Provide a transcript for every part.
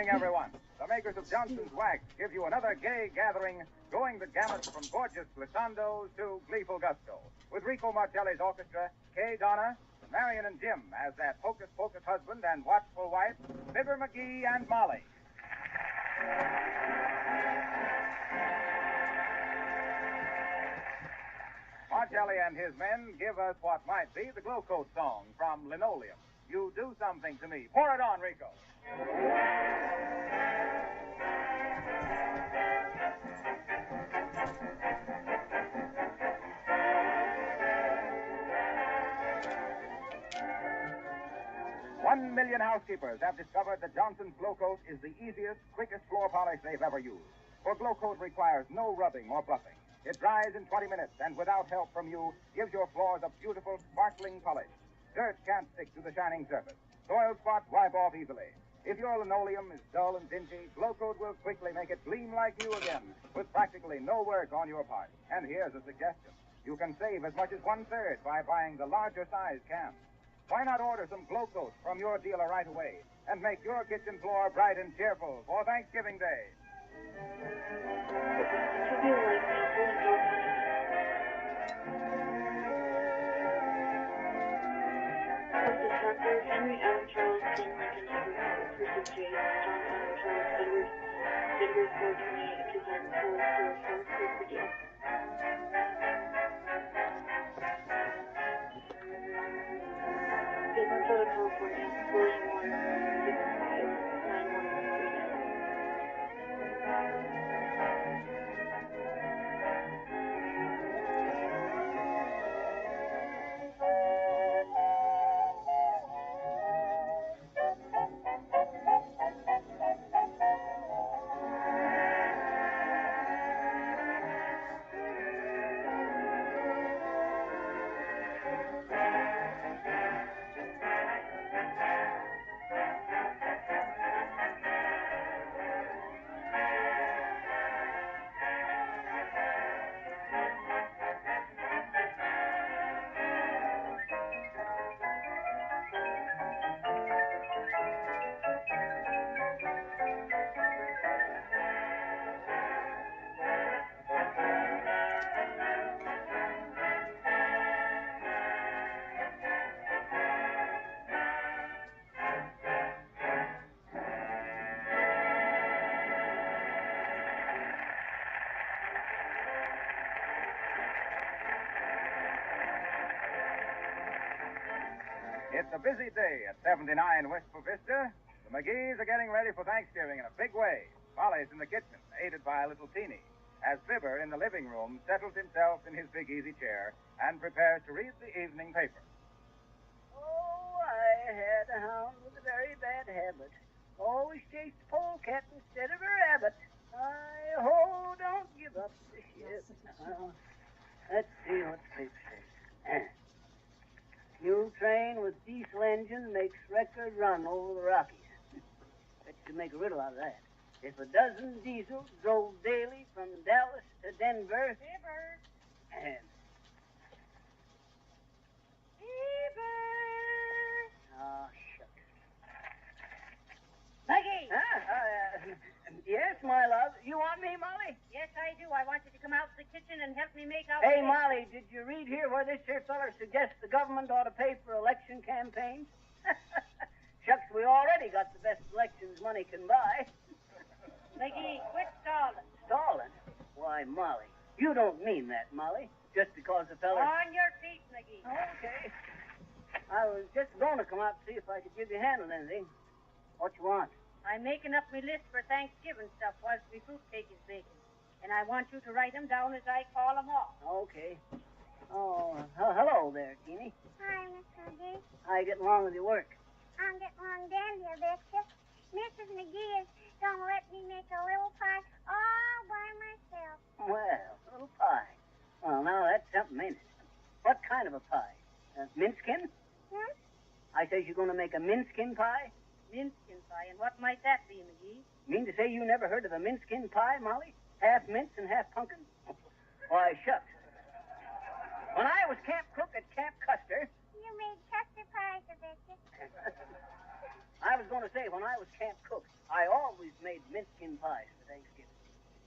evening, everyone. The makers of Johnson's Wax give you another gay gathering going the gamut from gorgeous glissandos to gleeful gusto. With Rico Martelli's orchestra, Kay Donna, Marion and Jim as that hocus-pocus husband and watchful wife, Fibber McGee and Molly. Martelli and his men give us what might be the Glow Coat song from Linoleum. You do something to me. Pour it on, Rico. One million housekeepers have discovered that Johnson's Glow Coat is the easiest, quickest floor polish they've ever used. For Glow Coat requires no rubbing or buffing. It dries in 20 minutes and without help from you gives your floors a beautiful, sparkling polish. Dirt can't stick to the shining surface. Soiled spots wipe off easily. If your linoleum is dull and dingy, Glow Coat will quickly make it gleam like new again with practically no work on your part. And here's a suggestion. You can save as much as 1/3 by buying the larger size can. Why not order some Glow Coat from your dealer right away and make your kitchen floor bright and cheerful for Thanksgiving Day? Henry Allen Charles King Lincoln Edwards, Richard J. John Allen Charles Edwards, February 4, 2004, 04, Virginia. Goodman, Southern California, William 1. It's a busy day at 79 Wistful Vista. The McGees are getting ready for Thanksgiving in a big way. Polly's in the kitchen, aided by a little Teeny, as Fibber in the living room settles himself in his big easy chair and prepares to read the evening paper. Oh, I had a hound with a very bad habit. Always chased a polecat instead of a rabbit. I don't give up the ship. Let's see what the paper says. New train with diesel engine makes record run over the Rockies. Bet you could make a riddle out of that. If a dozen diesels drove daily from Dallas to Denver... Fibber! And... Fibber! Oh, shucks. Maggie! Yes, my love. You want me, Molly? Yes, I do. I want you to come out to the kitchen and help me make out... Hey, Molly, did you read here where this here feller suggests the government ought to pay for election campaigns? Shucks, we already got the best elections money can buy. Maggie, quit stalling. Stalling? Why, Molly, you don't mean that, Molly. Just because the feller... On your feet, Maggie. Okay. I was just going to come out to see if I could give you a hand on anything. What you want? I'm making up my list for Thanksgiving stuff whilst my fruitcake is baking. And I want you to write them down as I call them off. Okay. Oh, hello there, Teeny. Hi, Mr. McGee. How you getting along with your work? I'm getting along dandy, I betcha. Mrs. McGee is going to let me make a little pie all by myself. Well, a little pie. Well, now that's something, ain't it? What kind of a pie? Minskin? Hmm? I says you're going to make a minskin pie? Minskin pie, and what might that be, McGee? Mean to say you never heard of a minskin pie, Molly? Half mince and half pumpkin? Why, shucks. When I was camp cook at Camp Custer... You made custard pies, I betcha. I was going to say, when I was camp cook, I always made mincemeat pies for Thanksgiving.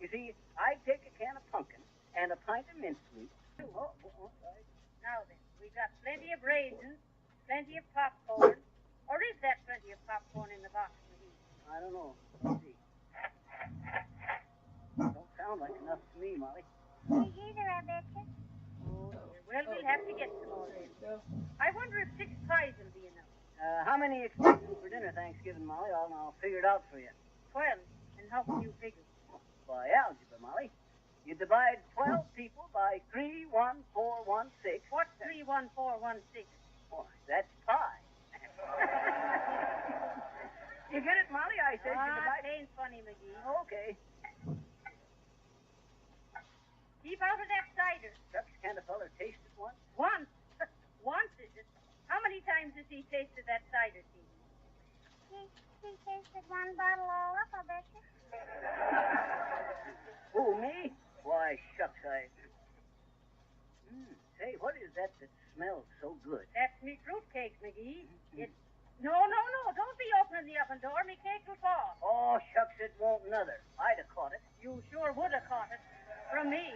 You see, I'd take a can of pumpkin and a pint of mincemeat. Right. Now then, we've got plenty of raisins, plenty of popcorn. Or is that plenty of popcorn in the box, McGee? I don't know. Let's see. Don't sound like enough to me, Molly. Me either, I betcha. Oh, dear. Well, we'll have to get some more then. I wonder if 6 pies will be enough. How many you expecting for dinner Thanksgiving, Molly? I'll figure it out for you. 12. And how can you figure? By algebra, Molly. You divide 12 people by 3, 1, 4, 1, 6. What's 3, 1, 4, 1, 6? Why, that's pi. You get it, Molly? I said you divide... Ain't funny, McGee. Okay. Keep out of that cider. Shucks, can't a feller taste it once? Once. Once, is it? How many times has he tasted that cider, Stevie? He tasted one bottle all up, I betcha. Who, me? Why, shucks, Say, what is that smells so good? That's me fruitcake, McGee. It's... No, don't be opening the oven door. Me cake will fall. Oh, shucks, it won't nother. I'd have caught it. You sure would have caught it. From me.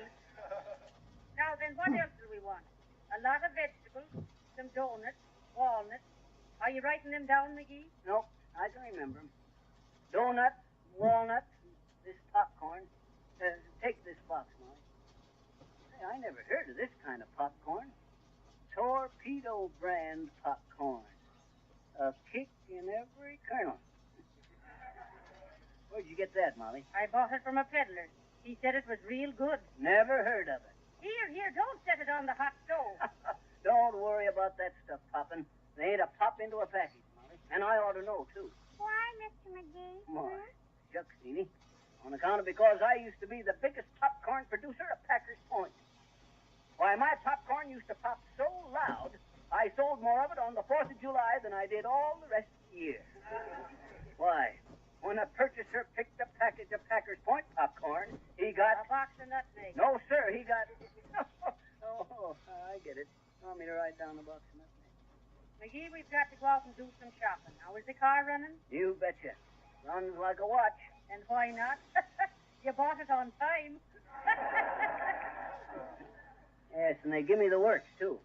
Now then, what else do we want? A lot of vegetables, some donuts, walnuts. Are you writing them down, McGee? Nope, I can remember them. Donuts, walnuts, this popcorn. Take this box, Molly. Hey, I never heard of this kind of popcorn. Torpedo brand popcorn. A kick in every kernel. Where'd you get that, Molly? I bought it from a peddler. He said it was real good. Never heard of it. Here, don't set it on the hot stove. Don't worry about that stuff popping. They ain't a pop into a package, Molly. And I ought to know, too. Why, Mr. McGee? Why, shucks, Teeny. On account of because I used to be the biggest popcorn producer at Packers Point. Why, my popcorn used to pop so loud, I sold more of it on the 4th of July than I did all the rest of the year. Why, when a purchaser picked a package of Packers Point popcorn, he got... A box of nutmeg. No, sir, he got... Oh, I get it. You want me to write down the box of nutmeg? McGee, we've got to go out and do some shopping. Now, is the car running? You betcha. Runs like a watch. And why not? You bought it on time. Yes, and they give me the works, too.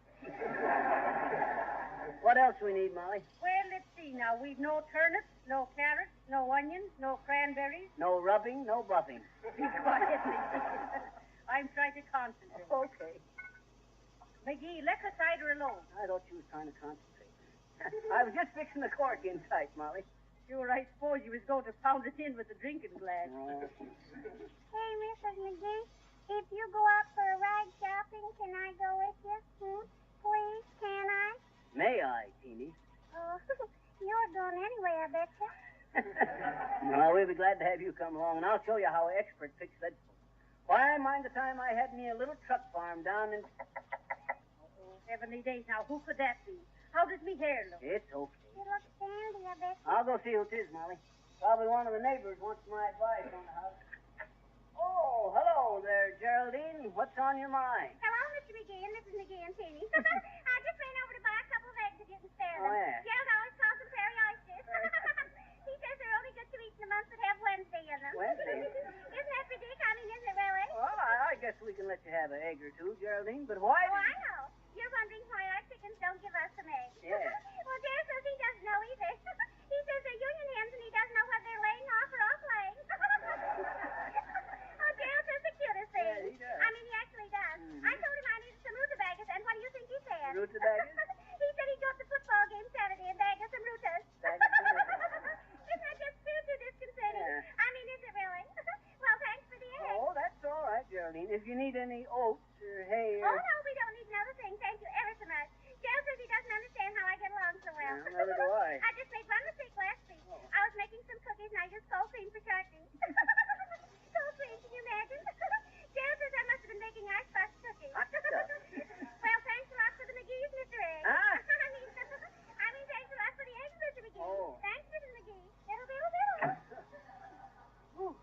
What else we need, Molly? Well, let's see now. We've no turnips, no carrots, no onions, no cranberries. No rubbing, no buffing. Be quiet, McGee. I'm trying to concentrate. Okay. McGee, let the cider alone. I thought you was trying to concentrate. I was just fixing the cork in tight, Molly. Sure, I suppose you was going to pound it in with the drinking glass. Hey, Mrs. McGee, if you go out for a ride shopping, can I go with you? Please, can I? May I, Teeny? Oh, you're going anyway, I betcha. Well, we'll be glad to have you come along, and I'll show you how an expert picks vegetables. Why, mind the time I had me a little truck farm down in... Oh, heavenly days. Now, who could that be? How does me hair look? It's okay. You look dandy, I betcha. I'll go see who it is, Molly. Probably one of the neighbors wants my advice on the house. Oh, hello there, Geraldine. What's on your mind? Hello, Mr. McGee and Mrs. McGee and Teeny. I just ran over to buy a couple of eggs to get and spare them. Oh, yeah. Gerald always calls them prairie oysters. He says they're only good to eat in the months that have Wednesday in them. Wednesday? Isn't that ridiculous? I mean, isn't it really? Well, I guess we can let you have an egg or two, Geraldine, but why... Oh, I know. You're wondering why our chickens don't give us some eggs. Yeah. Well, Dad says he doesn't know either. He says they're union hens and he doesn't know whether they're laying off or off laying. Oh, Gerald says the cutest thing. Yeah, he does. I mean, he actually does. I told him I needed some rutabagas, and what do you think he said? Rutabagas? He said he'd go to the football game Saturday and bag us some rutas. Bag us some rutas. Isn't that just too disconcerting? Yeah. I mean, is it really? Well, thanks for the egg. Oh, that's all right, Geraldine. If you need any oats or hay Oh, or... no, we don't need another thing. Thank you ever so much. Gerald says he doesn't understand how I get along so well. Yeah, neither do I. I just made one mistake last week. Oh. I was making some cookies and I used cold cream for sharpening. Cold cream, can you imagine? Gerald says I must have been making ice box cookies. Hot stuff. Well, thanks a lot for the McGee's, Mr. Egg. Huh? I mean, thanks a lot for the eggs, Mr. McGee. Oh. Thanks, Mrs. McGee. Diddle, diddle, diddle. Whew.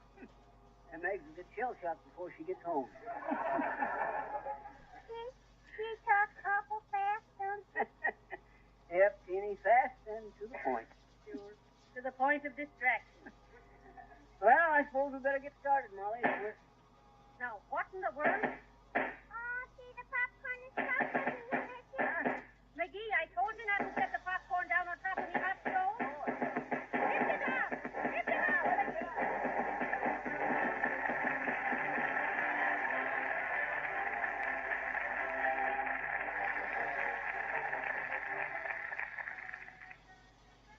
And Meg's will get shell-shocked before she gets home. She talks awful fast, don't she? Yep, Teeny, fast and to the point. Sure. point of distraction. Well, I suppose we better get started, Molly. Now, what in the world? Oh, see, the popcorn is chocolatey, Mrs. McGee, I told you not to set the popcorn down on top of the hot stove. Lift it up! Lift it up!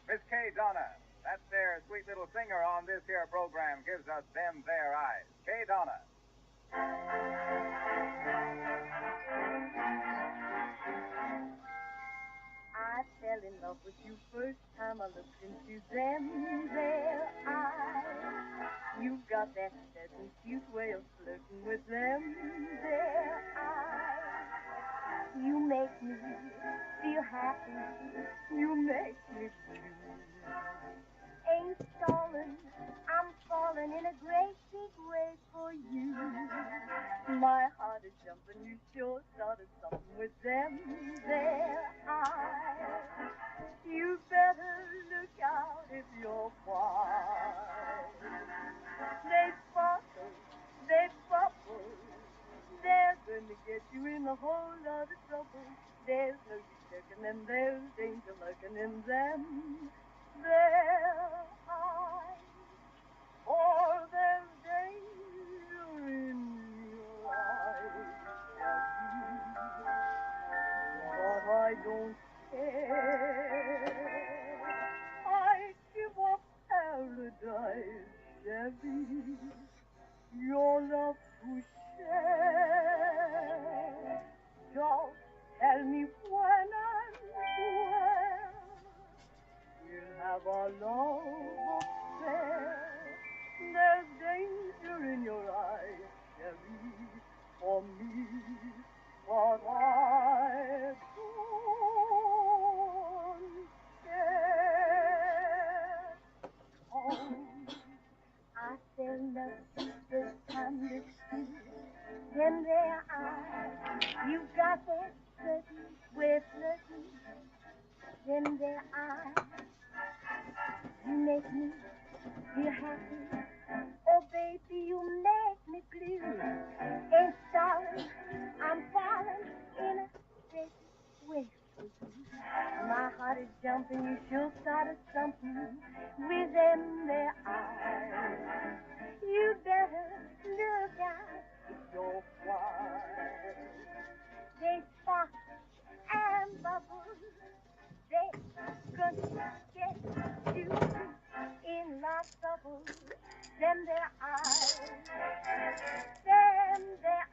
Miss Kay Donna, that's their sweet little singer on this here program, gives us them their eyes. Kay Donna. I fell in love with you first time I looked into them their eyes. You've got that certain cute way of flirting with them their eyes. You make me feel happy. You make me blue. Ain't stalling, I'm falling in a great big way for you. My heart is jumping, you sure started something with them their eyes. You better look out if you're wise. They sparkle, they bubble, they're going to get you in a whole lot of trouble. There's no use shirking them, there's danger lurking in them their eyes. For there's danger in your eyes, but I don't care. I'd give up paradise, Chevy, your love to share. Just tell me when and where we'll have our love affair. There's danger in your eyes, Chevy, for me, but I don't care. Oh, I fell love first time to see them their eyes. You got that certain way of flirting. Them their eyes. You make me feel happy. Oh, baby, you make me blue. Ain't stalling, I'm falling in a great way for you. My heart is jumping, you sure started something with them their eyes. You better look out if you're wise. They sparkle and bubble. They could get you in lots of trouble. Them their eyes. Them their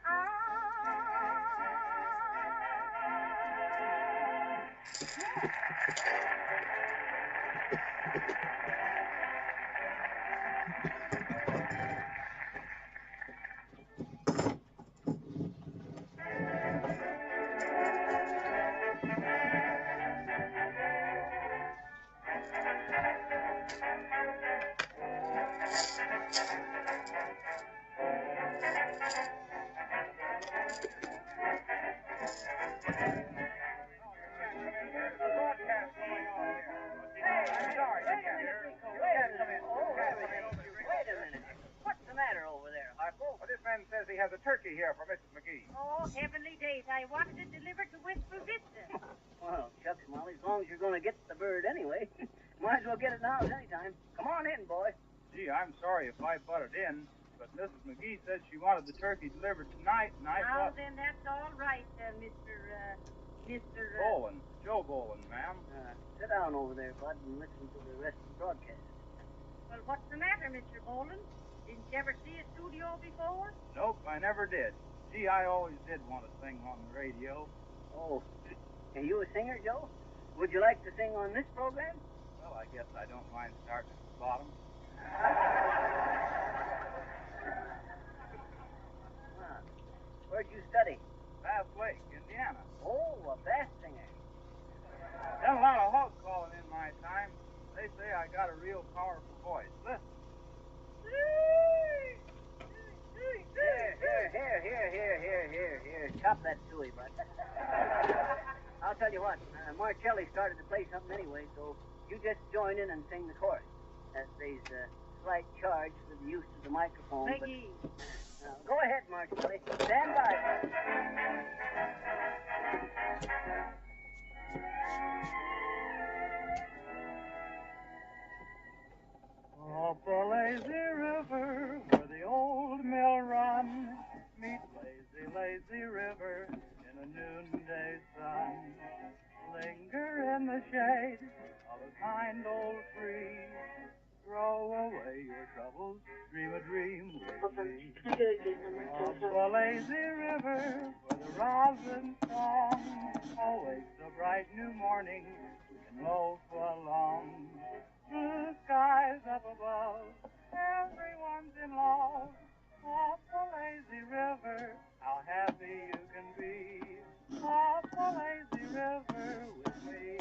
Says he has a turkey here for Mrs. McGee. Oh, heavenly days. I wanted it delivered to Wistful Vista. Well, shucks, Molly, as long as you're going to get the bird anyway, might as well get it now as any time. Come on in, boy. Gee, I'm sorry if I butted in, but Mrs. McGee said she wanted the turkey delivered tonight, and I Now, thought... then, that's all right, Mr. Boland. Joe Boland, ma'am. Sit down over there, bud, and listen to the rest of the broadcast. Well, what's the matter, Mr. Boland? Didn't you ever see a studio before? Nope, I never did. Gee, I always did want to sing on the radio. Oh, are you a singer, Joe? Would you like to sing on this program? Well, I guess I don't mind starting at the bottom. Where'd you study? Bass Lake, Indiana. Oh, a bass singer. Done a lot of hog calling in my time. They say I got a real powerful voice. Listen. Here. Chop that suey, bud. I'll tell you what, Marcelli started to play something anyway, so you just join in and sing the chorus. There's a slight charge for the use of the microphone. McGee. But, go ahead, Marshal. Stand by. Up the lazy river where the old mill runs, meet lazy, lazy river in a noonday sun. Linger in the shade of a kind old tree. Throw away your troubles, dream a dream with me. Up the lazy river where the robin's song awakes a bright new morning, we can loaf along. Blue skies up above, everyone's in love. Up the lazy river, how happy you can be. Up the lazy river with me.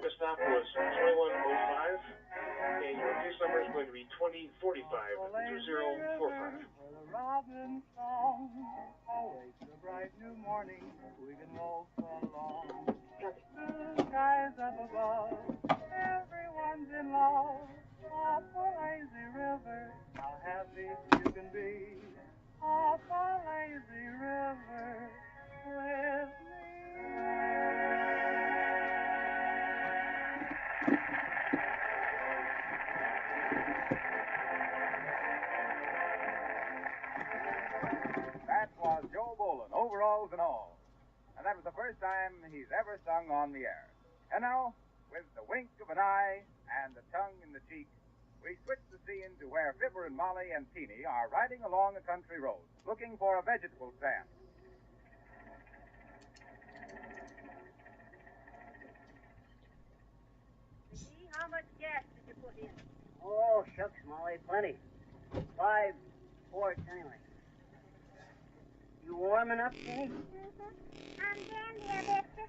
The stop was 2105, and your case number is going to be 2045, 2045. Where the robin's song awakes a bright new morning, we can loaf along. Blue skies up above, everyone's in love. Up the lazy river, how happy you can be. Up the lazy river with me. That was Joe Boland, overalls and all. And that was the first time he's ever sung on the air. And now, with the wink of an eye and the tongue in the cheek, we switch the scene to where Fibber and Molly and Teeny are riding along a country road, looking for a vegetable stand. McGee, how much gas did you put in? Oh, shucks, Molly, plenty. 5 quarts, anyway. You warm enough, Jenny? I'm dandy, I betcha.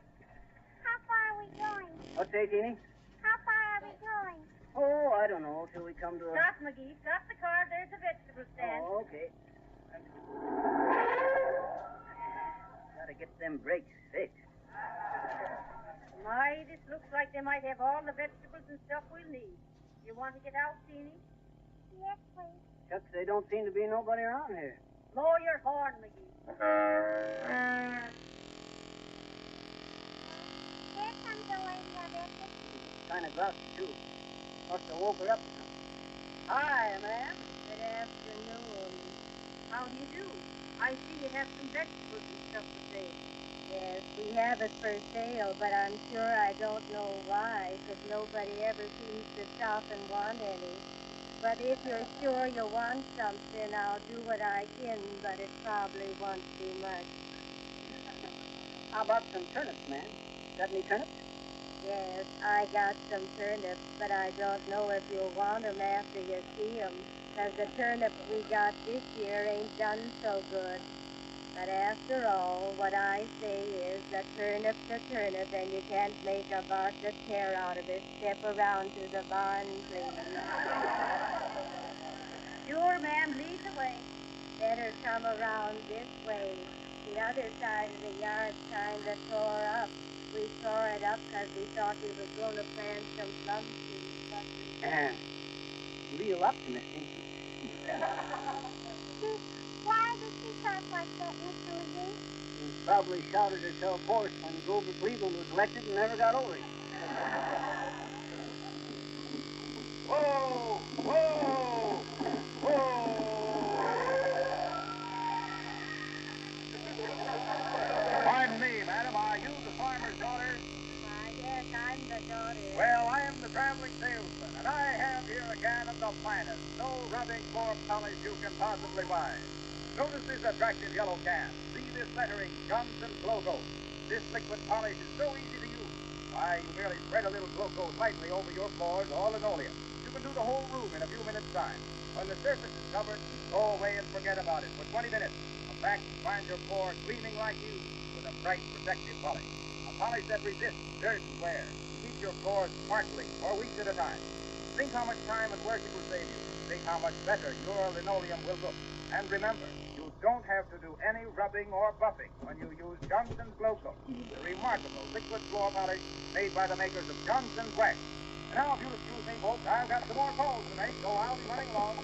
How far are we going? What's that, Jenny? How far are we going? Oh, I don't know, till we come to a... Stop, McGee. Stop the car. There's a vegetable stand. Oh, okay. Gotta get them brakes fixed. My, this looks like they might have all the vegetables and stuff we'll need. You want to get out, Teeny? Yes, please. Shucks, there don't seem to be nobody around here. Blow your horn, McGee. There comes the lady, I betcha. Kind of grouchy, too. Must have woke her up or something. Hi, ma'am. Good afternoon. How do you do? I see you have some vegetables and stuff to sale. Yes, we have it for sale, but I'm sure I don't know why, because nobody ever seems to stop and want any. But if you're sure you want something, I'll do what I can, but it probably won't be much. How about some turnips, ma'am? Got any turnips? Yes, I got some turnips, but I don't know if you'll want 'em after you see 'em, because the turnips we got this year ain't done so good. But after all, what I say is a turnip's a turnip, and you can't make a bartlett pear out of it. Step around to the barn, please. Sure, ma'am. Lead the way. Better come around this way. The other side of the yard's kind of tore up. We tore it up because we thought we was going to plant some plum trees, but we... Real optimistic. Why did she talk like that, Mr. McGee? She probably shouted herself hoarse when Grover Cleveland was elected and never got over it. Whoa! Whoa! Whoa! Pardon me, madam. Are you the farmer's daughter? Yes, I'm the daughter. Well, I am the traveling salesman, and I have here a can of the finest no-rubbing floor polish you can possibly buy. Notice this attractive yellow can. See this lettering, Johnson's logo. This liquid polish is so easy to use. Why, you merely spread a little glucose lightly over your floors or linoleum. You can do the whole room in a few minutes' time. When the surface is covered, go away and forget about it for 20 minutes. Come back and find your floor gleaming like new with a bright protective polish. A polish that resists dirt and wear. Keep your floors sparkling for weeks at a time. Think how much time and work it will save you. see how much better your linoleum will look. And remember, you don't have to do any rubbing or buffing when you use Johnson's Glow Coat, the remarkable liquid floor polish made by the makers of Johnson's Wax. And now, if you'll excuse me, folks, I've got some more calls to make, so I'll be running along.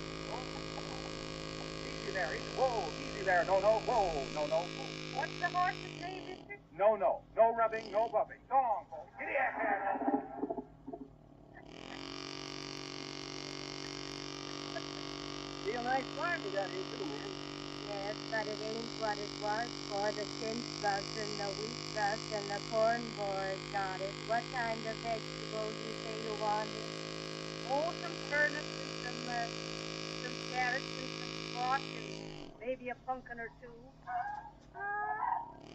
Easy there, easy. Whoa, easy there. No, no, whoa, no, no, whoa. What's the horse's name, mister? No, no. No rubbing, no buffing. So long, folks. Giddy up there. Real nice farm you got here, too, man. Yes, but it ain't what it was for the chinch bugs and the wheat rust and the corn borers got it. What kind of vegetables you say you wanted? Oh, some turnips and some carrots and some squash and maybe a pumpkin or two.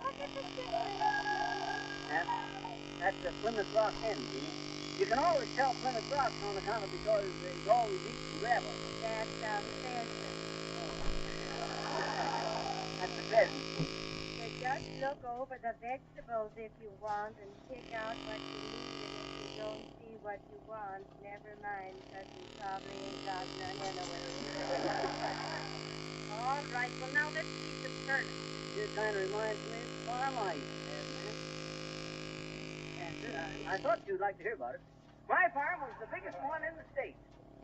Look at the chicken. That's the Plymouth Rock hen, Jeannie. You can always tell Plymouth Rock on account of because they always eat some gravel. That's pheasant. That's the pheasant. So just look over the vegetables if you want and pick out what you need. And if you don't see what you want, never mind, because you probably ain't got none anyway. All right, well, now let's see the turnips. It kind of reminds me of the farm I used to have, man. And I thought you'd like to hear about it. My farm was the biggest one in the state.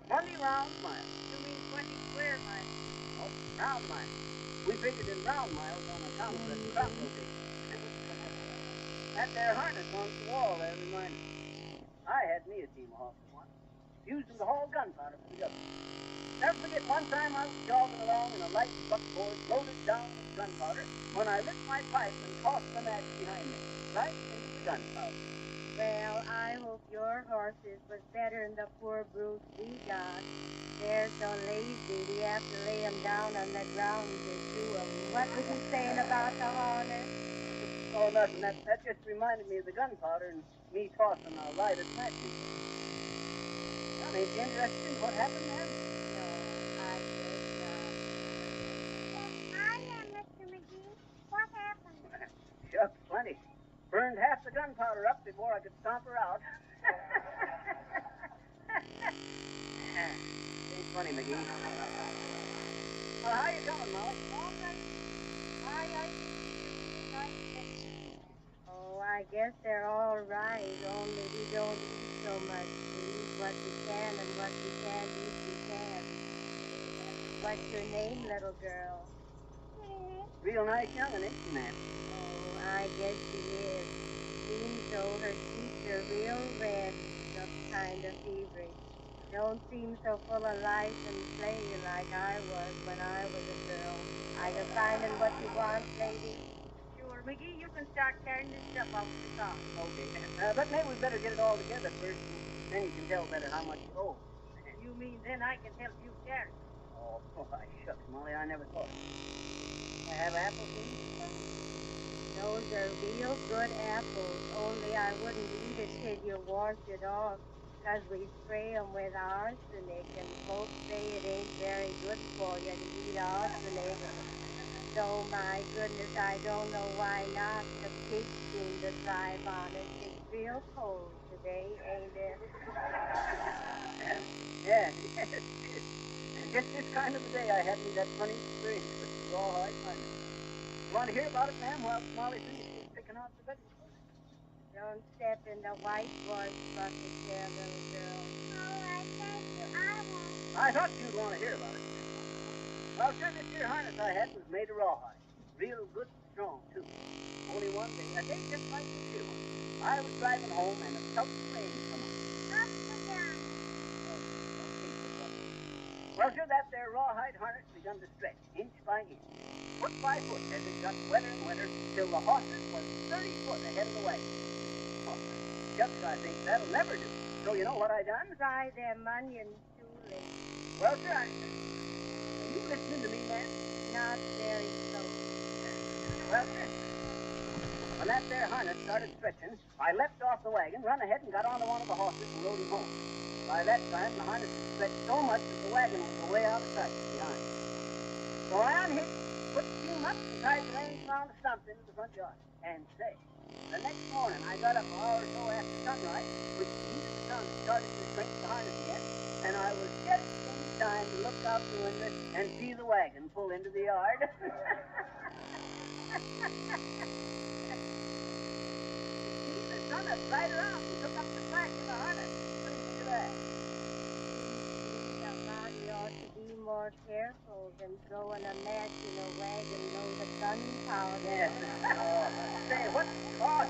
20 round miles. You mean 20 square miles? Oh, round miles. We figured in round miles on account of the crop rotation. That there harness on the wall there reminded me. I had me a team of horses once. Used them to haul gunpowder for the government. Never forget one time I was jogging along in a light buckboard loaded down with gunpowder when I lit my pipe and tossed the match behind me, right into the gunpowder. Well, I hope your horses was better than the poor brutes we got. They're so lazy, we have to lay 'em down on the ground to chew 'em. What was you saying about the harness? Oh, nothing. That just reminded me of the gunpowder and me tossing a lighted match. I mean, it's interesting what happened there. No, I guess not. Hi there, Mr. McGee. What happened? Shucks, plenty. Burned half the gunpowder up before I could stomp her out. Ain't funny, McGee. Well, how you coming, Molly? All right. Oh, I guess they're all right, only we don't eat so much. We eat what we can, and what we can't eat, we can. What's your name, little girl? Real nice young'un, ain't she, ma'am? Oh, I guess she is. Seems though her cheeks are real red, some kind of feverish. Don't seem so full of life and play like I was when I was a girl. Are you finding what you want, lady? Sure, McGee, you can start carrying this stuff out to the car. Okay. But maybe we better get it all together first, and then you can tell better how much you owe. You mean then I can help you carry? Oh, shucks, Molly, I never thought. I have apples in it? Those are real good apples, only I wouldn't eat it till you wash it off, 'cause we spray 'em with arsenic, and folks say it ain't very good for you to eat arsenic. So, my goodness, I don't know why not. The pigs seem to thrive on it. It's real cold today, ain't it? Yeah, just this kind of a day I had me that funny experience with the rawhide harness. You want to hear about it, ma'am, while Molly finishes picking out the vegetables? Don't step in the whitewash bucket there, little girl. All right, thank you. I won't. I thought you'd want to hear about it. Well, sir, this here harness I had was made of rawhide. Real good and strong, too. Only one day, a day just like this here one, I was driving home and a tough rain come on. Up or down? Well, sure, that there rawhide harness begun to stretch, inch by inch, foot by foot, as it got wetter and wetter, till the horses was 30 foot ahead of the wagon. Oh, shucks, I think that'll never do. So you know what I done? Try them onions, Julie. Well, sir, are you listening to me, man? Not very slow. Well, sir, when that there harness started stretching, I leapt off the wagon, run ahead, and got onto one of the horses and rode him home. By that time, the harness had stretched so much that the wagon was way out of sight behind. So I unhitched, put the team up, and tied the reins around a stump into the front yard. And say, the next morning I got up an hour or so after sunrise, which the heat of the sun started to strengthen the harness again, and I was just in time to look out the window and see the wagon pull into the yard. See, the sun had right around and took up the slack in the harness. What do you think of that? Somebody ought to be more careful than throwing a match in a wagon load of gunpowder. Yes. Say, what? Oh,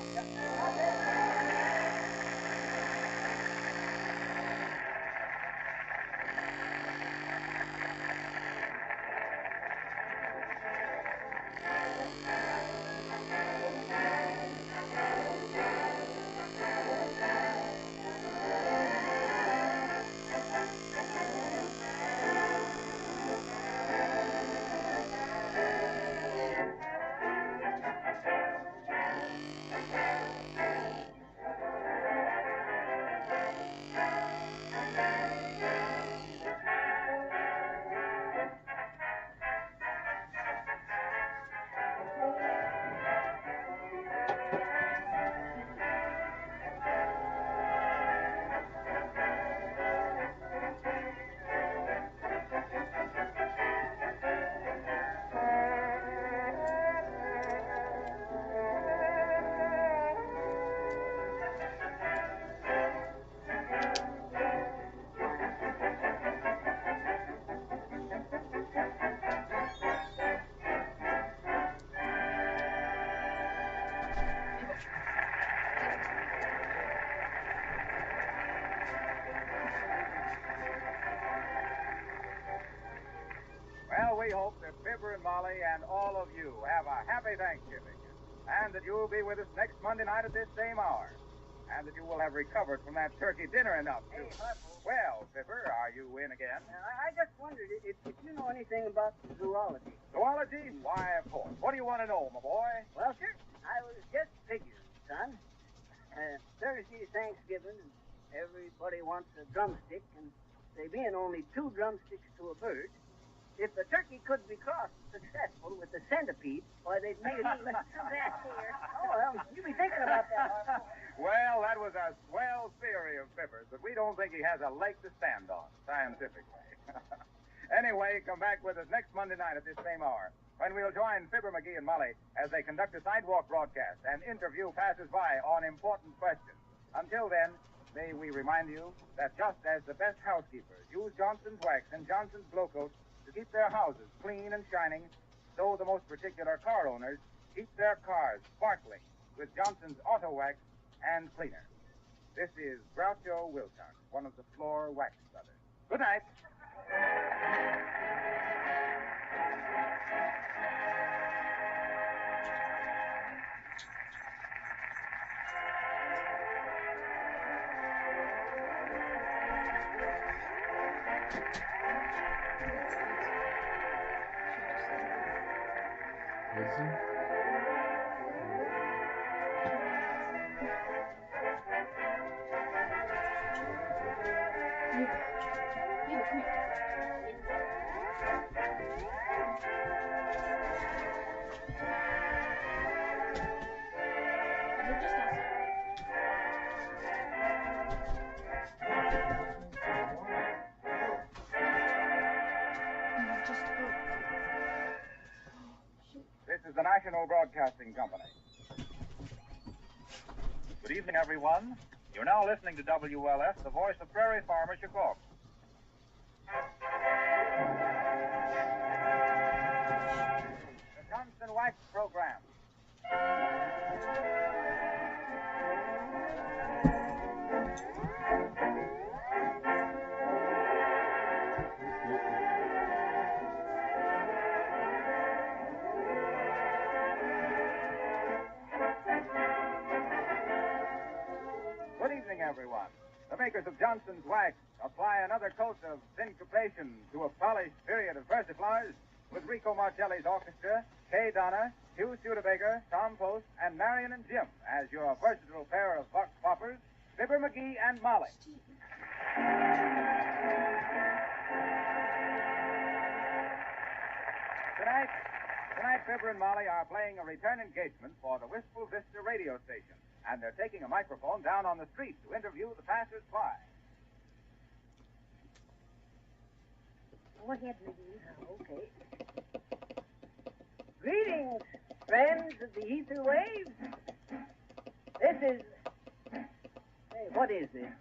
Well, we hope that Fibber and Molly and all of you have a happy Thanksgiving, and that you'll be with us next Monday night at this same hour, and that you will have recovered from that turkey dinner enough to... Hey, Harpo. Well, Fibber, are you in again? I just wondered if you know anything about zoology. Zoology? Why, of course. What do you want to know, my boy? Well, sir, I was just figuring, son. Thursday is Thanksgiving, and everybody wants a drumstick, and they being only 2 drumsticks to a bird, if the turkey could be crossed successful with the centipede, why, they'd make it... That's here. Oh, well, you be thinking about that, Harpo. Well, that was a swell theory of Fibber's, but we don't think he has a leg to stand on, scientifically. Anyway, come back with us next Monday night at this same hour, when we'll join Fibber, McGee, and Molly as they conduct a sidewalk broadcast and interview passers-by on important questions. Until then, may we remind you that just as the best housekeepers use Johnson's wax and Johnson's Glow Coat to keep their houses clean and shining, so the most particular car owners keep their cars sparkling with Johnson's Auto Wax and Cleaner. This is Groucho Wilcox, one of the Floor Wax Brothers. Good night. This is the National Broadcasting Company. Good evening, everyone. You're now listening to WLS, the voice of Prairie Farmer Chicago. The Johnson Wax Program. Good evening, everyone. The makers of Johnson's Wax apply another coat of syncopation to a polished period of versiflage with Rico Marcelli's orchestra, Kay Donna, Hugh Studebaker, Tom Post, and Marion and Jim as your versatile pair of vox poppers, Fibber, McGee, and Molly. Tonight, Fibber and Molly are playing a return engagement for the Wistful Vista radio station, and they're taking a microphone down on the street to interview the passers-by. Go ahead, McGee. Okay. Greetings, friends of the ether waves. This is... Hey, what is this?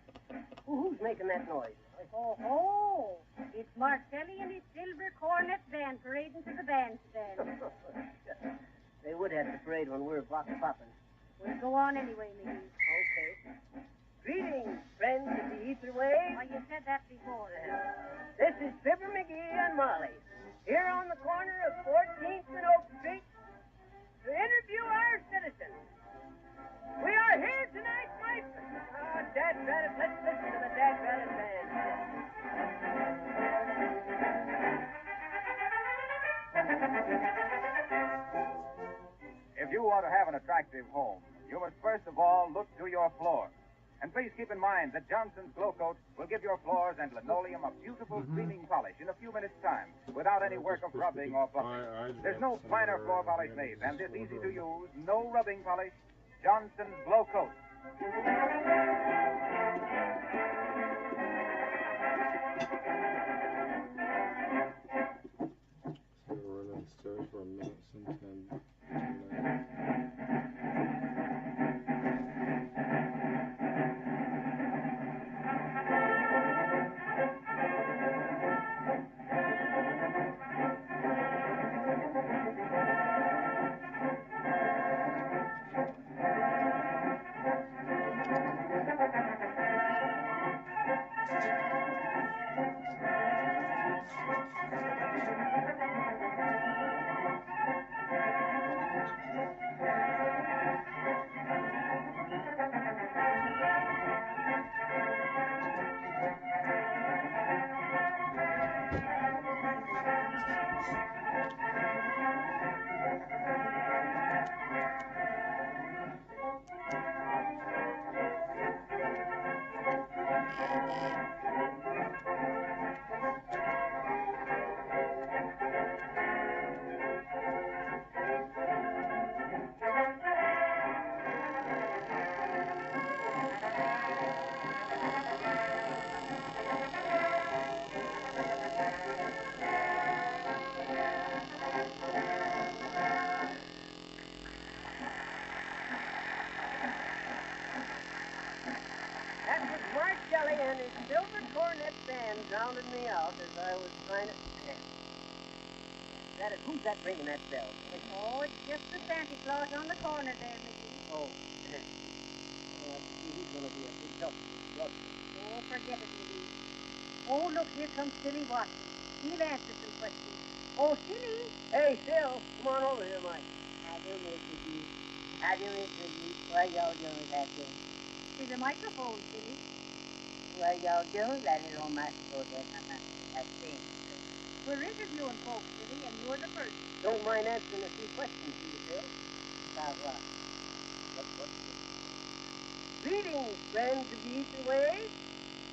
Who's making that noise? Oh, it's Marcelli and his silver cornet band parading to the bandstand. They would have to parade when we're popping. We'll go on anyway, McGee. Okay. Greetings, friends of the ether waves. Oh, you said that before. This is Fibber McGee and Molly, here on the corner of 14th and Oak Street, to interview our citizens. We are here tonight, my... Oh, dadgrat it, let's listen to the dadgrat it band. If you want to have an attractive home, you must first of all look to your floor. And please keep in mind that Johnson's Glow Coat will give your floors and linoleum a beautiful gleaming polish in a few minutes' time without any work of rubbing or buffing. There's no finer floor polish made than this easy to use, no rubbing polish, Johnson's Glow Coat. So we're downstairs for a minute sometime. That was Marcelli and his silver cornet band drowning me out as I was trying to... Who's that ringing that bell? Oh, it's just the Santa Claus on the corner there, McGee. Oh, he's going to be a big help. Oh, forget it, McGee. Oh, look, here comes Silly Watson. He'll answer some questions. Oh, Silly! Hey, Sil, come on over here, Mike. How do it, McGee? How do it, McGee? What y'all doing that thing? There's a microphone, Silly. What y'all doing that little microphone that thing? We're interviewing folks, Silly, and you're the first. Don't mind answering a few questions, do you, Sil? About what? Greetings, friends of the ether waves.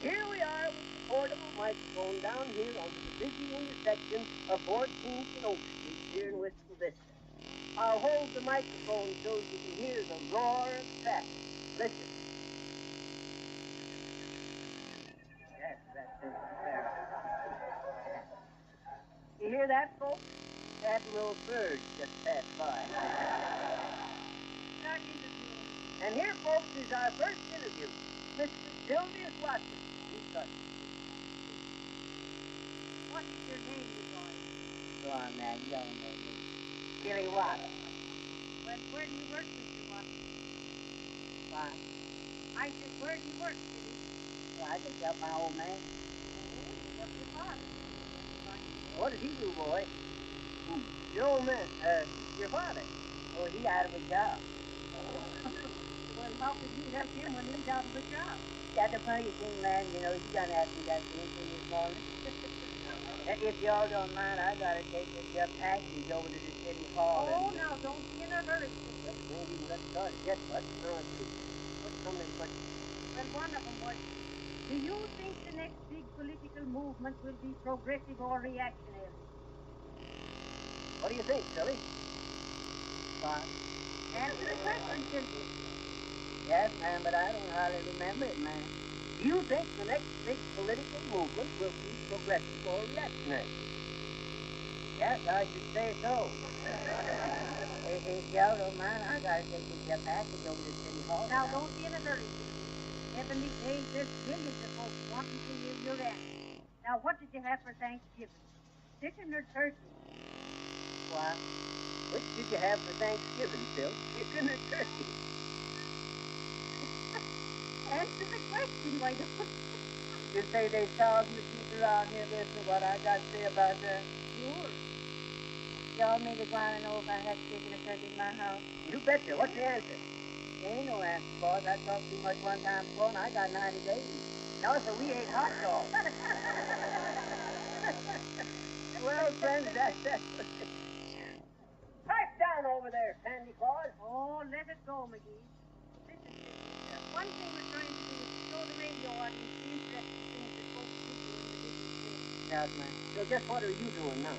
Here we are with the portable microphone down here on the busy intersection of 14th and Oak Street here in Wistful Vista. I'll hold the microphone so you can hear the roar of traffic. Listen. Yes, that's it. There. You hear that, folks? That little bird just passed by. Start interviewing. And here, folks, is our first interview. Mr. Sylvius Watson. He's got... What is your name, you boy? Go on, man. You don't know me. Billy Watson. Well, where do you work, Mr. Watson? What? I said, where do you work, Silly? Well, I just help my old man. Oh, what's your father? What does he do, boy? Your old man, your father. Oh, he out of a job. Well, how could you help him when he's out of a job? That's the funny thing, man. You know, he done asked me that thing this morning. If y'all don't mind, I gotta take this package over to the city hall. Oh, now, don't be in a hurry. Maybe we got started yet, but what's some of them questions? Well, one of them was, do you think the next big political movement will be progressive or reactionary? What do you think, Silly? What? Answer the question, Silly. Yes, man, but I don't hardly remember it, man. Do you think the next big political movement will be progressive or reactionary? Yes, I should say so. If y'all don't mind, I gotta take this package over to City Hall. Now, don't be in a hurry. Heavenly days, there's millions of folks wanting to hear your answer. Now, what did you have for Thanksgiving? Chicken or turkey? Why, which did you have for Thanksgiving, Phil? Chicken or turkey? Answer the question, why don't You say there's thousands of people around here listening to what I got to say about that? Sure. Y'all mean to want to know if I had chicken or turkey in my house? You betcha. What's the answer? There ain't no answer, boys. I talked too much one time before, and I got 90 days. No, so we ate hot dogs. Well, friends, that's it. Pipe down over there, Sandy Claus. Oh, let it go, McGee. Listen, Sidney, one thing we're trying to do is to show the radio audience the interesting things that folks do in the business world. Now, man. So just what are you doing now?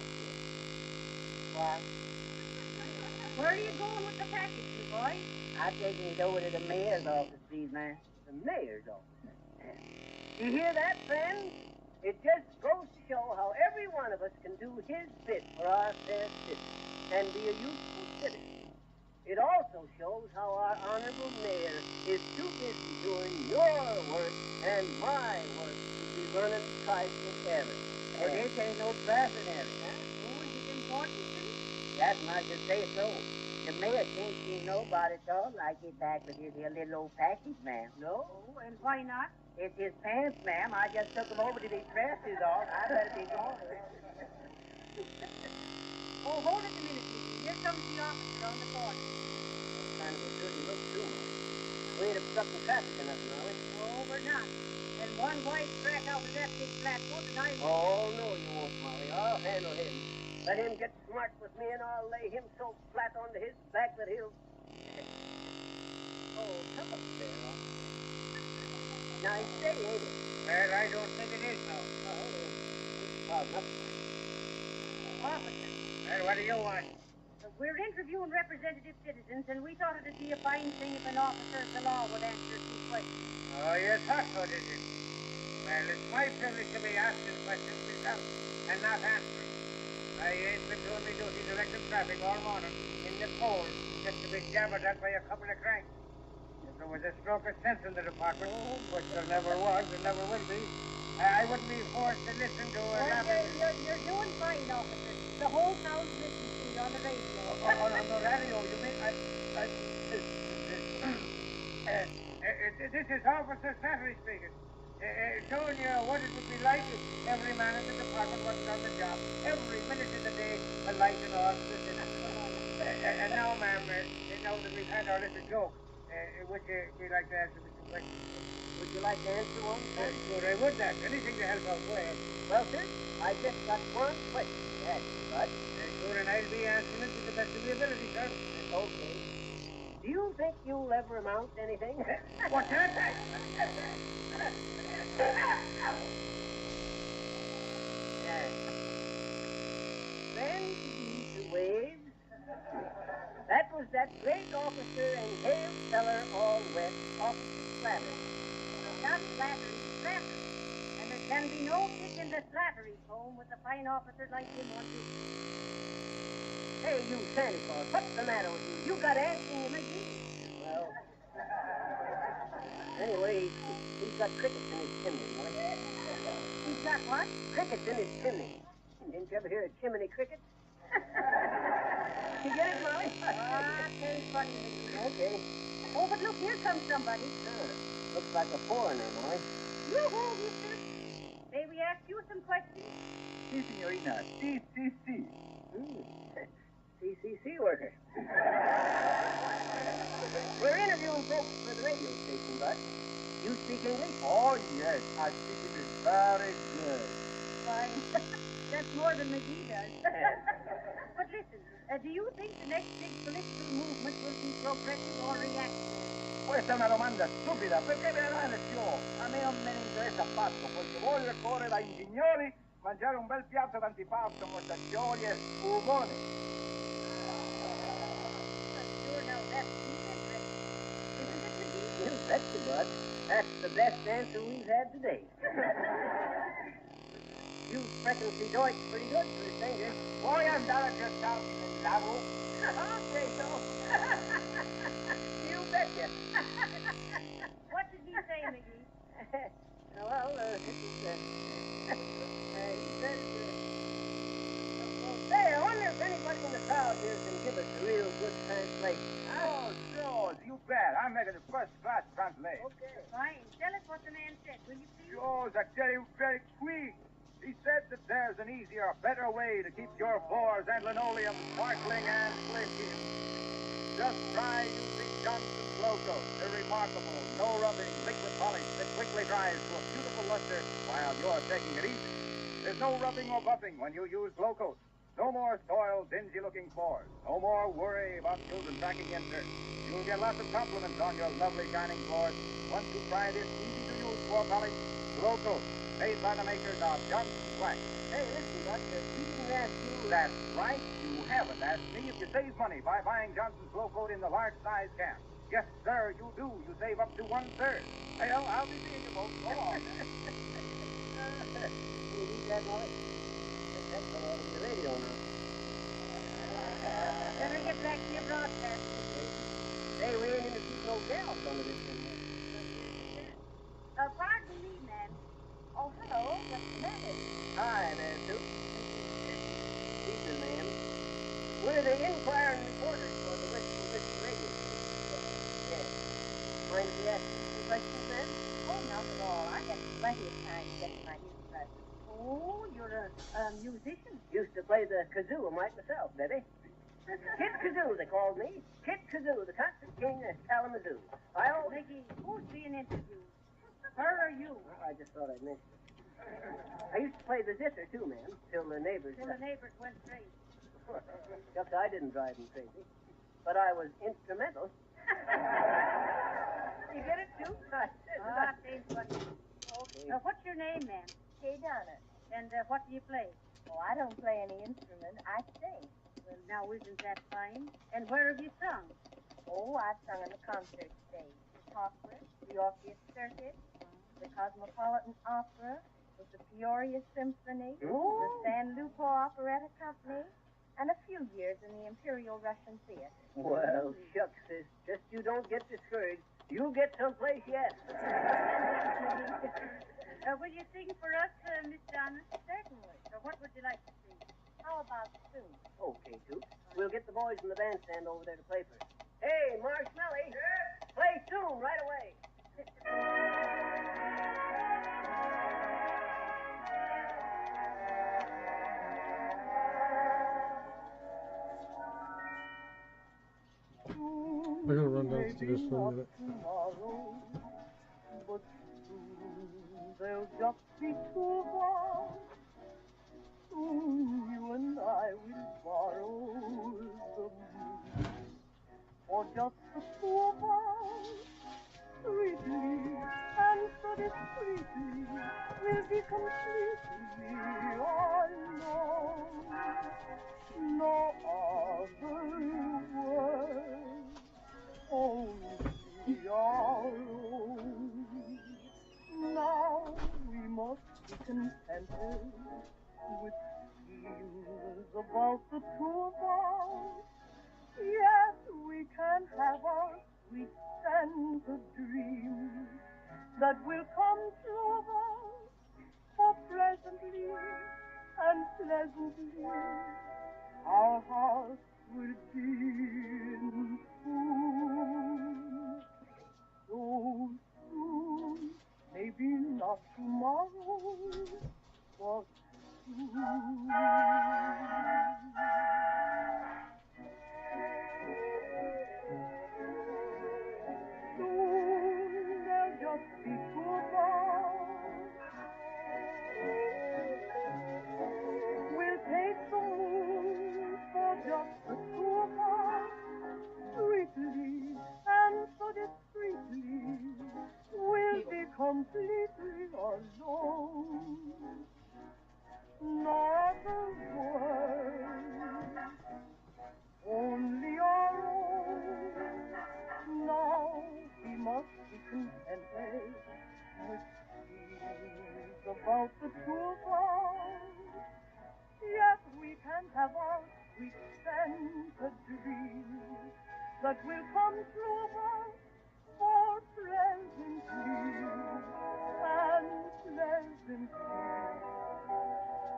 Why? Where are you going with the package, you boy? I'm taking it over to the mayor's office, please, man. The mayor's office. You hear that, friends? It just goes to show how every one of us can do his bit for our fair city and be a useful citizen. It also shows how our honorable mayor is too busy doing your work and my work to be running trifling errands. Well, this ain't no traffic area, huh? Oh, is it important to you? That's my just say so. The mayor can't see nobody at all like it back with his here little old package, ma'am. No? Oh, and why not? It's his pants, ma'am. I just took him over to be dresses off. I better be going. Oh, hold it a minute, McGee. Here comes the officer on the corner. Kind of a dirty look, too, man. We ain't obstructing traffic or nothing, are we? Oh, we're not. And one white crack out of that big flat foot, and I... Oh, no, you won't, Molly. I'll handle him. Let him get smart with me, and I'll lay him so flat onto his back that he'll... Oh, come up there. Nice day, ain't it? Well, I don't think it is, no. Well, nothing. Officer, Well, what do you want? we're interviewing representative citizens, and we thought it'd be a fine thing if an officer of the law would answer a few questions. Oh, you thought so, did you? Well, it's my privilege to be asking questions myself and not answering. I ain't been doing my duty directing traffic all morning in the cold just to be jabbered at by a couple of cranks. If there was a stroke of sense in the department, which there never was and never will be, I wouldn't be forced to listen to a Well, lot you're doing fine, officer. The whole town's listening to you on the radio. on the radio, you mean? This is Officer Slattery speaking. Showing you what it would be like if every man in the department wasn't on the job every minute of the day, a light and all to the citizens. And now, ma'am, now that we've had our little joke, would you be like to answer me some questions? Would you like to answer one? Sure, I would that. Anything to help out. Go ahead. Well, sir, I just got one question to ask you, bud. Sure, and I'll be answering it to the best of my ability, sir. Okay. Do you think you'll ever amount to anything? What's that? Friends, the waves. That was that great officer and hail feller all wet, Officer Slattery. Not Slattery, Slattery. And there can be no kicking the Slattery's home with a fine officer like him on duty. Hey, you Santa Claus, what's the matter with you? You got answering your McGee. Well, anyway, he's got crickets in his chimney, boy. He's got what? Crickets in his chimney. Didn't you ever hear of chimney crickets? You get it, Molly? Okay, funny, McGee. Okay. Oh, but look, here comes somebody. Looks like a foreigner, Molly. Yoo-hoo, mister. May we ask you some questions? Si, signorina. Si. CCC worker. We're interviewing folks for the radio station, bud. You speak English? Oh, yes. I speak it is very good. Why, that's more than McGee does. But listen, do you think the next big political movement will be progressive or reactionary? Questa è una domanda stupida, perché me la date più? A me non me ne interessa affatto, quel che voglio è correre da ingegneri, mangiare un bel piatto d'antipasto con staccioli e spumone. Sure, now that's interesting. Isn't it, McGee? You Bet you, Bud. That's the best answer we've had today. You frequency Deutsch pretty good for a singer. Boy, I'm down just out in Lavo. Okay, so. You betcha. What did he say, McGee? Well, he says, say, I wonder if anybody in the crowd here can give us a real good translation. Oh, George, you bet. I'm making a first-class translation. Okay. Fine. Tell us what the man said, will you please? George, I tell you very quick. He said that there's an easier, better way to keep your floors and linoleum sparkling and glistening. Just try using Johnson's Glow Coat, the remarkable, no-rubbing liquid polish that quickly dries to a beautiful luster while you're taking it easy. There's no rubbing or buffing when you use Glow Coat. No more soiled, dingy-looking floors. No more worry about children tracking in dirt. You'll get lots of compliments on your lovely shining floors once you try this easy-to-use floor polish, Glow Coat, made by the makers of Johnson's Wax. Hey, listen, Doctor, we didn't ask you. That's right. You haven't asked me if you save money by buying Johnson's Glow Coat in the large size can. Yes, sir, you do. You save up to 1/3. Well, I'll be seeing you both. Go on. Can you read that, Molly? That's on the radio now. Better get back to your broadcast. Hey, we ain't into keep no gals under this thing. Pardon me, ma'am. Oh, hello. What's the matter? Hi there, Sue. Evening, ma'am. We're the inquiring reporters for the Western Radio. Yes. Mind if we ask you some questions, ma'am? Oh, not at all. I got plenty of time to get to my news press. Oh, you're a musician. Used to play the kazoo, like myself, Betty. Kid Kazoo, they called me. Kid Kazoo, the concert king of Kalamazoo. I always... Mickey, who's being interviewed? Her or you? Well, I just thought I'd mention it. I used to play the zither, too, ma'am, till the neighbors... Till the neighbors went crazy. Except I didn't drive them crazy. But I was instrumental. You get it, too? Thanks, buddy. Okay. What's your name, ma'am? Kay Donner. And what do you play? Oh, I don't play any instrument. I sing. Well, now, isn't that fine? And where have you sung? Oh, I've sung on the concert stage. The Opera, the Orpheus Circuit, the Cosmopolitan Opera, with the Peoria Symphony, the San Lupo Operetta Company, and a few years in the Imperial Russian Theater. Well, shucks, sis. Just you don't get discouraged. You'll get someplace yet. Will you sing for us, Miss Donna? Certainly. What would you like to sing? How about soon? Okay, Toots. We'll get the boys in the bandstand over there to play for us. Hey, Marshmallow. Yes? Play soon, right away. I gotta run downstairs for a minute. Tomorrow, but soon there'll just be two of us. Soon you and I will borrow the moon for just the two of us. Sweetly and so discreetly we'll be completely alone. No other word, only our own. Now we must be contented with dreams about the two of us. Yes, we can have our sweet sense of dreams that will come true of us, for presently and pleasantly our hearts will be in tune. So soon, maybe not tomorrow, but soon. Soon there'll just be two of us. We'll take the moon for just the two of us. Sweetly and so discreetly we'll be completely alone. Not a word, only our own. Now we must be contented with peace about the true love. Yet we can't have our sweet scented dreams that will come true for presently and pleasantly.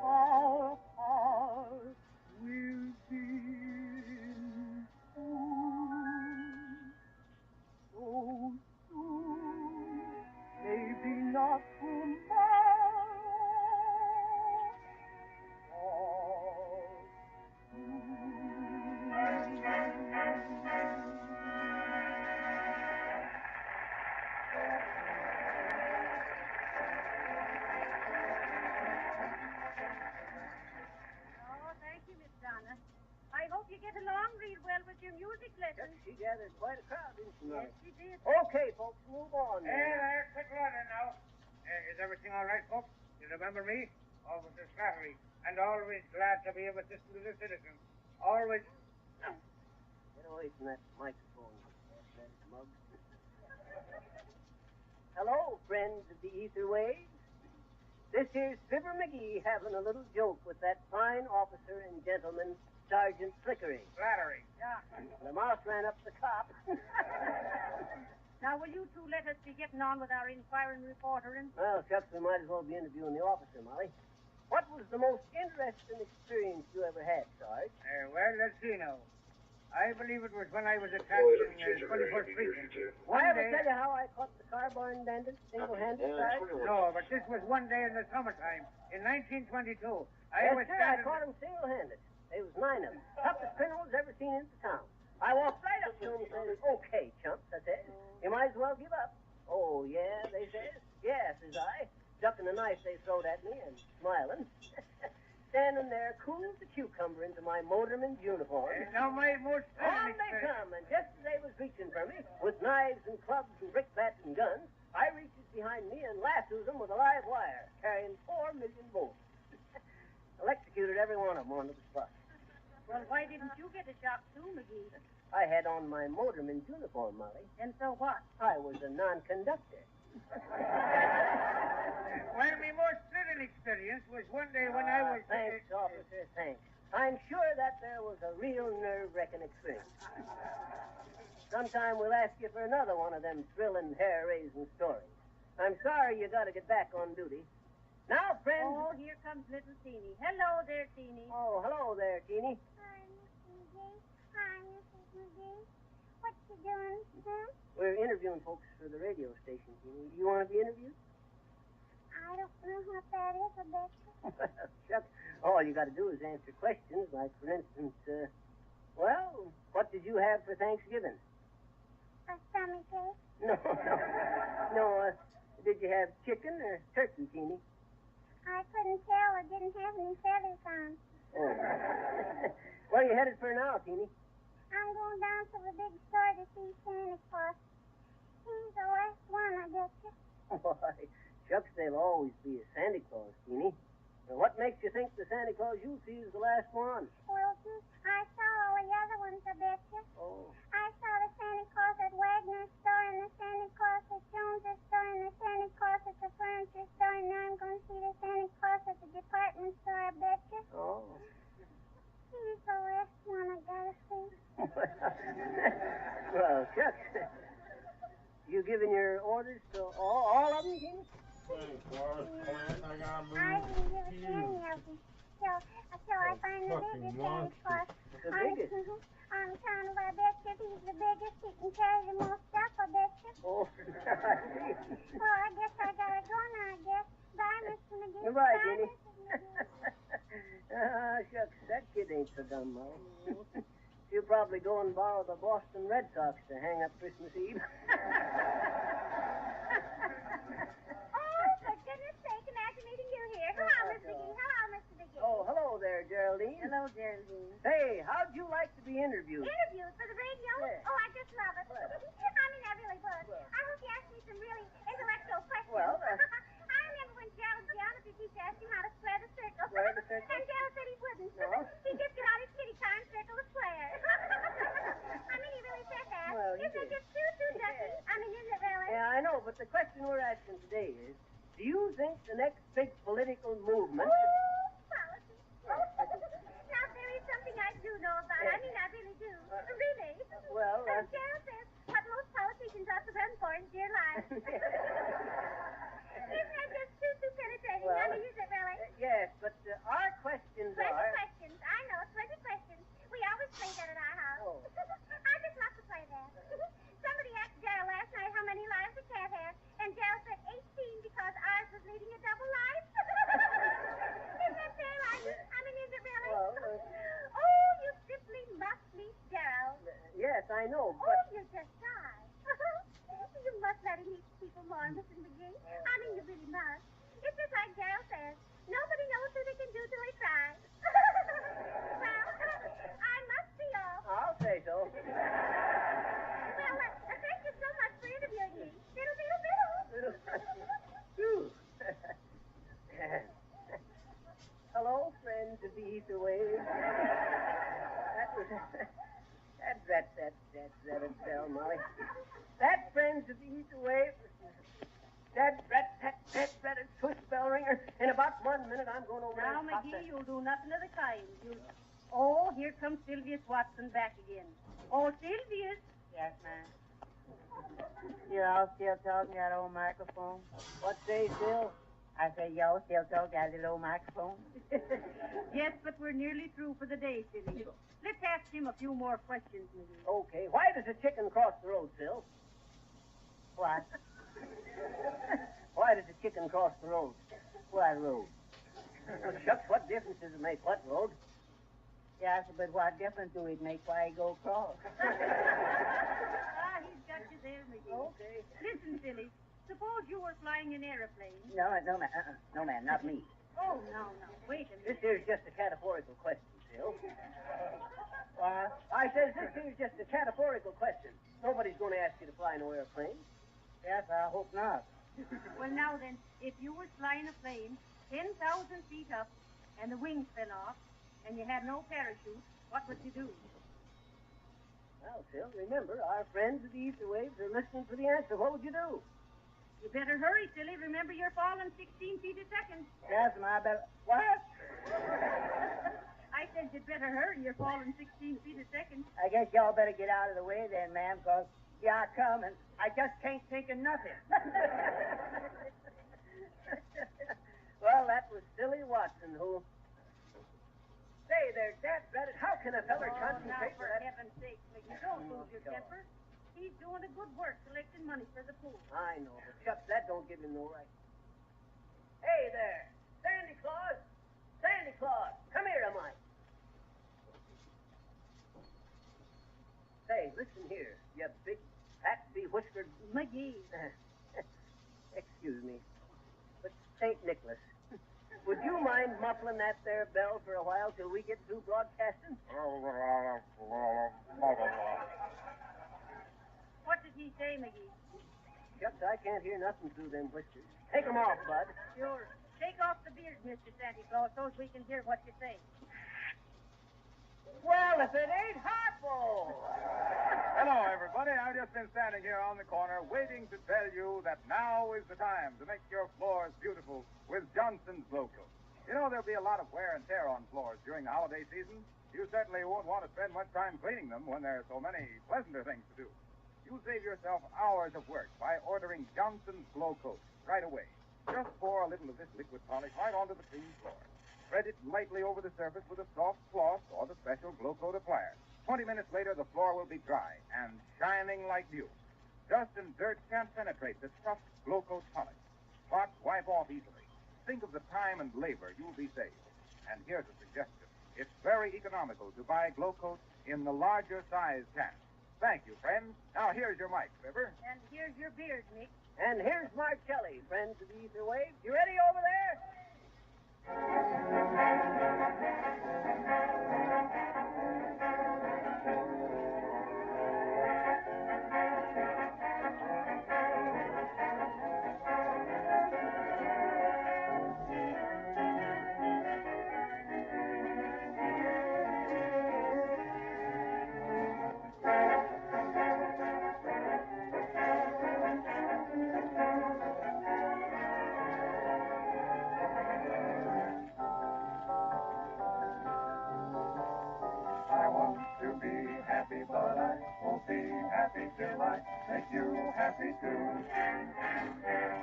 Our hearts will be in tune. So soon, maybe not tomorrow. Oh, thank you, Miss Donna. I hope you get along real well with your music lessons. She gathered quite a crowd, didn't she, Yes, Molly? she did. Okay, folks, move on. Hey there, quit running now. Is everything all right, folks? You remember me? Officer Slattery. And always glad to be of assistance to the citizens. Always. Get away from that microphone, you athletic mug. Hello, friends of the ether waves. This here's Fibber McGee having a little joke with that fine officer and gentleman, Sergeant Flickery. Slattery. Yeah. The mouse ran up the cop. Now, will you two let us be getting on with our inquiring reporter? Well, shucks, we might as well be interviewing the officer, Molly. What was the most interesting experience you ever had, Sarge? Well, let's see now. I believe it was when I was attached in 21st Precinct. I ever tell you how I caught the Carbine bandit single-handed, Sarge? No, but this was one day in the summertime, in 1922. Yes, sir, I caught him single-handed. There was 9 of them. Toughest criminals ever seen in the town. I walked right up to them and said, "Okay, chumps," I said. "You might as well give up." "Oh, yeah," they says. "Yeah," says I, ducking the knife they throwed at me and smiling. Standing there, cool as a cucumber into my motorman's uniform. Now, my most On they come, and just as they was reaching for me, with knives and clubs and brickbats and guns, I reaches behind me and lassos them with a live wire, carrying 4 million volts. Electrocuted every one of them onto the spot. Well, why didn't you get a shock too, McGee? I had on my motorman's uniform, Molly. And so what? I was a non-conductor. Well, my most thrilling experience was one day when I was... Thanks, officer, thanks. I'm sure that there was a real nerve-wracking experience. Sometime we'll ask you for another one of them thrilling, hair-raising stories. I'm sorry you got to get back on duty. Now, friends... Oh, here comes little Teeny. Hello there, Teeny. Oh, hello there, Teeny. Hi, Mr. McGee. Hi, Mrs. McGee. What you doing, huh? We're interviewing folks for the radio station, Teeny. Do you want to be interviewed? I don't know what that is, I bet you. Shucks. All you got to do is answer questions, like, for instance, well, what did you have for Thanksgiving? A stomach ache. No, did you have chicken or turkey, Teeny? I couldn't tell. I didn't have any feathers on. Oh. Where are you headed for now, Teeny? I'm going down to the big store to see Santa Claus. He's the last one, I bet you. Why, shucks, there'll always be a Santa Claus, Teeny. Now, what makes you think the Santa Claus you see is the last one? Well, gee, I saw all the other ones, I bet you. Oh. I saw the Santa Claus at Wagner's store, and the Santa Claus at Jones's store, and the Santa Claus at the furniture store, and now I'm going to see the Santa Claus at the department store, I bet you. Oh. He's the last one I gotta see. Well, shucks. You giving your orders to all of them, Teeny? Thanks, Boris. Clint, I gotta move. I didn't give it to any of them. Till I find the biggest Santa Claus. The biggest? On account of, I bet you, if he's the biggest, he can carry the most stuff, I bet you. Oh, I see. Well, I guess I gotta go now, I guess. Bye, Mr. McGee. Goodbye, Bye, Teeny. Mrs. McGee. Shucks, that kid ain't so dumb, Molly. She'll probably go and borrow the Boston Red Sox to hang up Christmas Eve. Oh, for goodness sake, imagine meeting you here. Hello, Mr. McGee. Hello, Mr. McGee. Oh, hello there, Geraldine. Hello, Geraldine. Hey, how'd you like to be interviewed? Interviews for the radio? Yeah. Oh, I just love it. Well. I mean, I really would. Well. I hope you ask me some really intellectual questions. Well, I remember when Gerald Geometry teacher asked him how to square the circle. Square the circle? And Gerald said he wouldn't. No? He'd just get out his kitty car and circle the square. I mean, he really said that. Well, you Isn't it did. just too ducky? Yeah. I mean, isn't it really? but the question we're asking today is, do you think the next big political movement... Politics. Now, there is something I do know about. I mean, I really do. Really. Well, Gerald says what most politicians ought to run for is dear life. Isn't that just too penetrating? Well, I mean, is it really? Yes, but our questions 20 are... questions. I know, 20 questions. We always play that at our house. Oh. I just love to play that. Somebody asked Gerald last night how many lives a cat has, and Gerald said 18 because ours was leading a double life. Isn't that fair, Ivy? I mean, is it really? Well, oh, you simply must meet Gerald. yes, I know, Oh, but... you're just shy. You must let him meet people more, Mr. McGee. I mean, you really must. It's just like Gerald says. Nobody knows who they can do till they try. Well, I must be off. I'll say so. Well, thank you so much for interviewing me. Diddle, diddle, diddle. Phew. Hello, friends of the ether wave. That was... That's Bell, Molly. That, friends of the ether wave... That twist bell ringer. In about 1 minute, I'm going over Now, and pop McGee, that... you'll do nothing of the kind. Oh, here comes Sylvius Watson back again. Oh, Sylvius. Yes, ma'am. You all still talking that old microphone? What say, Sil? I said, y'all still talking that little old microphone? Yes, but we're nearly through for the day, Silly. Let's ask him a few more questions, McGee. Okay. Why does a chicken cross the road, Sil? What? Why does a chicken cross the road? What road? Well, shucks, what difference does it make what road? Yes, but what difference do it make why he go across? He's got you there, McGee. Okay. Listen, Silly. Suppose you were flying an airplane. No, ma'am. No, ma'am, not me. Oh, no. Wait a This minute. here's just a categorical question, Sil. What? I says this here's just a categorical question. Nobody's going to ask you to fly no airplane. Yes, I hope not. Well, now then, if you were flying a plane 10,000 feet up and the wings fell off and you had no parachute, what would you do? Well, Sil, remember, our friends of the ether waves are listening for the answer. What would you do? You better hurry, Silly. Remember, you're falling 16 feet a second. Yes, ma'am, I better... What? I said you'd better hurry. You're falling 16 feet a second. I guess y'all better get out of the way then, ma'am, because here I come and I just can't think of nothing. Well, that was Silly Watson, who... Say there, Dad, how can a feller Now, concentrate for that... heaven's sake, McGee, don't lose your temper. He's doing a good work collecting money for the poor. I know, but shucks, that don't give him no right. Hey there, Sandy Claus! Sandy Claus, come here a mite. Say, listen here, you big, fat, be-whiskered... McGee. Excuse me, but St. Nicholas, would you mind muffling that there bell for a while till we get through broadcasting? What did he say, McGee? Shucks, I can't hear nothing through them whiskers. Take 'em off, Bud. Sure. Take off the beard, Mr. Santa Claus, so we can hear what you say. Well, if it ain't Harpo! Hello, everybody. I've just been standing here on the corner waiting to tell you that now is the time to make your floors beautiful with Johnson's Glow Coat. You know, there'll be a lot of wear and tear on floors during the holiday season. You certainly won't want to spend much time cleaning them when there are so many pleasanter things to do. You'll save yourself hours of work by ordering Johnson's Glow Coat right away. Just pour a little of this liquid polish right onto the clean floor. Spread it lightly over the surface with a soft cloth or the special Glow Coat applier. 20 minutes later, the floor will be dry and shining like new. Dust and dirt can't penetrate the tough Glow Coat polish. Spots wipe off easily. Think of the time and labor you'll be saved. And here's a suggestion. It's very economical to buy Glow Coat in the larger size can. Thank you, friends. Now, here's your mic, Fibber. And here's your beard, Mick. And here's Marcelli, friends of the ether waves. You ready over there? till I make you happy too.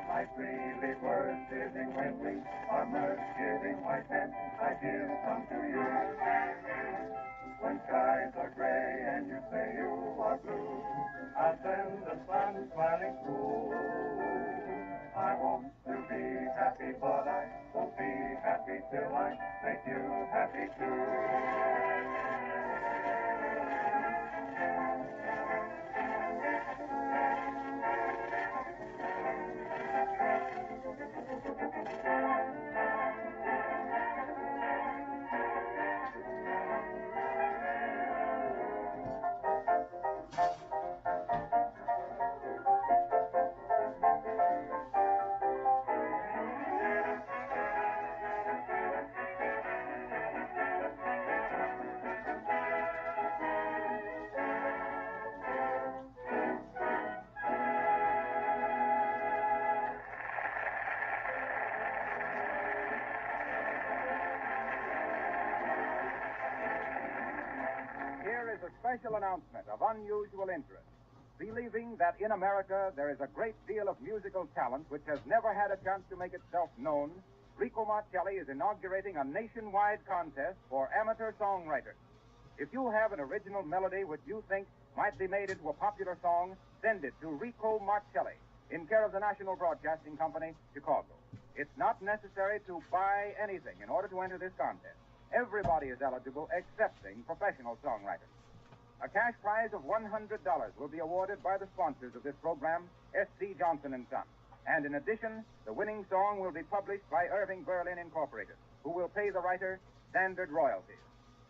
My three-leaf words sitting when we are merged, giving white men ideas come to you. When skies are gray and you say you are blue, I'll send the sun smiling through. I want to be happy, but I won't be happy till I make you happy too. Here is a special announcement of unusual interest. Believing that in America there is a great deal of musical talent which has never had a chance to make itself known, Rico Marcelli is inaugurating a nationwide contest for amateur songwriters. If you have an original melody which you think might be made into a popular song, send it to Rico Marcelli, in care of the National Broadcasting Company, Chicago. It's not necessary to buy anything in order to enter this contest. Everybody is eligible excepting professional songwriters. A cash prize of $100 will be awarded by the sponsors of this program, S.C. Johnson & Son. And in addition, the winning song will be published by Irving Berlin Incorporated, who will pay the writer standard royalties.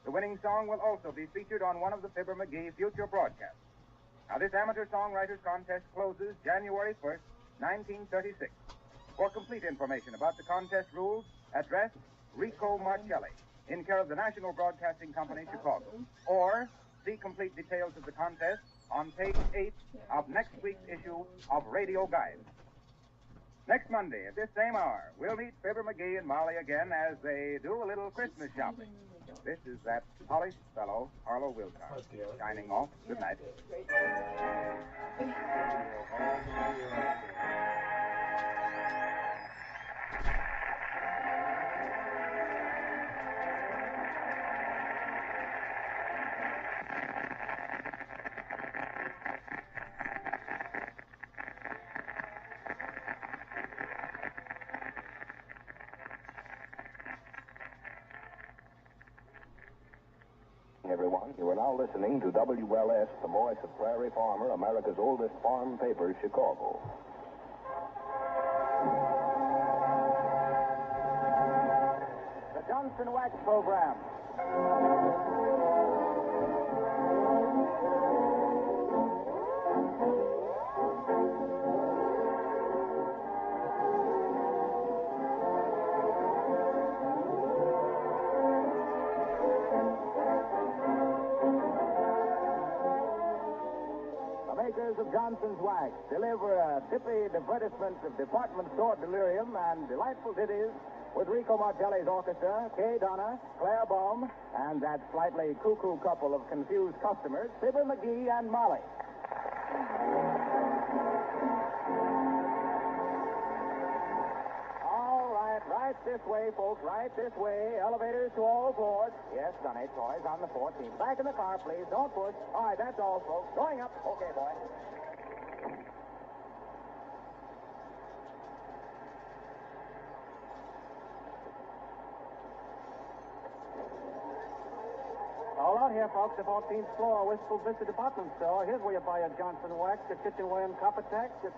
The winning song will also be featured on one of the Fibber McGee future broadcasts. Now, this amateur songwriters contest closes January 1st, 1936. For complete information about the contest rules, address Rico Marcelli, in care of the National Broadcasting Company, Chicago. Or see complete details of the contest on page 8 of next week's issue of Radio Guide. Next Monday at this same hour, we'll meet Fibber McGee and Molly again as they do a little Christmas shopping. This is that polished fellow, Harlow Wilcox, signing off. Good night. Everyone, you are now listening to WLS, the voice of Prairie Farmer, America's oldest farm paper, Chicago. The Johnson Wax Program. Makers of Johnson's Wax deliver a tippy advertisement of department store delirium and delightful ditties with Rico Marcelli's orchestra, Kay Donna, Claire Baum, and that slightly cuckoo couple of confused customers, Fibber McGee and Molly. All right, right this way, folks, right this way. Elevators to all floors. Yes, Sonny, toys on the 14th. Back in the car, please. Don't push. All right, that's all, folks. Going up. Okay, boy. All out here, folks. The 14th floor, Wistful Vista Department Store. Here's where you buy your Johnson Wax, your kitchenware and copper tax, your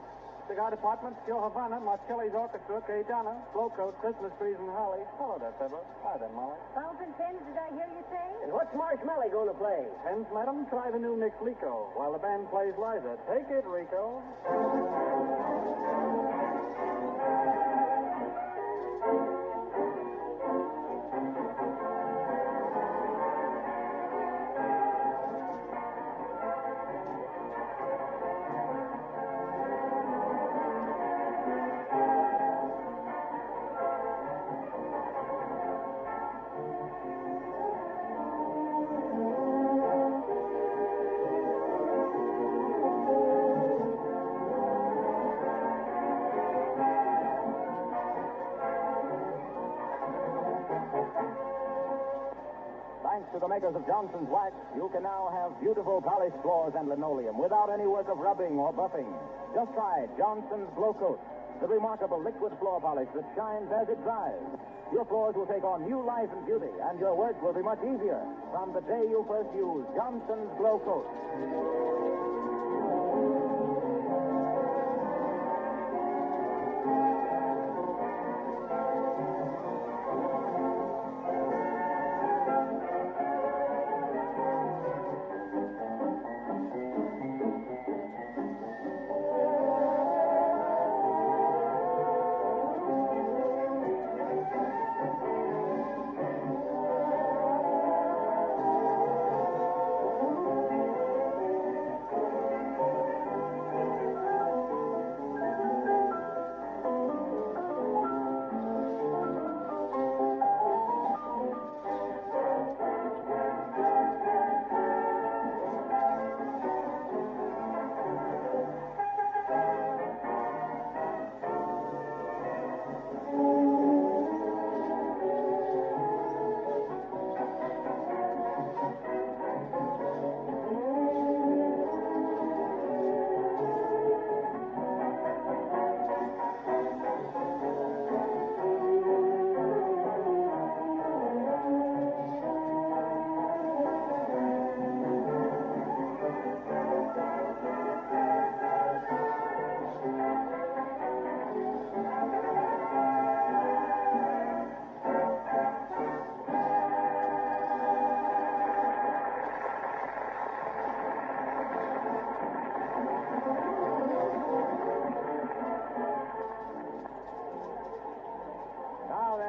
cigar department, Joe Havana, Marcelli's Orchestra, Kay Donna, Flow Coat, Christmas trees, and holly. Hello there, Fibber. Hi there, Molly. Fountain pens, did I hear you say? And what's Marshmallow going to play? Pens, madam, try the new Nick Lico while the band plays Liza. Take it, Rico. makers of Johnson's Wax, you can now have beautiful polished floors and linoleum without any work of rubbing or buffing. Just try Johnson's Glow Coat, the remarkable liquid floor polish that shines as it dries. Your floors will take on new life and beauty, and your work will be much easier from the day you first use Johnson's Glow Coat.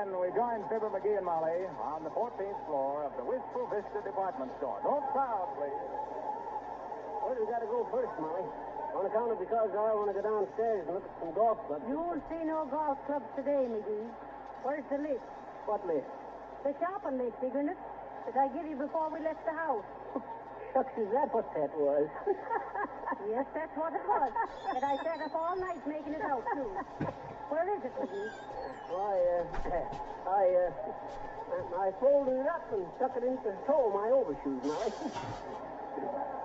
We join Fibber, McGee, and Molly on the 14th floor of the Wistful Vista department store. Don't crowd, please. Where do we got to go first, Molly? On account of because I want to go downstairs and look at some golf clubs. You won't see no golf clubs today, McGee. Where's the list? What list? The shopping list, isn't it? That I give you before we left the house. Shucks, is that what that was? Yes, that's what it was. And I sat up all night making it out, too. Where is it, McGee? I folded it up and stuck it into the toe of my overshoes, Molly.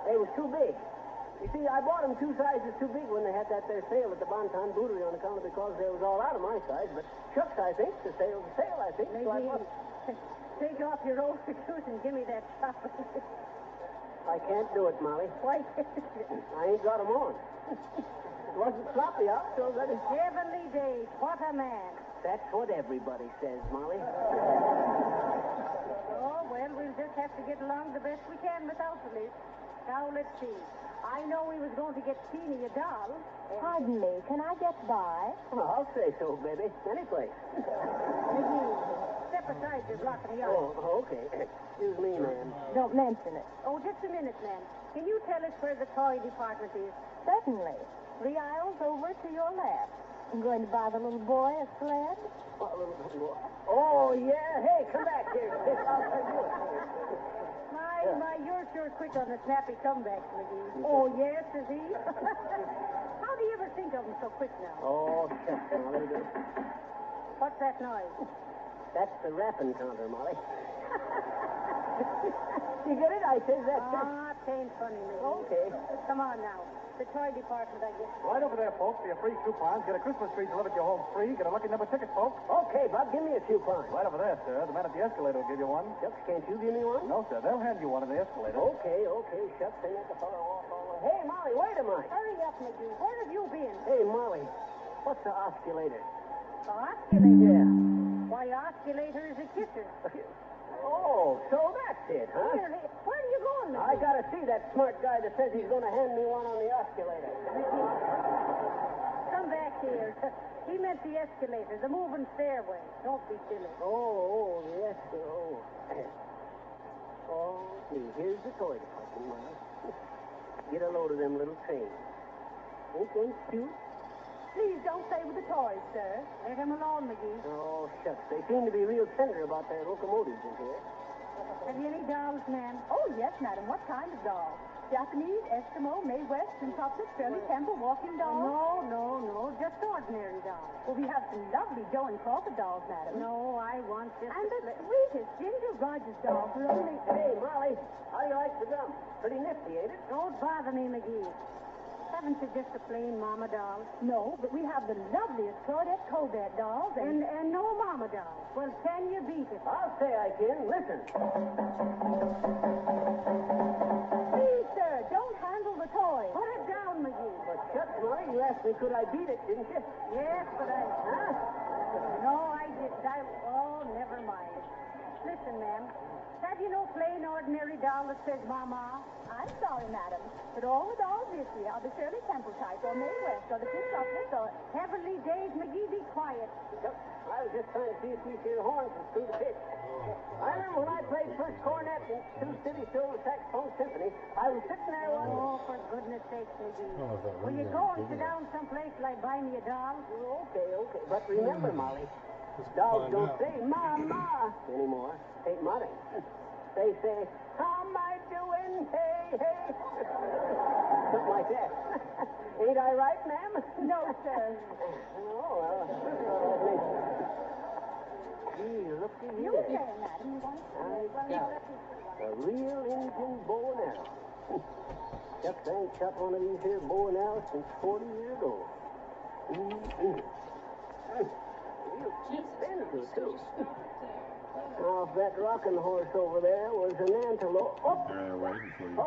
They was too big. You see, I bought them 2 sizes too big when they had that there sale at the Bonton Bouterie on account of because they was all out of my size. But shucks, I think the sale's a sale, I think. So take off your overshoes and give me that shopping list. I can't do it, Molly. Why? I ain't got 'em on. It wasn't sloppy out, so that is... Heavenly days, what a man. That's what everybody says, Molly. Oh, well, we'll just have to get along the best we can without the list. Now, let's see. I know we was going to get Teeny a doll. Pardon me, can I get by? Well, I'll say so, baby. Any place. McGee, step aside, you're blocking the yard. Oh, okay. Excuse me, ma'am. Don't mention it. Oh, just a minute, ma'am. Can you tell us where the toy department is? Certainly. 3 aisles over to your left. I'm going to buy the little boy a sled. What little boy? Oh, yeah. Hey, come back here. I'll tell you it. My, you're sure quick on the snappy comebacks, McGee. Oh, yes, is he? How do you ever think of him so quick now? Oh, shucks, Molly. What's that noise? That's the wrapping counter, Molly. You get it? I says that. Ah, it ain't funny, McGee. Okay. Come on now. The toy department, I guess. Right over there, folks, for your free coupons. Get a Christmas tree delivered to your home free. Get a lucky number ticket, folks. Okay, Bob, give me a coupon. Right over there, sir. The man at the escalator will give you one. Shucks, can't you give me one? No, sir. They'll hand you one in the escalator. Okay. Shucks, they let the fellow walk all the way. Hey, Molly, wait a minute. Hurry up, McGee. Where have you been? Hey, Molly, what's the osculator? The osculator? Yeah. Why, osculator is a kisser. Oh, so that's it, huh? Where are you going, McGee? I gotta see that smart guy that says he's gonna hand me one on the osculator. Come back here. He meant the escalator, the moving stairway. Don't be silly. Oh, yes. Oh, gee, here's the toy department, Molly. Get a load of them little trains. Ain't they cute? Please don't play with the toys, sir. Let him alone, McGee. Oh, shucks. They seem to be real tender about their locomotives in here. Have you any dolls, ma'am? Oh, yes, madam. What kind of doll? Japanese, Eskimo, Mae West, and Chocolate, Shirley Temple, walking dolls? No, just ordinary dolls. Well, we have some lovely Joe and Crawford dolls, madam. No, I want just And the sweetest Ginger Rogers doll for only... Hey, Molly, how do you like the drum? Pretty nifty, ain't it? Don't bother me, McGee. Haven't you just a plain mama doll? No, but we have the loveliest Claudette Colbert dolls And no mama doll. Well, can you beat it? I'll say I can. Listen. Please, sir, don't handle the toy. Put it down, McGee. But shucks, Molly, you asked me could I beat it, didn't you? Yes, but I... Huh? No, I didn't. Oh, never mind. Listen, ma'am. Have you no plain, ordinary doll that says Mama? I'm sorry, madam, but all the dolls this year are the Shirley Temple type, or Mae West, or the Two Chocolates, or... Heavenly days, McGee, be quiet. I was just trying to see if these here horns would through the pitch. I remember when I played first cornet in Sioux City Silver Saxophone Symphony, I was sitting there one... Oh, for goodness sakes, McGee. Oh, that Will you was go and big sit one. down someplace like buy me a doll? Okay. But remember, Molly, dolls don't say Mama anymore. Hey, Molly. They say, how am I doing? Hey. Something like that. Ain't I right, ma'am? No, sir. Oh, well. Gee, looky You here. say, madam, you want to... I got it. A real Indian bow and arrow. Shucks, I ain't shot one of these here bow and arrows since 40 years ago. Real cheap pencil, too. Now, if that rocking horse over there was an antelope... Oh! They're waiting for you.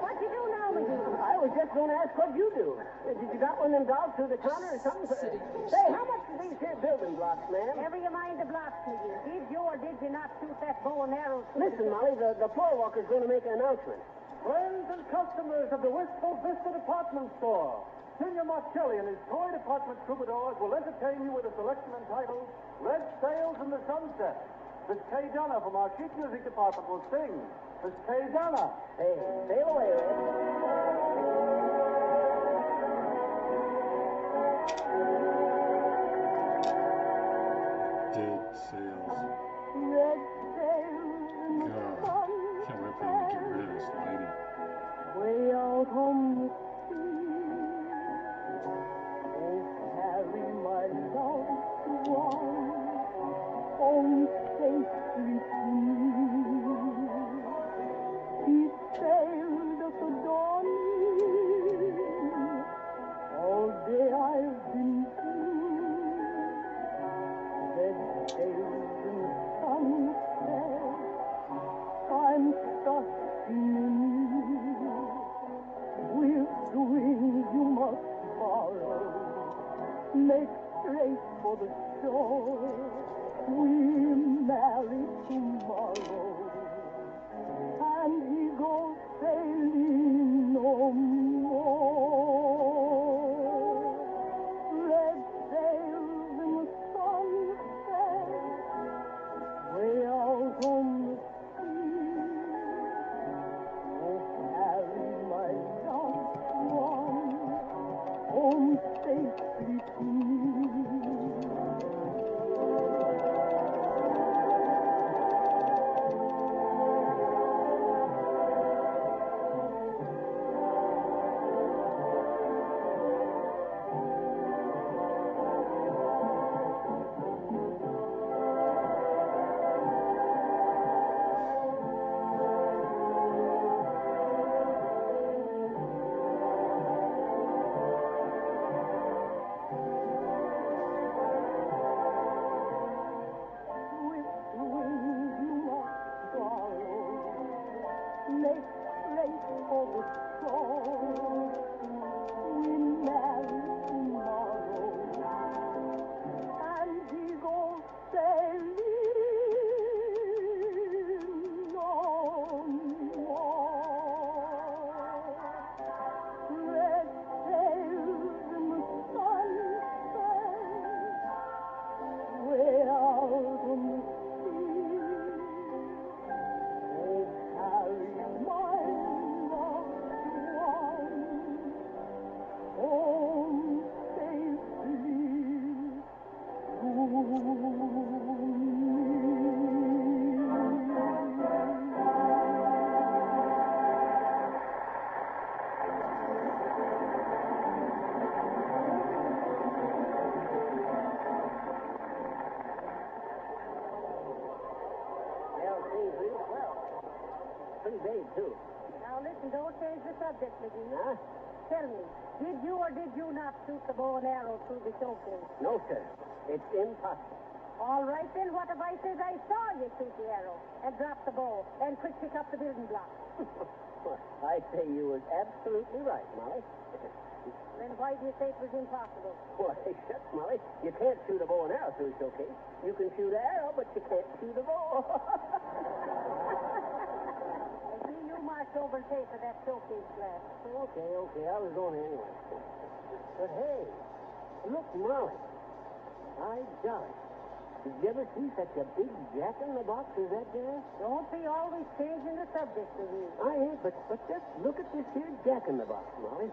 What'd you do now, McGee? I was just going to ask what you do. Did you drop one of them dogs through the counter or something? Say, how much are these here building blocks, ma'am? Never you mind the blocks, McGee. Did you or did you not shoot that bow and arrow? Listen, Molly, the floor walker's going to make an announcement. Friends and customers of the Wistful Vista Department Store, Senior Marcelli and his toy department troubadours will entertain you with a selection entitled Red Sails in the Sunset. Miss Kay Donna from our sheet music department will sing. Miss Kay Donna. Hey, sail away, Red. Dead sails. Red sails in the God. Can't wait for them to get rid of this lady. way out on the sea. Oh, carry my loved one home safely to me. He sailed at the dawning. All day I've been blue. Red sails in the sunset. I'm trusting in you. With the wings you must borrow, make straight for the shore. We marry tomorrow, and he goes sailing no more. Red sails in the sunset, way out on the sea. Oh, carry my loved one home safely to me. don't change the subject, McGee. Huh? Tell me, did you or did you not shoot the bow and arrow through the showcase? No, sir. It's impossible. All right, then what if I says I saw you shoot the arrow and drop the bow and quick pick up the building blocks? Well, I say you was absolutely right, Molly. Then why do you say it was impossible? Why, shucks, Molly. You can't shoot a bow and arrow through a showcase. You can shoot an arrow, but you can't shoot a bow. McGee, you march over and pay for that showcase glass. Okay. I was going anyway. But hey, look, Molly. By golly. Did you ever see such a big jack in the box as that there? Don't be always changing the subject, McGee. I ain't, but just look at this here jack in the box, Molly.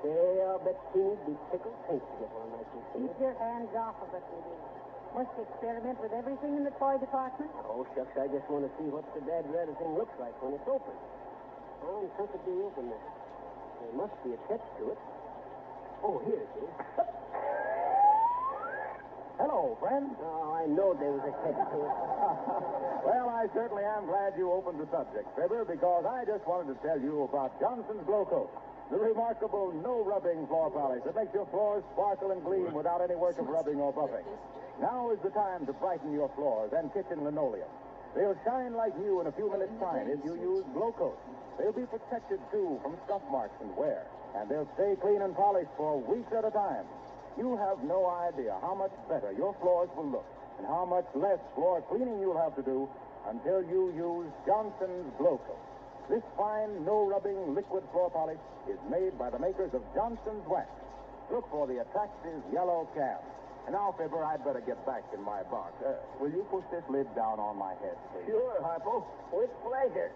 Say, I'll bet Teeny'd be tickled pink to get one like this. Keep your hands off of it, McGee. Must experiment with everything in the toy department? Oh, shucks, I just want to see what the dad-rather thing looks like when it's open. How could it be open there? There must be a catch to it. Oh, here it is. Hello, friend. Oh, I know there was a catch to it. Well, I certainly am glad you opened the subject, Fibber, because I just wanted to tell you about Johnson's Glow Coat, the remarkable no-rubbing floor polish that makes your floors sparkle and gleam without any work of rubbing or buffing. Now is the time to brighten your floors and kitchen linoleum. They'll shine like new in a few minutes' time if you use Glow Coat. They'll be protected, too, from scuff marks and wear, and they'll stay clean and polished for weeks at a time. You have no idea how much better your floors will look and how much less floor cleaning you'll have to do until you use Johnson's Glow Coat. This fine, no-rubbing liquid floor polish is made by the makers of Johnson's Wax. Look for the attractive yellow can. And now, Fibber, I'd better get back in my box. Will you push this lid down on my head, please? Sure, Harpo. With pleasure.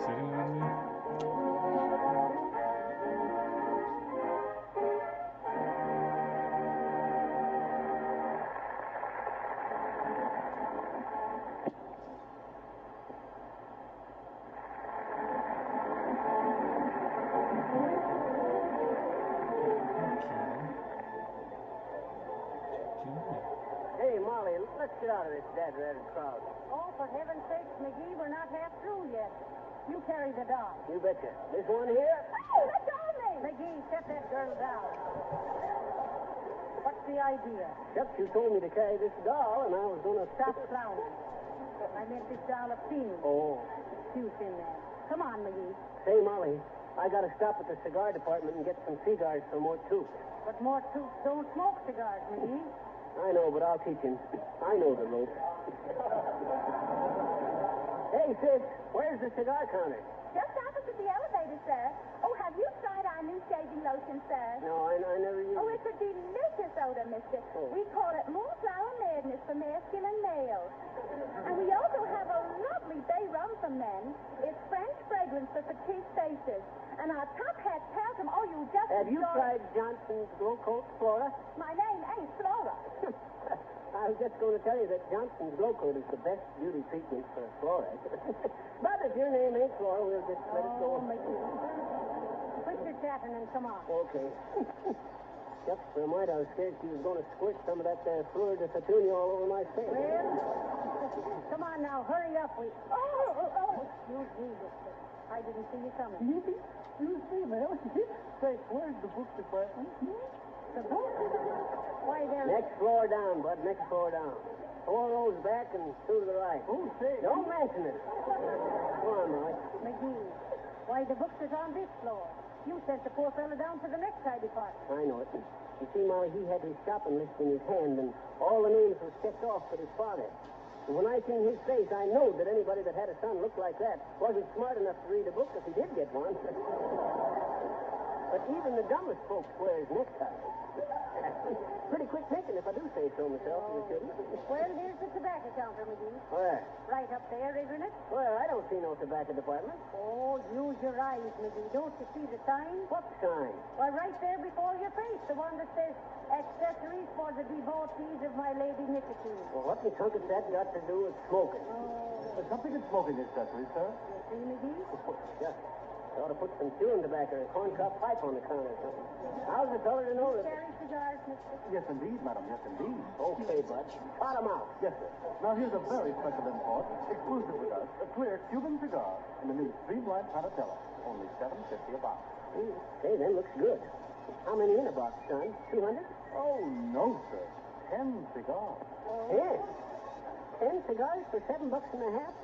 Sitting on me? Hey, Molly, let's get out of this dad-ratted crowd. Oh, for heaven's sakes, McGee, we're not half through yet. You carry the doll. You betcha. This one here? Oh, let go of me! McGee, set that girl down. What's the idea? Shucks, you told me to carry this doll, and I was going to... Stop clowning. I meant this doll of Teeny. Oh. Juice in there. Come on, McGee. Say, Molly, I got to stop at the cigar department and get some cigars for Mort Tooth. But Mort Tooth don't smoke cigars, McGee. I know, but I'll teach him. I know the ropes. Hey, sis, where's the cigar counter? Just opposite the elevator, sir. Oh, have you tried our new shaving lotion, sir? No, I never used Oh, it's a delicious odor, mister. Oh. We call it Moonflower Madness for masculine males. And we also have a lovely bay rum for men. It's French fragrance for petite faces. And our top hat talcum, oh, you just Have you enjoy... tried Johnson's Glow Coat, Flora? My name ain't Flora. I I was just going to tell you that Johnson's Glow Coat is the best beauty treatment for Flora. But if your name ain't Flora, we'll just let it go. Quit your chatting and come on. Okay. Just for a minute, I was scared she was going to squirt some of that fleur de petunia all over my face. Well, come on now, hurry up. Excuse me, mister. I didn't see you coming. Excuse me, ma'am. Say, where's the book department? The book? Why, there... Next floor down, bud. Next floor down. 4 rows back and 2 to the right. Oh, say. Don't mention it. Go on, Molly. McGee, why, the books is on this floor. You sent the poor fella down to the necktie department. I know it. You see, Molly, he had his shopping list in his hand, and all the names were checked off for his father. And when I seen his face, I knowed that anybody that had a son looked like that wasn't smart enough to read a book if he did get one. But even the dumbest folks wears neckties. Pretty quick thinking, if I do say so myself, you shouldn't. Well, here's the tobacco counter, McGee. Where? Right up there, isn't it? Well, I don't see no tobacco department. Oh, use your eyes, McGee. Don't you see the sign? What sign? Why, right there before your face, the one that says, accessories for the devotees of my lady nicotine. Well, what the chunk has that got to do with smoking? Something in smoking accessories, sir. You see, McGee? Just ought to put some chewing tobacco and corncob pipe on the counter or something. How's the fellow to know that... Carry cigars, mister? Yes, indeed, madam. Yes, indeed. Okay, bud. Trot 'em out. Yes, sir. Now, here's a very special import, exclusive with us, a clear Cuban cigar in the new Streamlined Panatella. Only $7.50 a box. Hey, that looks good. How many in a box, son? 200? Oh, no, sir. 10 cigars. 10 cigars for $7.50?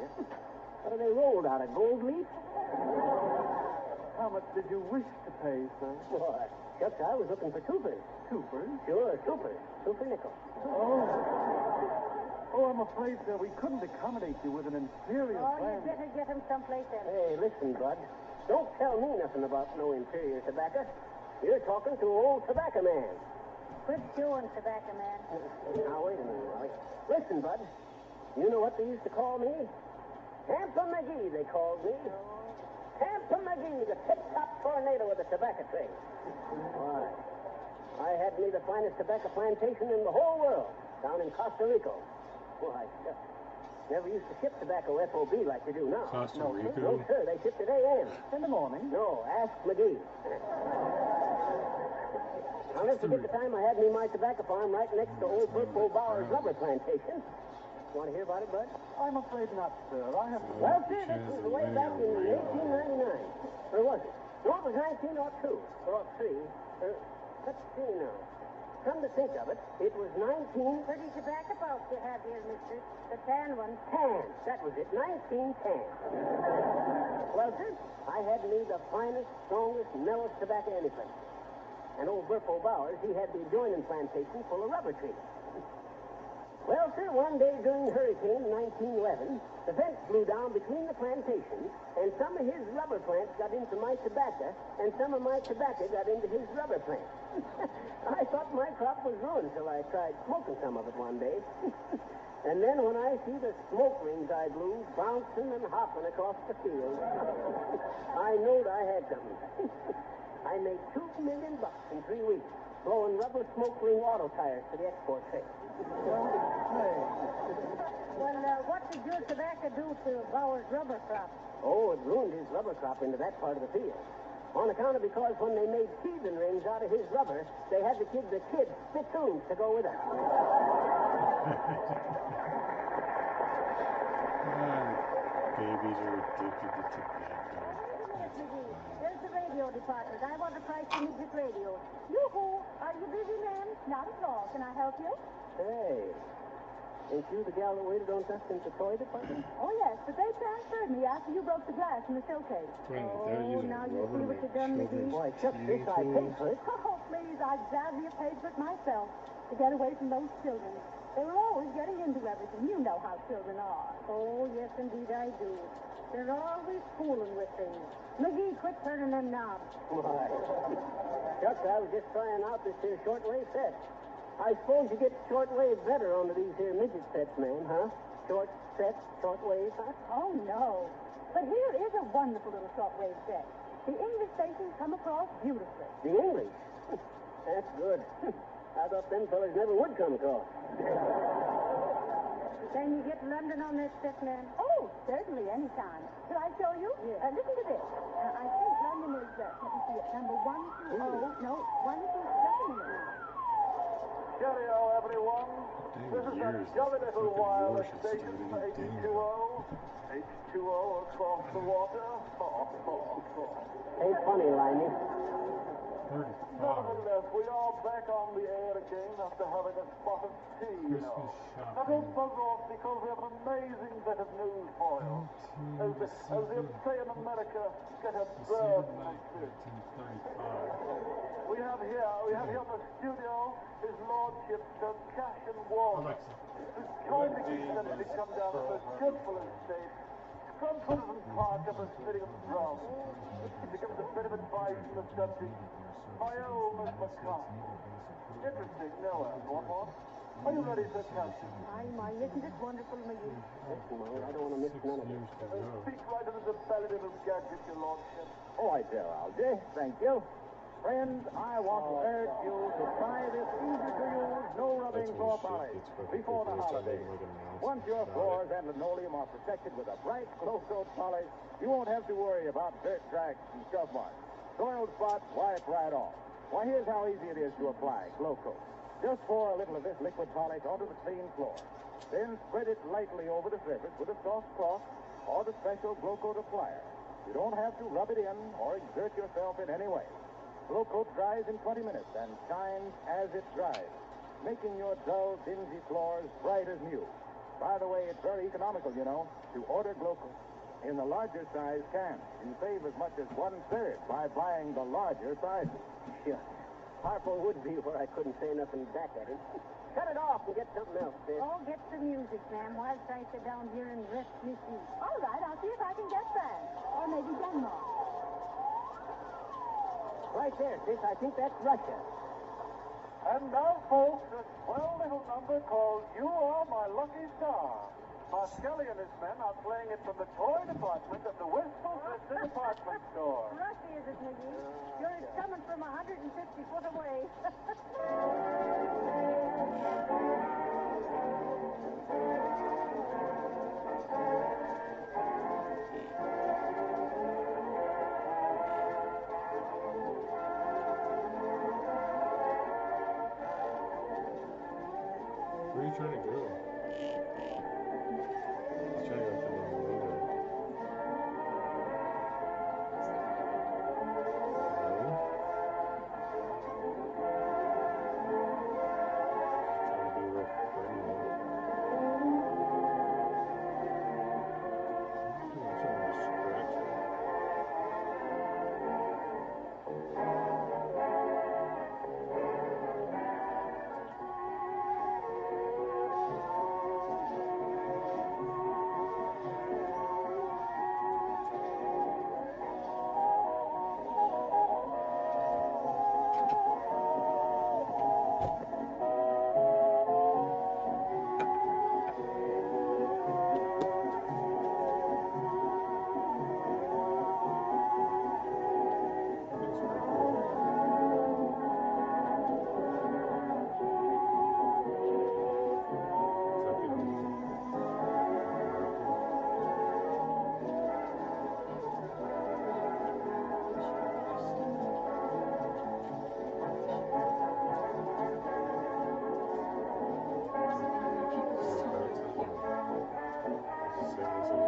Yes. What are they rolled out of, gold leaf? How much did you wish to pay, sir? Why, Chuck, I was looking for tupers. Tupers? Sure, tupers. Super nickel. Oh, I'm afraid, sir, we couldn't accommodate you with an inferior Oh, brand. you better get him someplace else. Hey, listen, bud. Don't tell me nothing about no inferior tobacco. You're talking to old tobacco man. Quit chewing, tobacco man. Now, wait a minute, Molly. Listen, bud. You know what they used to call me? Hamper McGee, they called me. Hamper McGee, the tip-top tornado of the tobacco trade. Why? I had me the finest tobacco plantation in the whole world, down in Costa Rica. Why, shucks. Never used to ship tobacco FOB like they do now. Costa Rica? No, sir. They shipped it AM. In the morning? No, ask McGee. I'll never forget the time I had me my tobacco farm right next to old Purple Bauer's rubber plantation. Want to hear about it, bud? I'm afraid not, sir. I have to... Well, sir, this was way back in 1899. Or was it? No, it was 1902. Or 3. Let's see now. Come to think of it, it was 19... Pretty tobacco pouch you have here, mister. The tan one. Tan. That was it. 1910. Well, sir, I had me the finest, strongest, mellowest tobacco anyplace. And old Burpo Bowers, he had the adjoining plantation full of rubber trees. Well, sir, one day during Hurricane 1911, the fence blew down between the plantations, and some of his rubber plants got into my tobacco, and some of my tobacco got into his rubber plants. I thought my crop was ruined till I tried smoking some of it one day. And then when I see the smoke rings I blew bouncing and hopping across the field, I knowed I had something. I made $2 million in 3 weeks, blowing rubber smoke ring auto tires to the export trade. Well, what did your tobacco do to Bauer's rubber crop? Oh, it ruined his rubber crop into that part of the field. On account of because when they made teething rings out of his rubber, they had the kids spittoons to go with them. Babies are addicted to tobacco. There's the radio department. I want to price immediate radio. Yoo-hoo! Are you busy, ma'am? Not at all. Can I help you? Hey, ain't you the gal that waited on us in the toy department? Oh, yes, but they transferred me after you broke the glass in the showcase. Well, now you see what you've done, McGee. Boy, shucks, this I paid for it. Oh, please, I'd gladly have paid for it myself to get away from those children. They were always getting into everything. You know how children are. Oh, yes, indeed I do. They're always fooling with things. McGee, quit turning them knobs. Why? Shucks, I was just trying out this here shortwave set. I suppose you get shortwave better onto these here midget sets, man, huh? Short sets, shortwave, huh? Oh, no. But here is a wonderful little shortwave set. The English stations come across beautifully. The English? That's good. I thought them fellas never would come across. Can you get London on that set, man? Oh, certainly, anytime. Shall I show you? Yes. Listen to this. I think London is, let me see, it's number 120. No, 1 2, just a minute now. Cheerio, everyone. This is a jolly little wireless station for H2O. H2O across the water. Ain't funny, Limey. Nevertheless, we are back on the air again after having a spot of tea, you know. Now don't buzz off because we have an amazing bit of news for you. As they say in America, get a bird like this. We have here in the studio His Lordship Sir Callahan Engraving, who's kindly consented to come down to a dreadful estate, Scrumford Park up a sitting of the drum, to give us a bit of advice on the subject. My old Miss McCarthy. Interesting, no, what? Are you ready, Sir Callahan? My, isn't it wonderful, McGee? Listen, Molly, I don't want to miss none of it. Speak right into the belly little gadget, your lordship. Oh, I tell, Algy. Thank you. Friends, I want to urge you to try this easy-to-use, no-rubbing floor polish before the holidays. Once your floors and linoleum are protected with a bright, close-coat polish, you won't have to worry about dirt tracks and scuff marks. Soiled spots, wipe right off. Why, here's how easy it is to apply Glow Coat. Just pour a little of this liquid polish onto the clean floor. Then spread it lightly over the surface with a soft cloth or the special Glow Coat applier. You don't have to rub it in or exert yourself in any way. Glow Coat dries in 20 minutes and shines as it dries, making your dull, dingy floors bright as new. By the way, it's very economical, you know, to order Glow Coat in the larger size can. You save as much as 1/3 by buying the larger size. Sure. Harpo would be where I couldn't say nothing back at him. Cut it off and get something else, sis. Oh, get the music, ma'am, whilst I sit down here and rest me feet. All right, I'll see if I can get France. Or maybe Denmark. Right there, sis. I think that's Russia. And now, folks, a swell little number called You Are My Lucky Star. Marcelli and his men are playing it from the toy department of the Wistful Vista department store. Rusty, is it, McGee? Sure, it's coming from 150 foot away. Where are you trying to go? He's trying to go for the window. Trying to be real friendly. I'm trying to scratch him.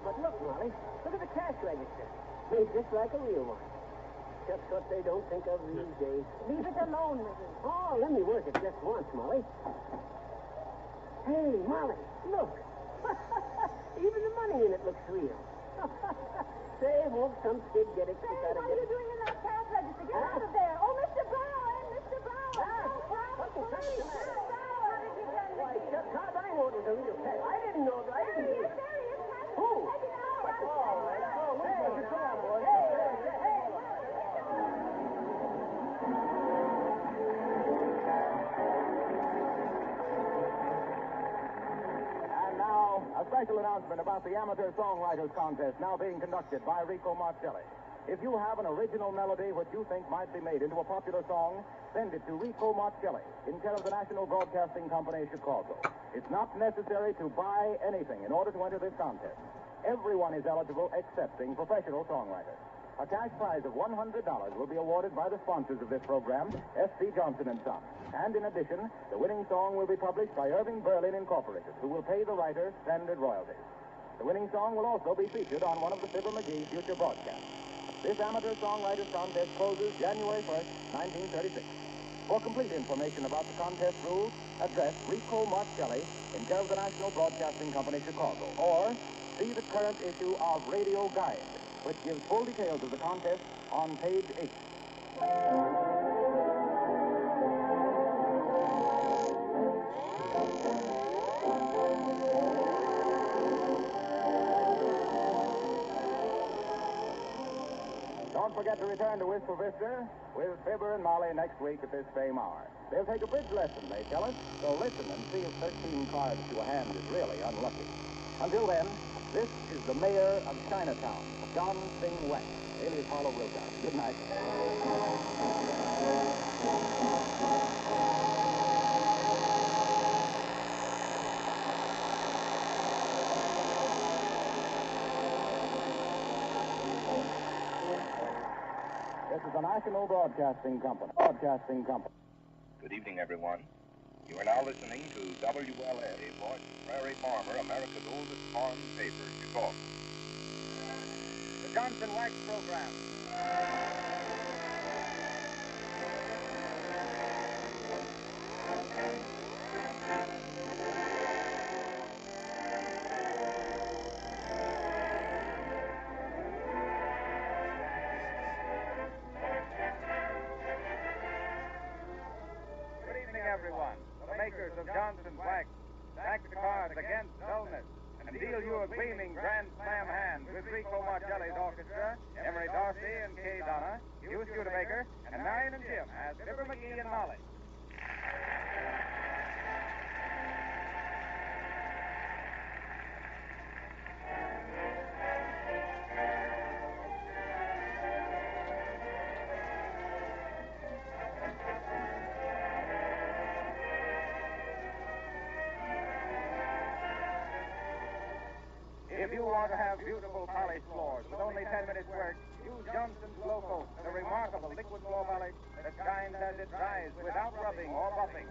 But look, Molly, look at the cash register. Made just like a real one. Just what they don't think of these days. Leave it alone, McGee. Oh, let me work it just once, Molly. Hey, Molly, look. Even the money in it looks real. Say, won't some kid get it? Say, what are you doing in that cash register? Get out of there. Oh, Mr. Brown! Mr. Brown! Oh, Brown, please! Mr. Brown, what did you done Why, with Chuck, I wouldn't do you. I didn't know that. There he is. Cash Who? Take it out. All right. Oh, Hey, come on, boys. And now, a special announcement about the Amateur Songwriters Contest now being conducted by Rico Marcelli. If you have an original melody which you think might be made into a popular song, send it to Rico Marcelli in care of the National Broadcasting Company, Chicago. It's not necessary to buy anything in order to enter this contest. Everyone is eligible excepting professional songwriters. A cash prize of $100 will be awarded by the sponsors of this program, S.C. Johnson & Son. And in addition, the winning song will be published by Irving Berlin Incorporated, who will pay the writer standard royalties. The winning song will also be featured on one of the Fibber McGee future broadcasts. This Amateur Songwriters Contest closes January 1st, 1936. For complete information about the contest rules, address Rico Marcelli in care of the National Broadcasting Company, Chicago. Or see the current issue of Radio Guide, which gives full details of the contest on page 8. Don't forget to return to Wistful Vista with Fibber and Molly next week at this same hour. They'll take a bridge lesson, they tell us, so listen and see if 13 cards to a hand is really unlucky. Until then, this is the mayor of Chinatown, John Sing West, alias Harlow Wilcox. Good night. This is the National Broadcasting Company. Good evening, everyone. You are now listening to WLA, Voice of Prairie Farmer, America's oldest farm paper, Chicago. The Johnson Wax Program. Good evening, everyone. The makers of Johnson's Wax stack the cards against dullness and deal you a gleaming Grand Slam hand with Rico Marcelli's orchestra, Emery Darcy and Kay Donna, Hugh Studebaker, and Marion and Jim as Fibber McGee and Molly. If you want to have beautiful polished floors with only 10 minutes work, use Johnson's Glow Coat, the remarkable liquid floor polish that shines as it dries without rubbing or buffing.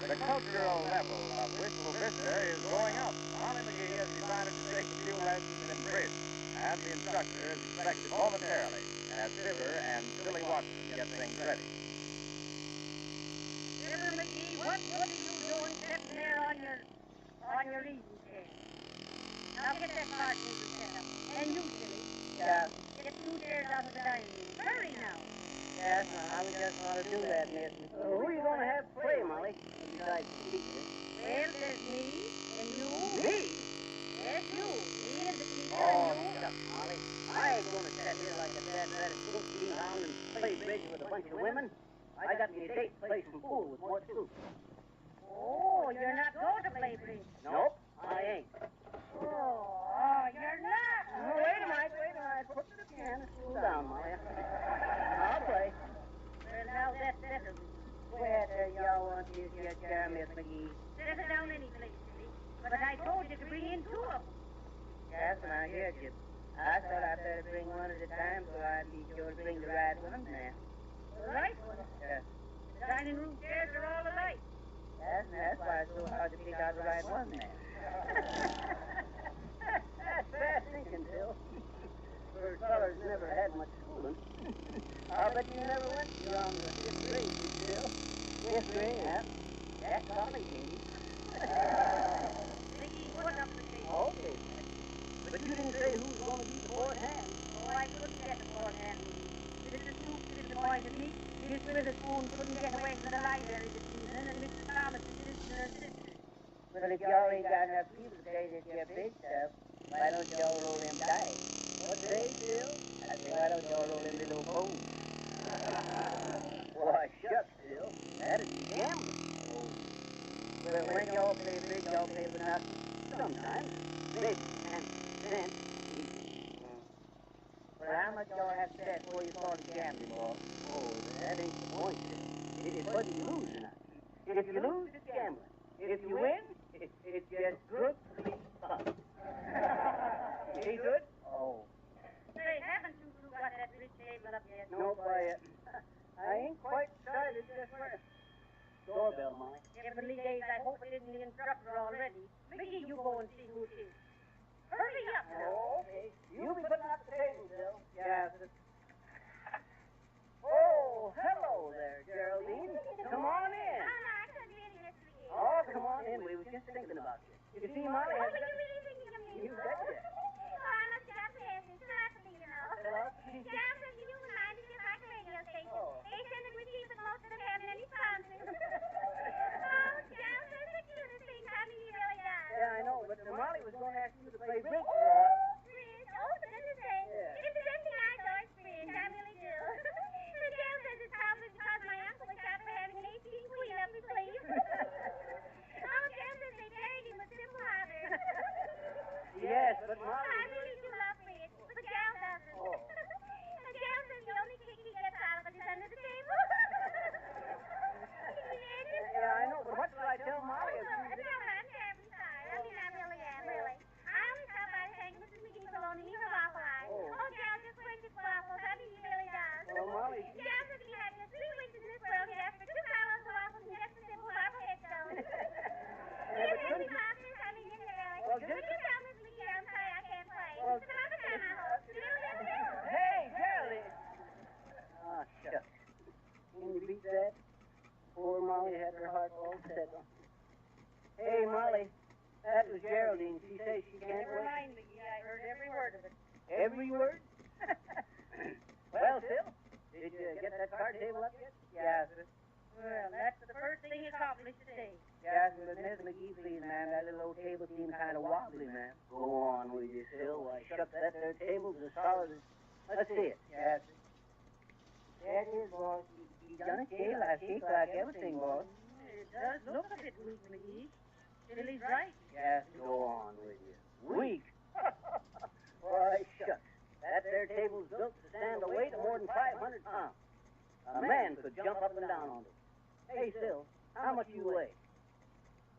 The cultural level of Wistful Vista is going up. Molly McGee has decided to take a few lessons in bridge. And the instructor is expected momentarily as Fibber and Billy Watson get things ready. Fibber McGee, what are you doing sitting there on your easy chair? Now get that cart moving set up. And you, Billy. Yeah. Get 2 chairs out of the dining room. Hurry now. Yes, I was just going to do that, miss. Who are you going to have play, Molly? Besides the teacher. Well, there's me and you. Me? Yes, you. Me and the teacher Oh, and you. shucks, Molly. I ain't going to sit here like a dead-ratted goofy around and play bridge with a bunch of women. I got me a date to play some pool with more too. Oh, you're not going to play bridge. Nope, I ain't. Oh, you're not. No, wait a minute. Put the piano cool down, Molly. I'll play. Well, now that's better. Where do y'all want to use your chair, Miss McGee? Settle down any place, Billy. But I told you to bring in 2 of them. Yes, and I heard you. I thought I'd better bring one at a time so I'd be sure to bring the right one there. The right one? Yes. The dining room chairs are all alike. Yes, and that's why it's so hard to pick out the right one there. That's fast thinking, Bill. For fellas never had much schooling. I'll bet you never went beyond the 5th grade, Bill. 5th grade, yeah. That's college, maybe. Mickey, put up the table. Okay. But you didn't say who was going to be the 4th hand. Oh, I couldn't get the 4th hand. Mrs. Duke disappointed me. Miss Witherspoon couldn't get away from the library this evening, and Mrs. Thomas insisted her sister. Well, if y'all ain't got enough people to say that you're big stuff, why don't y'all roll them dice? What say, Bill? I say, why don't y'all roll them little bones? Why, shucks, Bill. That'd be gambling. Well, when y'all play bridge, y'all play for nothing. Sometimes. Maybe 10 cents. Well, how much y'all have to bet before you start gambling, boss? Oh, that ain't the point, Bill. It is whether you lose or not. If you lose, it's gambling. If you win, it's just good, clean fun. Ain't good? Oh. Say, haven't you 2 got that bridge table up yet? Nope, I ain't quite decided just where. Doorbell, Molly. Heavenly days, I hope it isn't the instructor already. Mickey, you go and see who it is. Hurry up. Oh, okay. You'll be putting up the table, Bill. Yeah, Oh, hello there, Geraldine. Come on in. I couldn't be any Mr. McGee. Oh, come on in. We were just thinking about you. You see, Molly Oh, has... but you really thinking of me? You betcha. Oh, I must have got fancy. It's lovely, you know. Hello? Down from you and mine is just like a radio station. Oh. They send it with you, but most of them haven't any sponsors. Oh, Down says the cutest thing. I mean, he really does. Yeah, I know, but Molly was going to ask you to play bridge for Oh, her. bridge. Oh, for goodness sake. Yeah. If there's anything I know, it's bridge. I really do. The Down says it's probably because my uncle was shot for having an 18 queen up his sleeve. Oh, Down says they buried him with simple honor. Yes, but I Molly... really do love bridge, but Gal doesn't. Oh. Gal says the only kick he gets out of it is under the table. Yeah, I know, but what should I tell Molly? Oh, well, no, I'm terribly sorry. I mean, I really am, really. I only stopped by to thank Mrs. McGee for loaning me her waffle ice. Oh. Oh, Gal just purchased waffles. I mean, he really does. Well, Molly... Gal says he had just 3 weeks in this world. He asked for 2 pounds of waffles and just a simple marble headstone. Yeah, but Any couldn't... boxes? I mean, you really. Well, Would just... you tell Miss McGee I'm sorry I can't play? Well, Some other time, I hope. Hey, Geraldine! Ah, shucks. Can you beat that? Poor Molly had her heart all set on. Hey, Molly, that was Geraldine. She says she can't Never wait. mind, Mickey. I heard every word of it. Every word? Well, Phil, did you get that card table up yet? Yeah, sir. Well, that's the first thing accomplished today. Yeah, sir, but Miss McGee, please, man, that little old table seems kind of wobbly, man. Go on with you, Phil. Why, shucks, that there table's as solid as... Let's see it. Yeah, sir. There it is, boss. You done it, Jay. I shake like everything, boss. It does look a bit weak, McGee. Billy's right. Yeah, go on with you. Weak. Why, shucks. That there table's built to stand a weight of more than 500 pounds. A man could jump up and down on it. Hey, Phil, how much you weigh?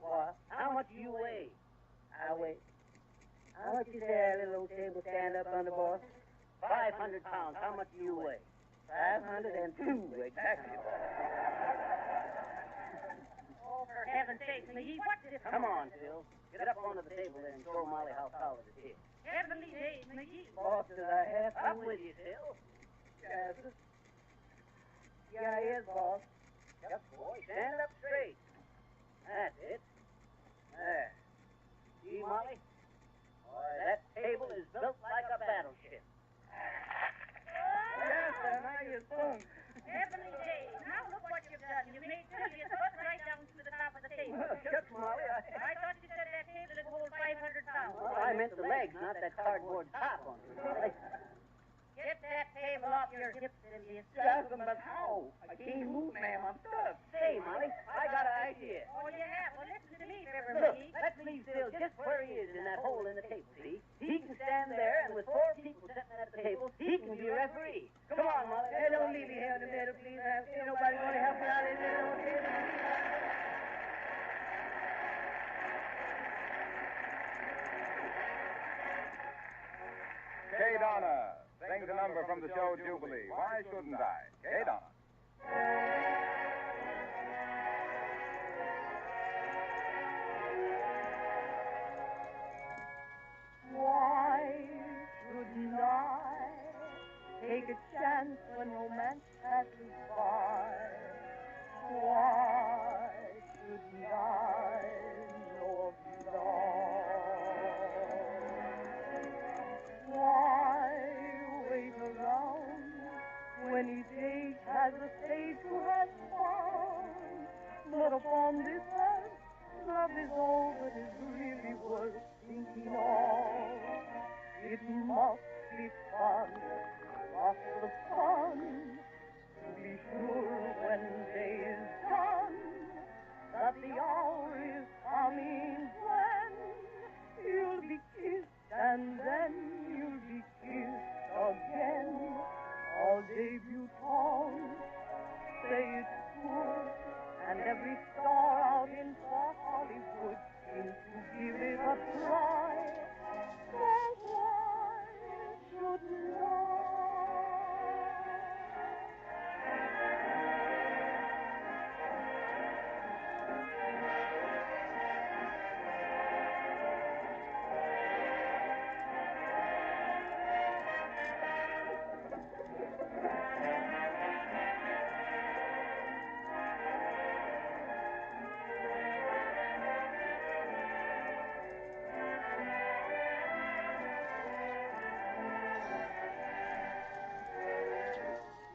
What? How much you weigh? I weigh. How much you say that little old table stand up on the boss? 500 pounds. How much do you weigh? 502, exactly. Oh, for heaven's sake, McGee, what's this? Come on, Phil. Get up onto the table there and show Molly how solid it is. Heavenly days, McGee. Boss, did I have to with you, Phil? Yes. Yeah, yes, boss. Yep, boy, stand up straight. That's it. There. See, Molly? Boy, that table is built like a battleship. Yes, sir, now you're sung. Heavenly days. Now look what you've done. You made Sylvia's foot right down to the top of the table. Shucks, Molly, I thought you said that table would hold 500 pounds. Well, I meant the legs, not that cardboard top on it, Molly. Get that table off your hips, Sylvia. Yes, but how? I can't move, ma'am. I'm stuck. Say, Molly, I got an idea. Oh, you have? Well, listen to me, Fibber Look, McGee. let's leave Phil just where he is in that hole in the table, see? He can stand there, and with 4 people sitting at the table, he can be referee. Come on, Molly. Hey, don't leave me here in the middle, please. Ain't nobody going to help me out in there. Kay Donna sings a number from the show Jubilee. Why shouldn't I? Kay Donna. Why shouldn't I take a chance when romance passes by? Why shouldn't I know of love? Why wait around when each age has a stage who has found? But upon this earth, love is all that is really worth thinking of. It must be fun, lots of fun, to be sure when day is done, that the hour is coming when you'll be kissed and then you'll be kissed again. All debutantes say it's good, and every star out in far Hollywood seems to give it a try. So why shouldn't I?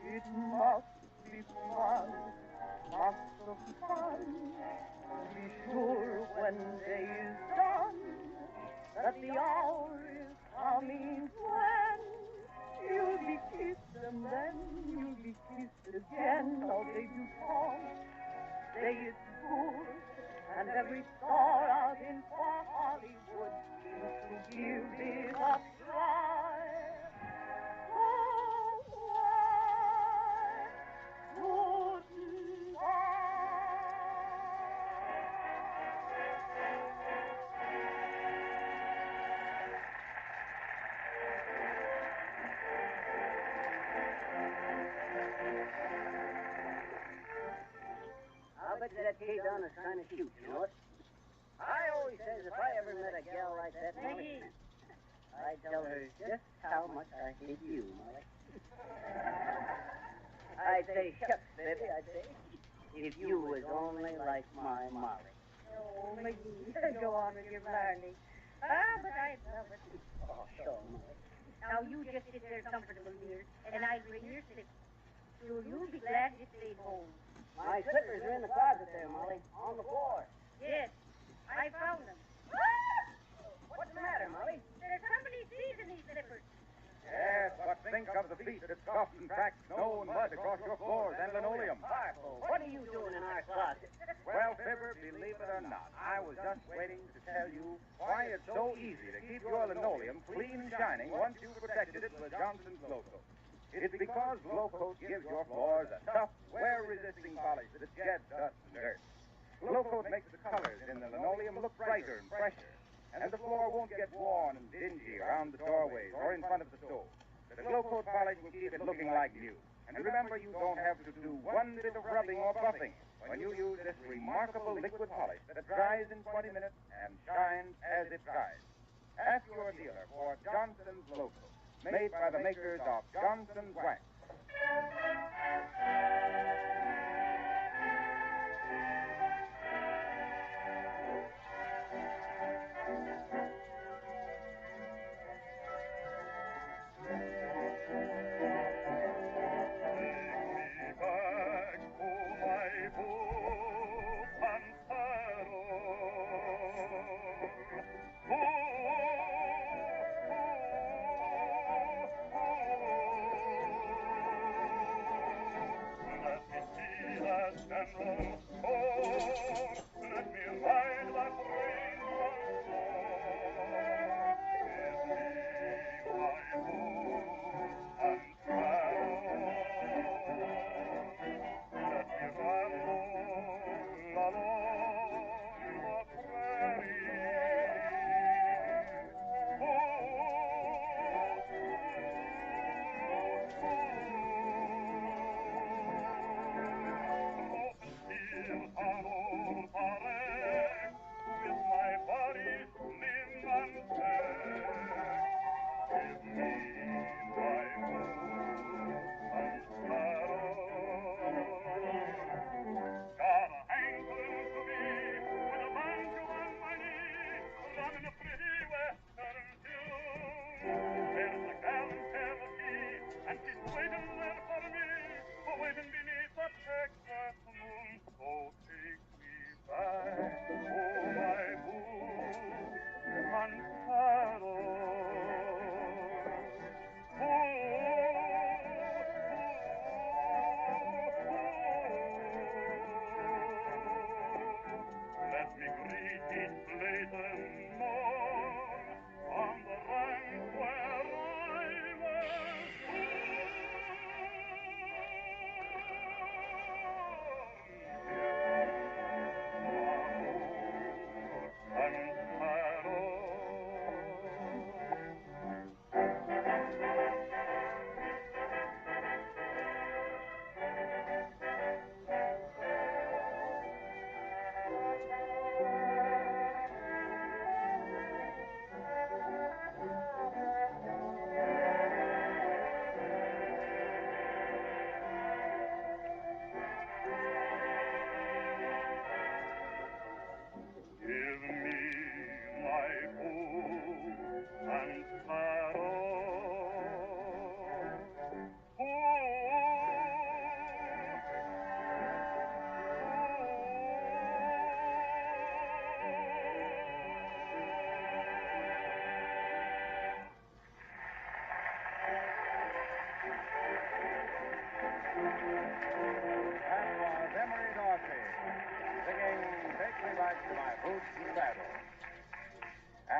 It must be fun, lots of fun, to be sure when day is done, that the hour is coming when you'll be kissed and then you'll be kissed again. All debutantes say it's good, and every star out in far Hollywood seems to give it a try. I'll bet you that Kay Donna's kind of cute, you know it? I always says if I ever met a gal like that, Molly, I'd tell her just how much I hate you, Molly. I'd say, shucks, baby, I'd say, if you was only like my Molly. Oh, McGee, go on with your blarney. But I love it. Oh, sure, Molly. Now, you just sit there comfortable, dear, and I'll bring your slippers. You'll be glad you stayed home. My slippers are in the closet there, Molly, on the floor. Yes, I found them. What's the matter, Molly? There's somebody's feet in these slippers. Yes, but think of the feet that scuffed and cracked snow and mud across your floors and linoleum. Harpo, what are you doing in our closet? Well, Fibber, believe it or not, I was just waiting to tell you why it's so easy to keep your linoleum clean and shining once you've protected it with Johnson's Glow Coat. It's because Glow Coat gives your floors a tough, wear-resisting polish that sheds dust and dirt. Glow Coat makes the colors in the linoleum look brighter and fresher, and the floor won't get worn and dingy around the doorways or in front of the stove. The Glow Coat polish will keep it looking like new. And remember, you don't have to do one bit of rubbing or buffing when you use this remarkable liquid polish that dries in 20 minutes and shines as it dries. Ask your dealer for Johnson's logo, made by the makers of Johnson's Wax.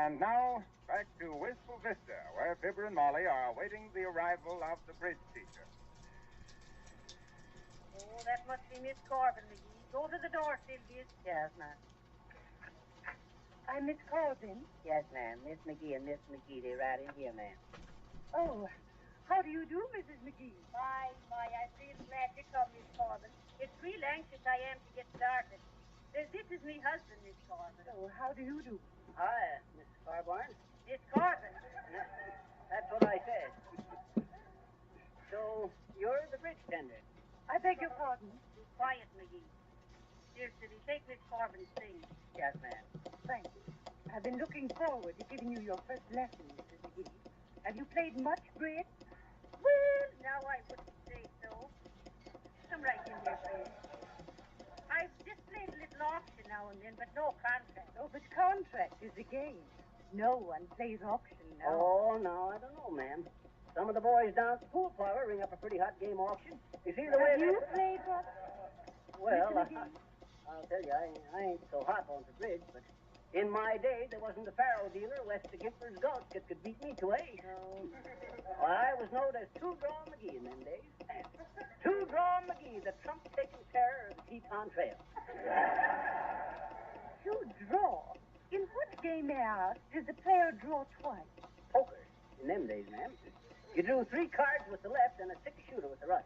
And now, back to Wistful Vista, where Fibber and Molly are awaiting the arrival of the bridge teacher. Oh, that must be Miss Corbin, McGee. Go to the door, Sylvia. Yes, ma'am. I'm Miss Corbin. Yes, ma'am. Miss McGee and Miss McGee, they right in here, ma'am. Oh, how do you do, Mrs. McGee? My, I'm real glad you come, Miss Corbin. It's real anxious I am to get started. This is me husband, Miss Corbin. Oh, how do you do? Hi, Miss Carborn. Miss Corbin. Yes, that's what I said. So, you're the bridge tender. I beg your pardon. Be quiet, McGee. Here, Silly, take Miss Corbin's thing. Yes, ma'am. Thank you. I've been looking forward to giving you your first lesson, Mrs. McGee. Have you played much bridge? Well, now I wouldn't say so. Come right in here, please. I've just played a little auction now and then, but no contract. Oh, but contract is a game. No one plays auction now. Oh, no, I don't know, ma'am. Some of the boys down at the pool parlor ring up a pretty hot game auction. You see the way Have you played what? Well, I'll tell you, I ain't so hot on the bridge, but in my day, there wasn't a faro dealer west of Gifford's Gulch that could beat me to ace. Well, I was known as Two-Draw McGee in them days. Two-Draw McGee, the trump-taking terror of the Teton Trail. Two-draw? In what game, may I ask, does the player draw twice? Poker, in them days, ma'am. You drew 3 cards with the left and a 6-shooter with the right.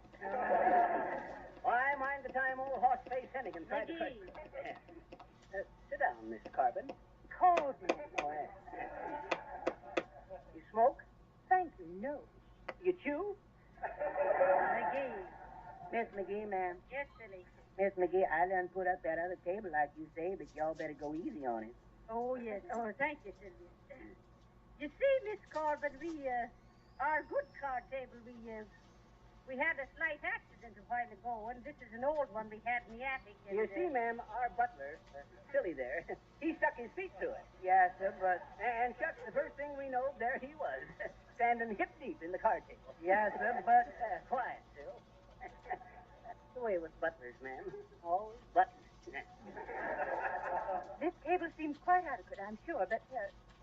I mind the time old Horseface Hennigan tried to crush me. Sit down, Miss Carbon. Corbin. Oh, yes. You smoke? Thank you, no. You chew? McGee. Miss McGee, ma'am. Yes, silly. Miss McGee, I done put up that other table like you say, but y'all better go easy on it. Oh, yes. Oh, thank you, Sylvia. You see, Miss Corbin, our good card table, we had a slight accident a while ago, and this is an old one we had in the attic. And, You see, ma'am, our butler, Silly there, he stuck his feet through it. Yes, sir, but... And shucks, the first thing we know, there he was, standing hip deep in the card table. Yes, sir, but... Quiet, Sil. That's the way with butlers, ma'am. Always buttons. This table seems quite adequate, I'm sure, but,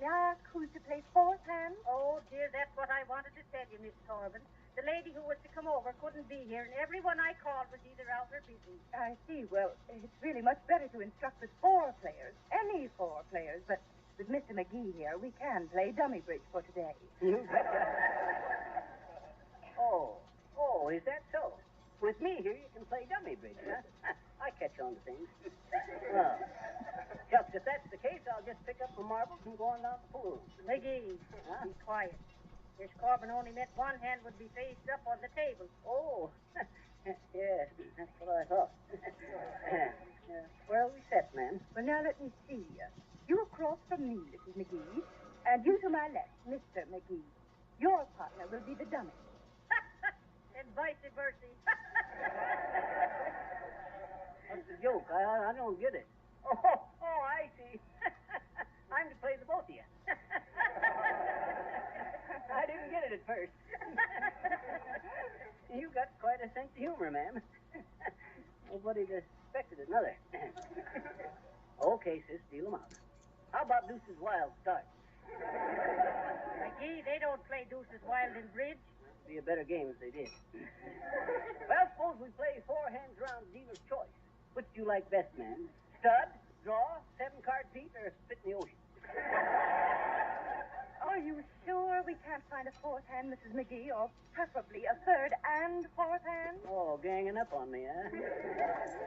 may I ask who's to play fourth hand? Oh, dear, that's what I wanted to tell you, Miss Corbin. The lady who was to come over couldn't be here, and everyone I called was either out or busy. I see. Well, it's really much better to instruct with 4 players, any 4 players, but with Mr. McGee here, we can play dummy bridge for today. You betcha. Oh, is that so? With me here, you can play dummy bridge, huh? I catch on to things. Well, shucks, if that's the case, I'll just pick up my marbles and go on down to the pool. McGee, be quiet. Miss Corbin only meant one hand would be faced up on the table. Oh, yes, that's what I thought. Where are we set, ma'am? Well, now let me see. You across from me, Mrs. McGee, and you to my left, Mr. McGee. Your partner will be the dummy. And vice versa. What's the joke? I don't get it. Oh, I see. I'm to play the both of you. I didn't get it at first. You got quite a sense of humor, ma'am. Nobody'd expected another. Okay, sis, deal them out. How about Deuce's Wild start? McGee, they don't play Deuce's Wild in bridge. It'd be a better game if they did. Well, suppose we play 4 hands round dealer's choice. Which do you like best, man? Stud, draw, 7-card Pete, or spit in the ocean? Are you sure we can't find a 4th hand, Mrs. McGee, or preferably a 3rd and 4th hand? Oh, ganging up on me, huh?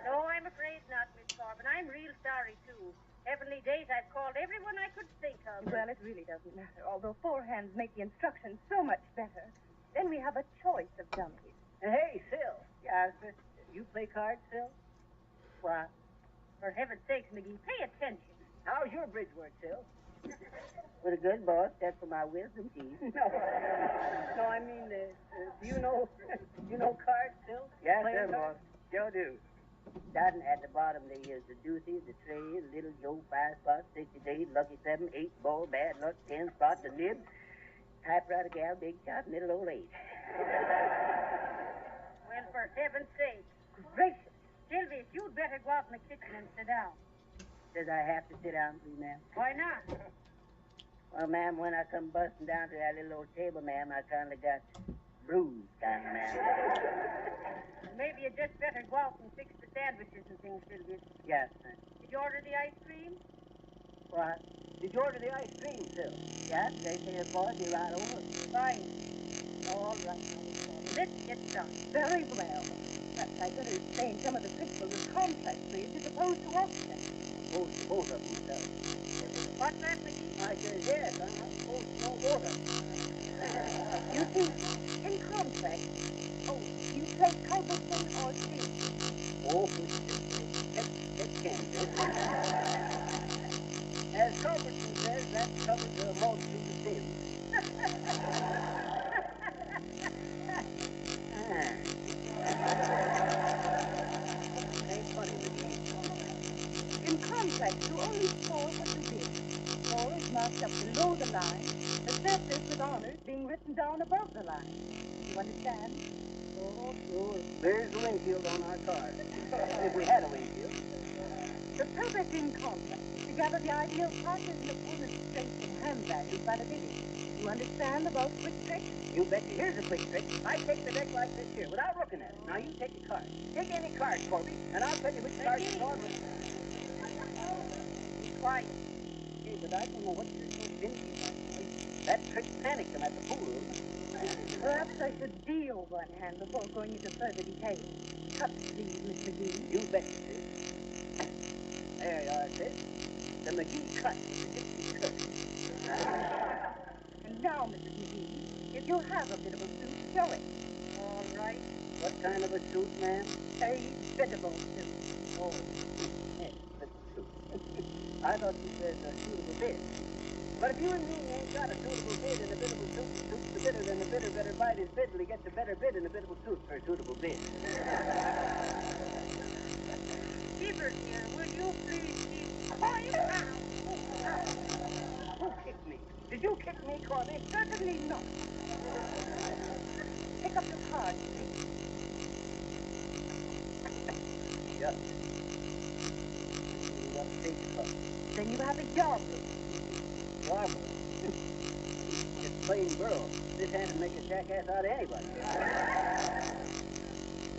No, I'm afraid not, Miss Corbin. I'm real sorry, too. Heavenly days, I've called everyone I could think of. Well, it really doesn't matter, although 4 hands make the instructions so much better. Then we have a choice of dummies. Hey, Sil. Yeah, you play cards, Sil? What? For heaven's sakes, McGee, pay attention. How's your bridge work, Sil? Pretty good, boss. That's for my wisdom teeth. No, I mean, do you know cards, Sil? Yes, Playing sir, boss. cards? Sure do. Starting at the bottom, they is the deuces, the trade, little Joe, 5 spot, 60 days, lucky 7, 8 ball, bad luck, 10 spot, the nib, typewriter gal, big shot, middle old 8. Well, for heaven's sake. Gracious. Sylvia, you'd better go out in the kitchen and sit down. Does I have to sit down, please, ma'am? Why not? Well, ma'am, when I come busting down to that little old table, ma'am, I kind of got bruised, kind of, ma'am. Maybe you just better go out and fix the sandwiches and things, Sylvia. Yes, sir. Did you order the ice cream? What? Did you order the ice cream, Sil? Yes, they say it's for you right over. Fine. All right. Let's get started. Very well. Perhaps I better explain some of the principles of contract bridge as opposed to auction. Both of them, sir. What's that, McGee? I said, yes, I'm supposed to know both of them. You see, in contract, you play Culbertson or Steve? Oh, that can't be. As Culbertson says, that covers the multitude of sins. Ain't funny, McGee. In contract, you only score what you bid. Score is marked up below the line, the surface with honors being written down above the line. You understand? Oh, sure. There's the windshield on our car. If we had a windshield. The purpose in contract is to gather the ideal partners and opponent's strengths and hand values by the bidding. You understand about quick tricks? You bet you. Here's a quick trick. I take the deck like this here, without looking at it. Now you take a card. Take any card for me, and I'll tell you which card is on. Be quiet. Hey, but I don't know what you're so stingy about. That trick panicked him at the pool room. Perhaps I should deal one hand before going into further detail. Cut, please, Miss McGee. You bet you, sis. There you are, sis. The McGee cut. And Now, Mrs. McGee, if you have a biddable suit, show it. All right. What kind of a suit, ma'am? A biddable suit. Oh, yes, biddable suit. I thought you said a suitable bid. But if you and me ain't got a suitable bid and a biddable suit that suits the bidder, then the bidder better bite his bid till he gets a better bid and a biddable suit for a suitable bid. Keeper here, will you please keep quiet now? Who kicked me? Did you kick me, Corby? Certainly not. Pick up your card, please. Yes. You got a big card. Then you have a job. Job? It's plain girl. This hand would make a jackass out of anybody.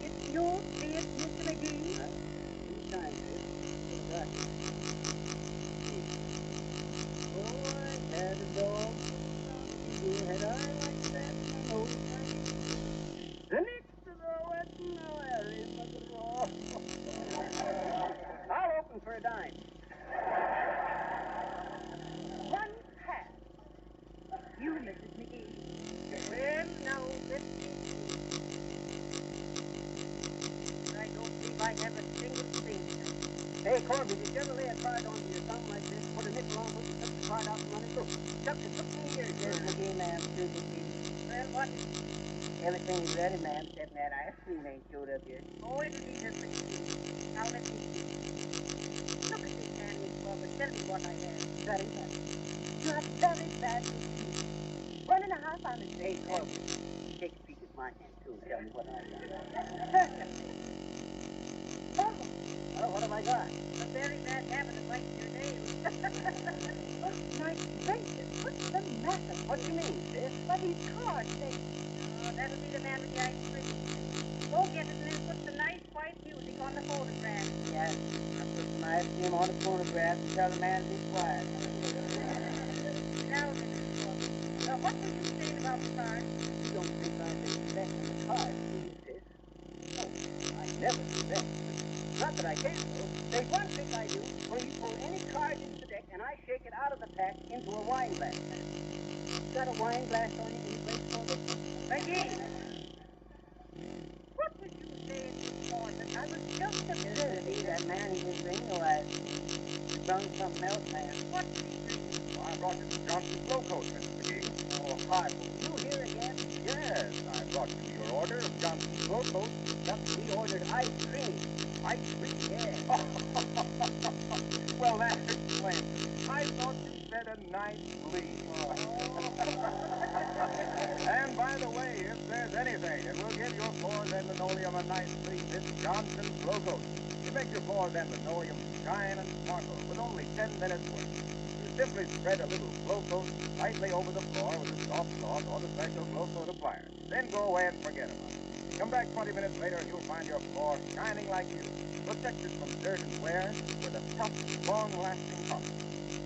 It's your bid, Mr. McGee. Anytime, sis. Oh, I had a dog. You had I like that. Oh, the next to the wedding, I'll open for a dime. One pass. You, Mrs. McGee. Well, now, let's see. I don't believe I have a single thing. Hey, Corby, did you ever lay a card onto your thumb like this, put a nickel on it, and took the card out and run it through? Took me years, Mrs. McGee, ma'am. Well, what? Everything's ready, ma'am, except that ice cream ain't showed up yet. Oh, it'll be just pretty soon. Now, let me see. Look at this hand, Miss Corby. Tell me what I have. Very bad. You have very bad disease. 1.5 on his Hey, Corby, take a peek at my hand, too, and tell me what I got. Oh, Well, what have I got? a very bad habit of biting your nails. Oh, my gracious, what's the matter? What do you mean, sis? Why, these cards, that'll be the man with the ice cream. Go get it and then put the nice white music on the photograph. Yes, I put some ice cream on the phonograph and tell the man to be quiet. Now, Mrs. Corby, what were you saying about the cards? You don't think I've been investing the cards, do you, sis? No, I never do that. Not that I can, though. There's one trick I do where you pull any card into the deck and I shake it out of the pack into a wine glass. Got a wine glass on you in place for it? McGee! What were you saying this morning? I was just observing That man, he didn't bring no ice cream. He brought something else, man. What did he bring? Well, I brought you some Johnson's Flow Coat, Mr. McGee. Oh, Harpo, you here again? Yes, I brought you your order of Johnson's Flow Coat. We ordered ice cream. Ice cream? Yeah. Well, that explains it. I thought you said a nice leaf. And by the way, if there's anything that will give your floors and linoleum a nice leaf, it's Johnson's Flow Coat. You make your floors and linoleum shine and sparkle with only 10 minutes work. You simply spread a little Flow Coat lightly over the floor with a soft cloth or the special Flow Coat applier. Then go away and forget about it. Come back 20 minutes later and you'll find your floor shining like new, protected from dirt and wear with a tough, long-lasting polish.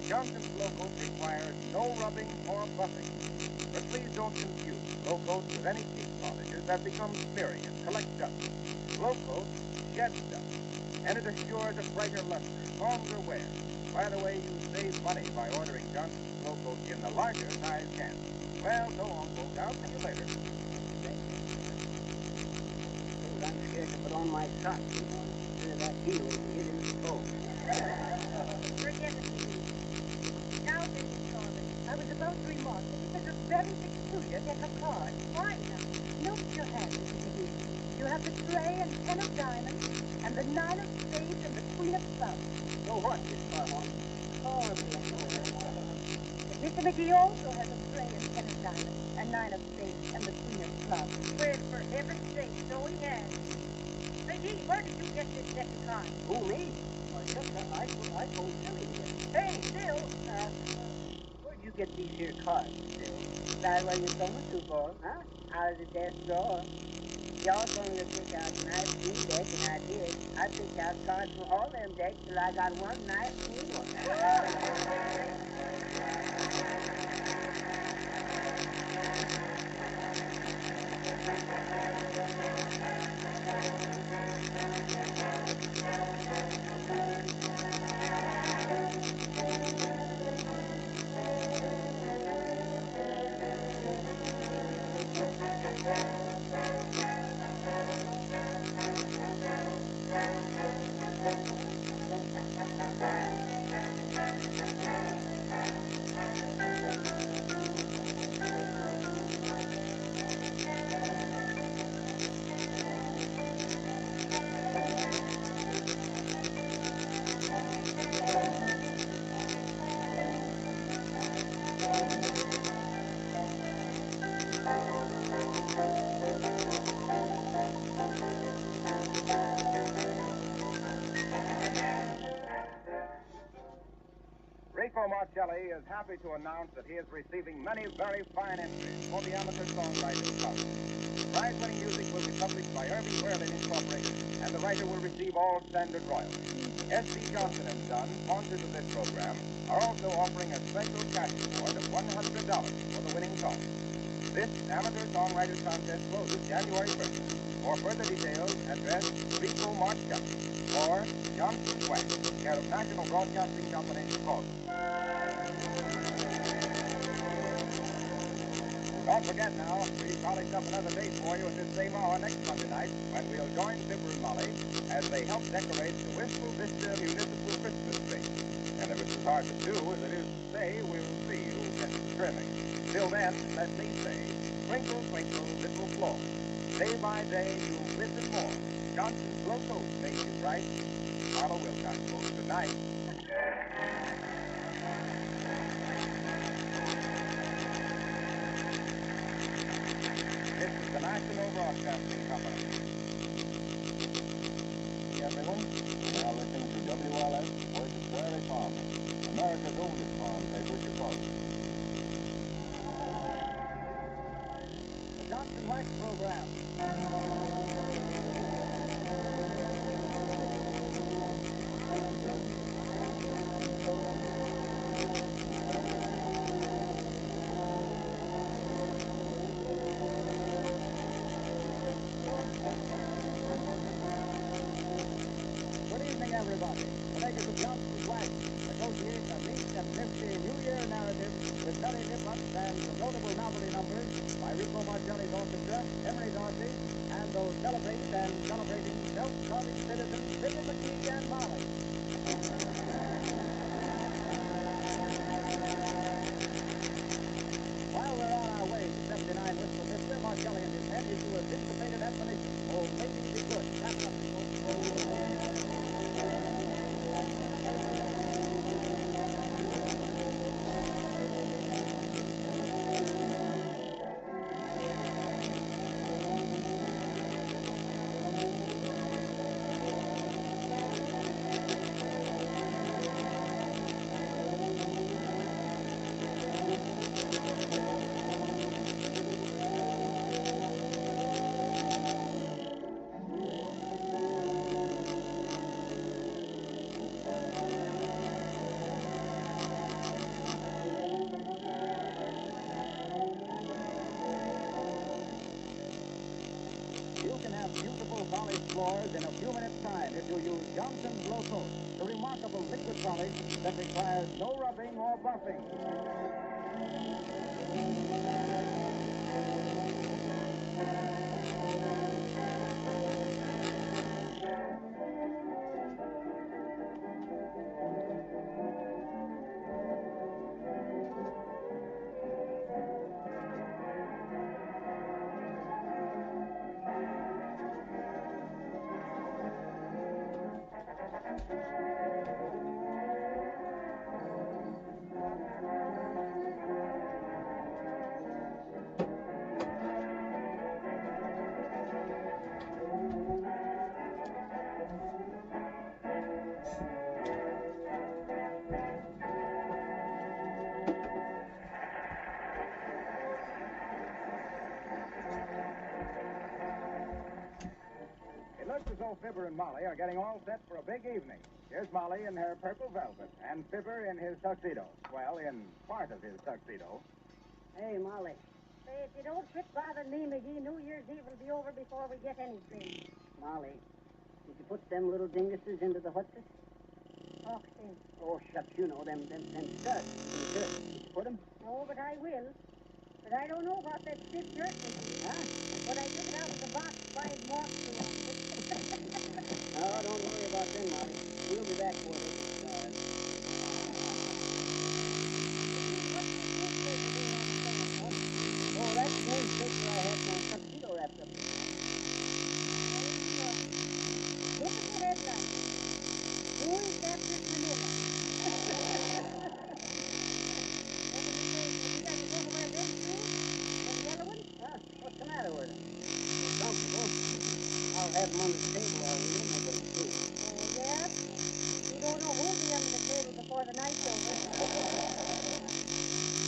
Johnson's Flow Coat requires no rubbing or buffing. But please don't confuse Flow Coat with any cheap polishes that become smeary and collect dust. Flow Coat sheds dust, and it assures a brighter luster, longer wear. By the way, you save money by ordering Johnson's Flow Coat in the larger size can. Well, so long, folks. I'll see you later. I'm scared to put on my socks. Consider that heel will get in the toe. Forget it, McGee. Now, Mrs. Corby, I was about to remark that it is a very peculiar deck of cards. Why now? Note your hand, Mrs. McGee. You have the tray and 10 of diamonds, and the 9 of spades and the queen of clubs. So what, Miss Farmon? Oh, Mr. McGee also has a tray and 10 of diamonds, and 9 of spades, and the queen of clubs. Well, for heaven's sake, so he has. McGee, where did you get this deck of cards? Who, me? I told Billy this. Hey, Bill, Where'd you get these here cards, Bill? That where you sold them to for 'em, huh? Out of the desk drawer. Y'all going to pick out a nice new deck, and I did. I picked out cards from all them decks till I got one nice new one. Rico Marcelli is happy to announce that he is receiving many very fine entries for the Amateur Songwriters Club. The prize-winning music will be published by Irving Berlin Incorporated, and the writer will receive all standard royalties. S.C. Johnson and Son, sponsors of this program, are also offering a special cash reward of $100 for the winning song. This Amateur Songwriters Contest closes January 1st. For further details, address Rico Marcelli or Johnson's Wax, care of National Broadcasting Company, Boston. Don't forget now, we've polished up another date for you at this same hour next Monday night when we'll join Fibber and Molly as they help decorate the Wistful Vista Municipal Christmas tree. And if it's as hard to do as it is to say, we'll see who gets the trimming. Till then, let me say, twinkle, twinkle, little floor. Day by day, you'll listen more. Johnson's Glow Coat made you bright. Marla Wilcox, folks. Good night. This is the National Broadcasting Company. Hey, everyone. You're now listening to WLS, Voice of Prairie Farm, America's oldest farm paper, Chicago. The Johnson Wax Program. Everybody, the makers of Johnson's Wax negotiate a neat and nifty New Year narrative with nutty nip-ups and some notable novelty numbers by Rico Marcelli's orchestra, Henry Dorsey, and those celebrated and celebrating self-starving citizens, Fibber McGee and Molly. While we're on our way to 79 Wistful Vista, Marcelli and his men issue a syncopated admonition. Oh, maybe be good. Tap it up, people. Beautiful polished floors in a few minutes' time if you use Johnson's Glow Coat, the remarkable liquid polish that requires no rubbing or buffing. It looks as though Fibber and Molly are getting all set for a big evening. Here's Molly in her purple velvet, and Fibber in his tuxedo. Well, in part of his tuxedo. Hey, Molly. Say, if you don't quit bothering me, McGee, New Year's Eve will be over before we get anything. Molly, did you put them little dinguses into the hutches? Oh, see. Oh, shucks, you know, them studs. Did you put them? No, but I will. But I don't know about that stiff jerk, McGee. Huh? But I took it out of the box 5 months ago. No, don't worry about them, Molly. that's where they can start. Oh, that's the newspaper I had my tuxedo wrapped up in. Look at the headline. Who is Captain Manila? What's the matter with him? They're comfortable. I'll have them under the table all year. Nobody will see. Yeah? You don't know who'll be under the table before the night's over.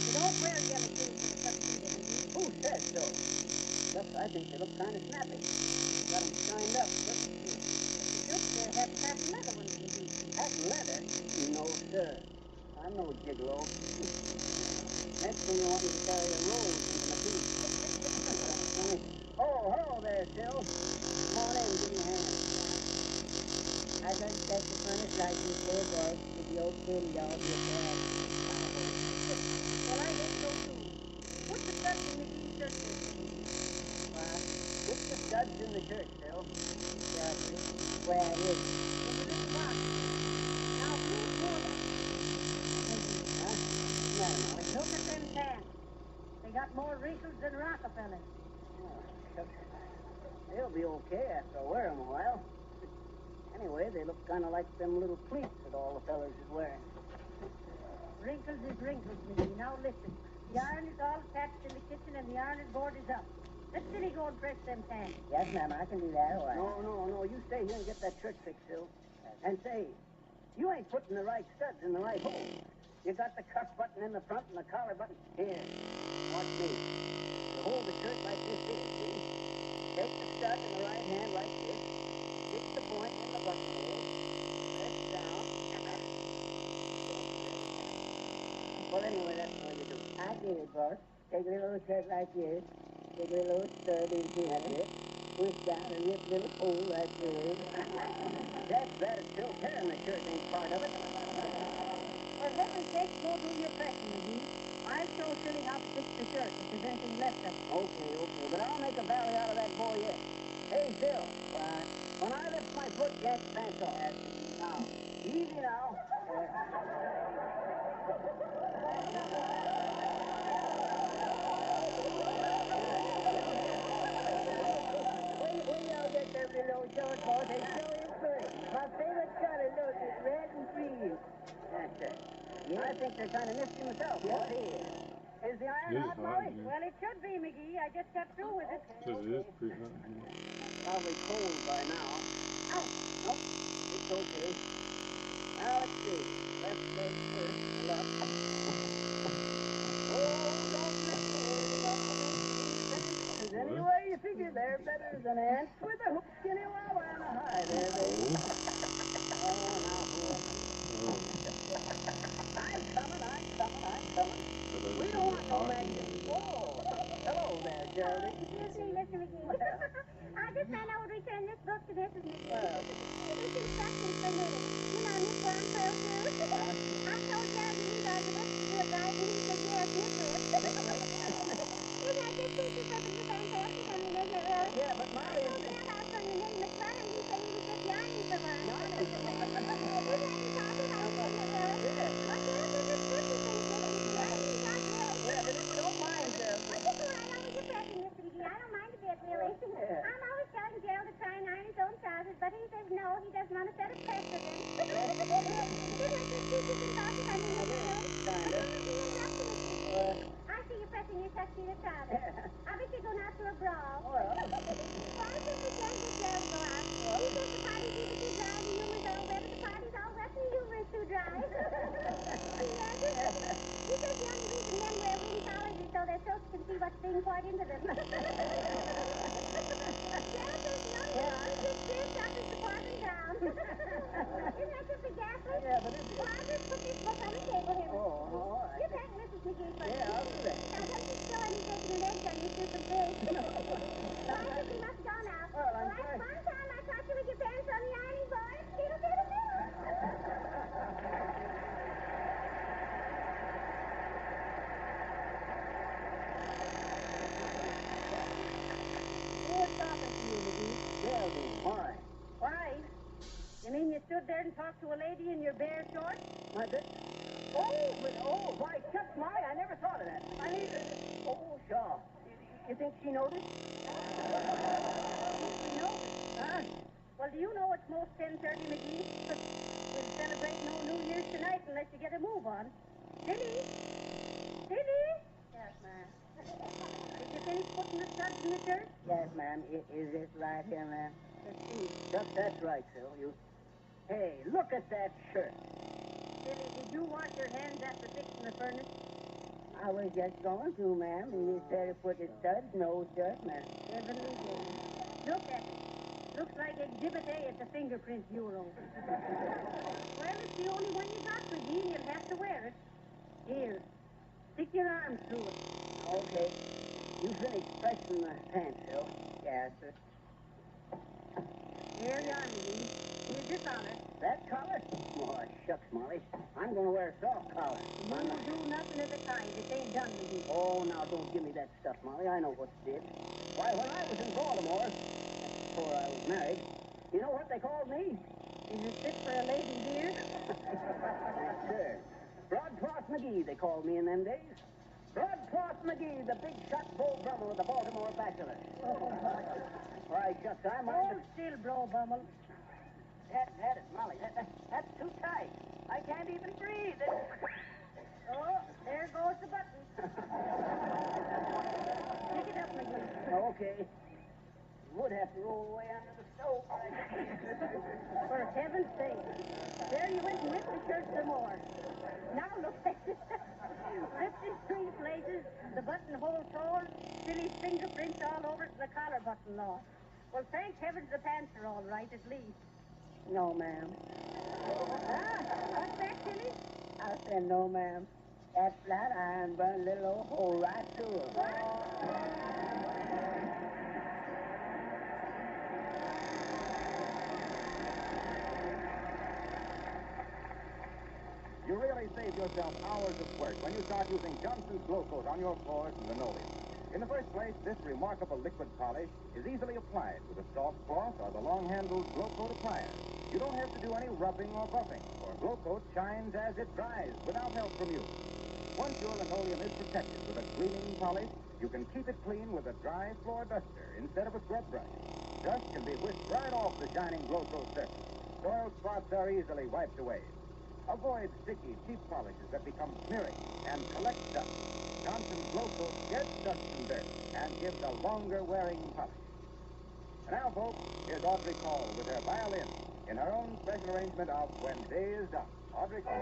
You don't wear yellow shoes for the tuxedo, Who said so? Just, I think they look kind of snappy. Got them shined up. Look. You should have patent leather ones, indeed. Patent leather? No, sir. I'm no gigolo. Next thing you want me to carry a rose into my teeth. Oh, hello there, Phil. Come on in, give me a hand. I don't check the furnace license there, boy. If you're okay, y'all be bad. Well, I hope so, too. Put the studs in the green shirt there. Put the studs in the church, Phil. Where it is. In the little box. Now, please move it. Look at them pants. They got more wrinkles than Rockefeller. They'll be okay after I wear them a while. Anyway, they look kind of like them little pleats that all the fellas is wearing. Wrinkles is wrinkles, Minnie. Now listen. The iron is all attached in the kitchen and the ironing board is up. Let Silly go and press them pants. Yes, ma'am, I can do that. No, you stay here and get that church fixed, Phil. And say, you ain't putting the right studs in the right hole. You got the cuff button in the front and the collar button. Here, watch me. You hold the shirt like this here, see? Take the stud in the right hand like this. Stick the point in the buttonhole. Press down. Well, anyway, that's the way you do it. I did it, boss. Take a little shirt like this. Take a little stud in here. That's it. Push down and rip a little hole like this. That's bad. It's still tearing the shirt ain't part of it. For heaven's sake, go do your pressing, McGee. I'll show Silly how to fix the shirt if there's anything left of it. Okay. But I'll make a valley out of that boy yet. Hey, Phil. When I lift my foot, get the pants off. Now. Easy now. When y'all get them little short boys, they show you first. My favorite color, look, is red and green. That's it. I think they're kind of nifty myself. Yes, is the iron hot, Molly? Well, it should be, McGee. I just got through with it. Because it is pretty hot here. Probably cold by now. Oh. Nope. It's okay. Now, let's see. Left leg first. And up. Oh, don't miss it. Anyway, you figure they're better than ants with a hook, skinny wawa and a high there, baby. Oh, now, I'm coming. We don't want no magnet. Oh, hello there, Geraldine. Excuse me, Mr. McGee. I just found out would return this book to Mrs. McGee. It's instructions for knitting. You know, knit one pearl too. I told Geraldine he's on the book to do it right, and he said, yes, knit with. Isn't that just too perfectly fantastic? I mean, isn't it really? Yeah, but Molly... I told Dad I was going to knit McClellan, and he said he was just yarning for one. Isn't that just awesome? I mean, isn't it really? Yeah. Oh, Dad, there's a scripture thing knitting. Yarning, not really. Yeah, but don't mind, Geraldine. Well, just what I know you're pressing, Mr. McGee. I don't mind a bit, really. Yeah. I'm always telling Gerald to try and iron his own trousers, but he says no, he doesn't want to set a precedent. Isn't that just teachers and bosses? I mean, isn't it really? Kind of. But don't let me interrupt you, Mr. McGee. I see you pressing your tuxedo trousers. I bet you're going out to a brawl. Well. Why should we can't get Gerald to go out? He says the party's either too dry and the humor's all wet, or the party's all wet and the humor's too dry. He says the only reason men wear wing collars is so their throats can see what's being poured into them. Gerald says the only reason he gets dressed up is to pour them down. Isn't that just a ghastly? Yeah, but it's... Well, I'll just put this book on the table here. Oh, all right. You thank Mrs. McGee for Yeah, I'll do that. Now, don't you spill any bacon and eggs on your stupid face. Well, I think we must go now. Well, I'm Last sorry. one time I caught you with your pants on the ironing board. Diddle, diddle, diddle. What's stopping you, McGee? Geraldine, why? Why? You mean you still stood there and talked to a lady in your bare shorts? Why, shucks, Molly, I never thought of that. I mean, sure. You think she noticed? She noticed? Huh? Well, do you know it's most 10:30, McGee? We'll celebrate no New Year's tonight unless you get a move on. Silly? Silly? Yes, ma'am. Did you finish putting the studs in the shirt? Yes, ma'am. Is this right here, ma'am? Let's see. That's right, Phil. Hey, look at that shirt. Silly, did you wash your hands after fixing the furnace? I was just going to, ma'am. He said to put the studs, no shirt, ma'am. Heavenly day. Look at it. Looks like Exhibit A at the Fingerprint Bureau. Well, it's the only one you got, McGee. You'll have to wear it. Here. Stick your arm through it. Okay. You finished pressing the pants, Phil. Yes, sir. There you are, McGee. Here's your collar. That collar? Oh, shucks, Molly. I'm going to wear a soft collar. You do nothing of the kind. It ain't done, McGee. Oh, now, don't give me that stuff, Molly. I know what's did. Why, when I was in Baltimore, before I was married, you know what they called me? Is it fit for a lady here? Yes, sir. Broadcloth McGee, they called me in them days. Broadcloth McGee, the big shot Beau Brummel of the Baltimore Bachelors. Why, shucks, I'm Hold still, Beau Brummel. That it, Molly. That's too tight. I can't even breathe. Oh, there goes the button. Pick it up, McGee. Okay. Would have to roll away under the stove. For heaven's sake. There you went and ripped the shirt some more. Now look at it. Ripped in 3 places, the buttonhole torn, Silly's fingerprints all over to the collar button lost. Well, thank heavens the pants are all right, at least. No, ma'am. What's that, Silly? I said no, ma'am. That flat iron burned a little old hole right through it. You really save yourself hours of work when you start using Johnson's Glow Coat on your floors and linoleum. In the first place, this remarkable liquid polish is easily applied with a soft cloth or the long-handled Glow Coat applier. You don't have to do any rubbing or buffing, for Glow Coat shines as it dries without help from you. Once your linoleum is protected with a gleaming polish, you can keep it clean with a dry floor duster instead of a scrub brush. Dust can be whisked right off the shining Glow Coat surface. Soiled spots are easily wiped away. Avoid sticky, cheap polishes that become smeary and collect dust. Johnson's Glow Coat gets dust and dirt and gives a longer-wearing polish. And now, folks, here's Audrey Call with her violin in her own special arrangement of When Day is Done. Audrey Call.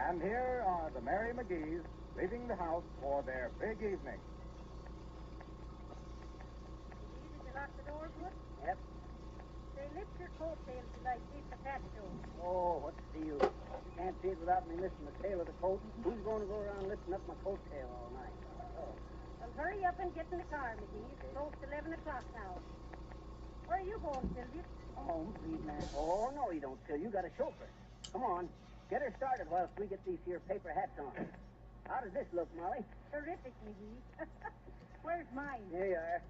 And here are the Merry McGees leaving the house for their big evening. Did you lock the door good? Yep. Say, lift your coattails till I see the patio. Oh, what's the deal? You can't see it without me lifting the tail of the coat. Who's going to go around lifting up my coattail all night? Oh. Well, hurry up and get in the car, McGee. It's close to 11 o'clock now. Where are you going, Sylvia? Home, please, man. Oh, no, you don't, Phil. You got a chauffeur. Come on. Get her started whilst we get these here paper hats on. How does this look, Molly? Terrific, McGee. Where's mine? Here you are.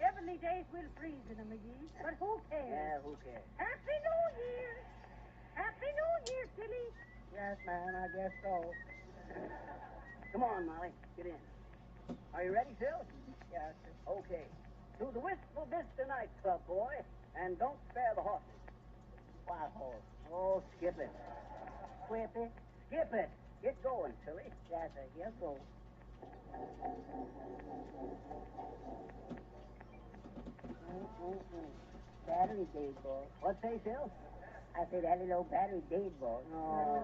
Heavenly days will freeze in them, McGee. But who cares? Yeah, who cares? Happy New Year! Happy New Year, silly! Yes, man, I guess so. Come on, Molly. Get in. Are you ready, Phil? Yes, sir. Okay. To the Wistful Vista nightclub, boy. And don't spare the horses. What horse? Oh, skip it. Whip it. Skip it. Get going, silly. Yes, sir. Here goes. Battery dead, boy. What's say, Phil? I said that little battery dead, boy. Oh,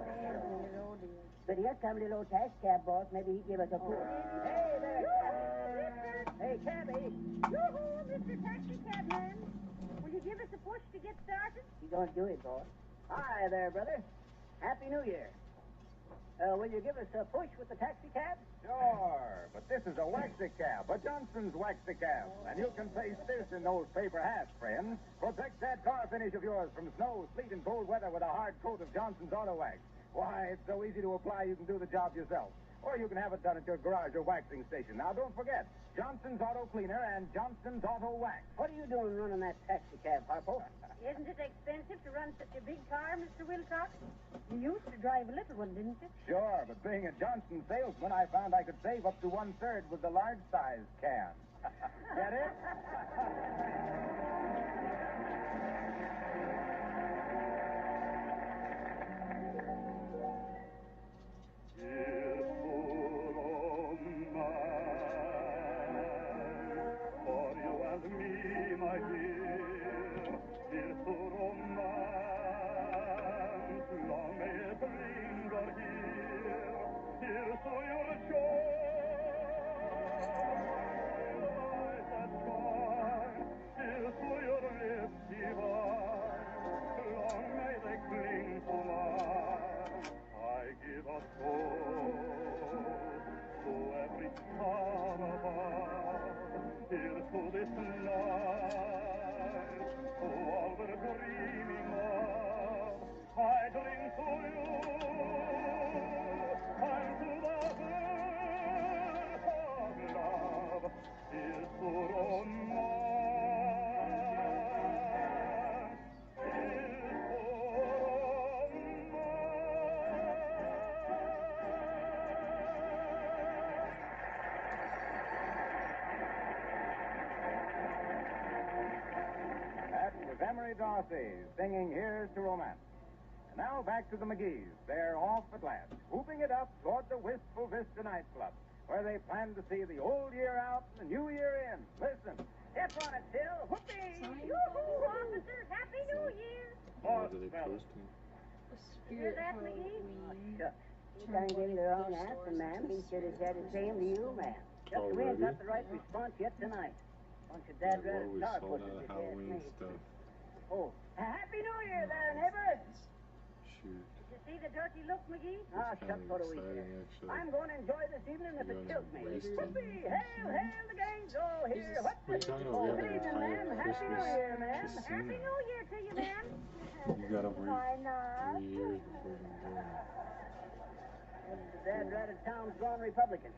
But here come little tax cab, boss. Maybe he give us a push. Hey there. Hey, cabby. Yoo-hoo, Mr. Taxi Cabman. Will you give us a push to get started? You gonna do it, boy. Hi there, brother. Happy New Year. Will you give us a push with the taxi cab? Sure, but this is a waxy cab, a Johnson's waxy cab. And you can face this in those paper hats, friends. Protect that car finish of yours from snow, sleet, and cold weather with a hard coat of Johnson's Auto Wax. Why, it's so easy to apply you can do the job yourself. Or you can have it done at your garage or waxing station. Now, don't forget, Johnson's Auto Cleaner and Johnson's Auto Wax. What are you doing running that taxi cab, Harpo? Isn't it expensive to run such a big car, Mr. Wilcox? You used to drive a little one, didn't you? Sure, but being a Johnson salesman, I found I could save up to 1/3 with the large size can. Get it? For you and me, my dear, here's to romance. Long may it linger here. Here's to your joy, light that shine. Here's to your lips divine. Long may they cling to mine. I give a toast to every star above. Here's to this night, to all we're dreaming of. I drink to you, and to the birth of love. Here's to romance. Here's to That was Emery Darcy singing Here's to Romance. And now back to the McGees. They're off at last, swooping it up toward the Wistful Vista nightclub, where they plan to see the old year out and the new year in. Listen. Step on it, Phil. Whoopee! Yoo-hoo, officer! Happy New Year! What are they posting? Hear that, McGee? Oh, shucks. You can't give the wrong answer, ma'am. He should have said the same to you, ma'am. Just we ain't Already? got the right response yet tonight. Bunch of Yeah, dad-ratted well, we tar sold pushers, out if you ask Halloween me. stuff. Oh, Happy New Year there, neighbor. Shoot. Did you see the dirty look, McGee? Ah, It's shucks, kind what of do we exciting, care? actually. I'm going to enjoy this evening if it You're kills me. wasting. Whoopee! Hail, hail, the gangs all here. What? What are you talking about? Oh, We have good an evening, entire ma'am. Happy New Christmas Year, ma'am. casino. Happy New Year to you, ma'am. You gotta wait Why not? 3 years before you can join. The dad-ratted town's gone Republican.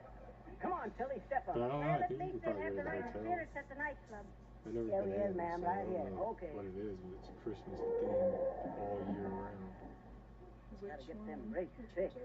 Come on, Tilly, step But on I it. don't know. Well, I at think you least could they'll probably have go the to right hotels. spirits at the nightclub. I've never Yeah, been we in, is, ma'am, so right I don't here. know Okay. what it is, but it's Christmas themed all year round. Gotta get them brakes fixed.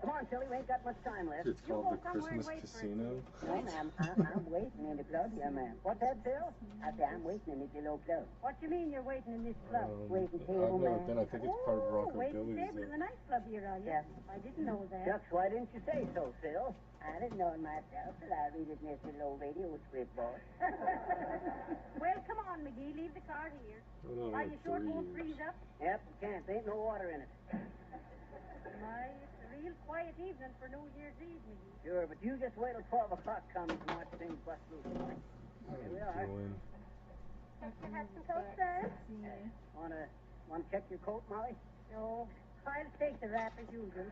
Come on, Shelley, we ain't got much time left. It's called the Christmas Casino. No, ma'am, I'm waiting in the club here, ma'am. What's that, Phil? I said I'm waiting in this little club. What you mean you're waiting in this club? Waiting I table, know, ma'am. then I think it's part of Waiting Rockabilly's. table in the nightclub here, are you? Yeah. I didn't know that. Shucks, why didn't you say so, Phil? I didn't know it myself, but I read it in this little old radio script, boss. Well, come on, McGee. Leave the car here. Oh, no, Are you sure it won't freeze. freeze up? Yep, it can't. There ain't no water in it. My, it's a real quiet evening for New Year's Eve, McGee. Sure, but you just wait till 12 o'clock comes and watch things bust loose. Here we are. Don't you have some coat, sir? Wanna check your coat, Molly? No, I'll take the wrap as usual.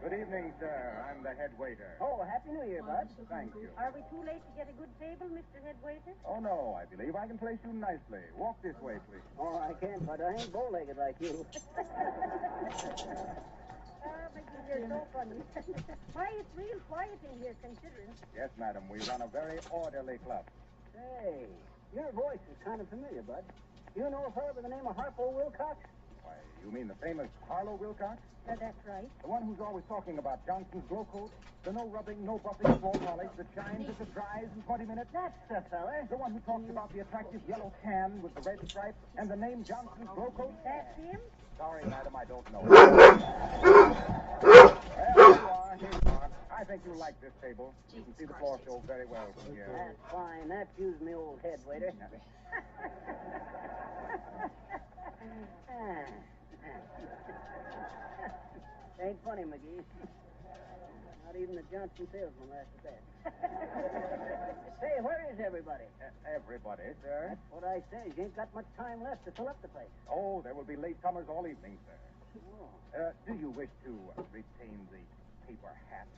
Good evening, sir. I'm the head waiter. Oh, Happy New Year, Bud. Thank you. Are we too late to get a good table, Mr. Head Waiter? Oh, no, I believe I can place you nicely. Walk this way, please. Oh, I can't, Bud. I ain't bow-legged like you. McGee, you're so funny. Why, it's real quiet in here, considering. Yes, madam, we run a very orderly club. Hey, your voice is kind of familiar, Bud. You know a fellow by the name of Harpo Wilcox? Why, you mean the famous Harlow Wilcox? That's right. The one who's always talking about Johnson's glow coat, the no rubbing, no buffing, small polish that shines as it dries in 20 minutes? That's the fella. The one who talks about the attractive yellow can with the red stripe and the name Johnson's glow coat? That's him? Sorry, madam, I don't know. Well, here you are. Here you are. I think you'll like this table. You can see the floor show very well from here. That's fine. That's using the old head waiter. Ain't funny, McGee. Not even the Johnson salesman laughed at that. Say, where is everybody? Everybody, sir. That's what I say. You ain't got much time left to fill up the place. Oh, there will be latecomers all evening, sir. Oh. Do you wish to retain the paper hat,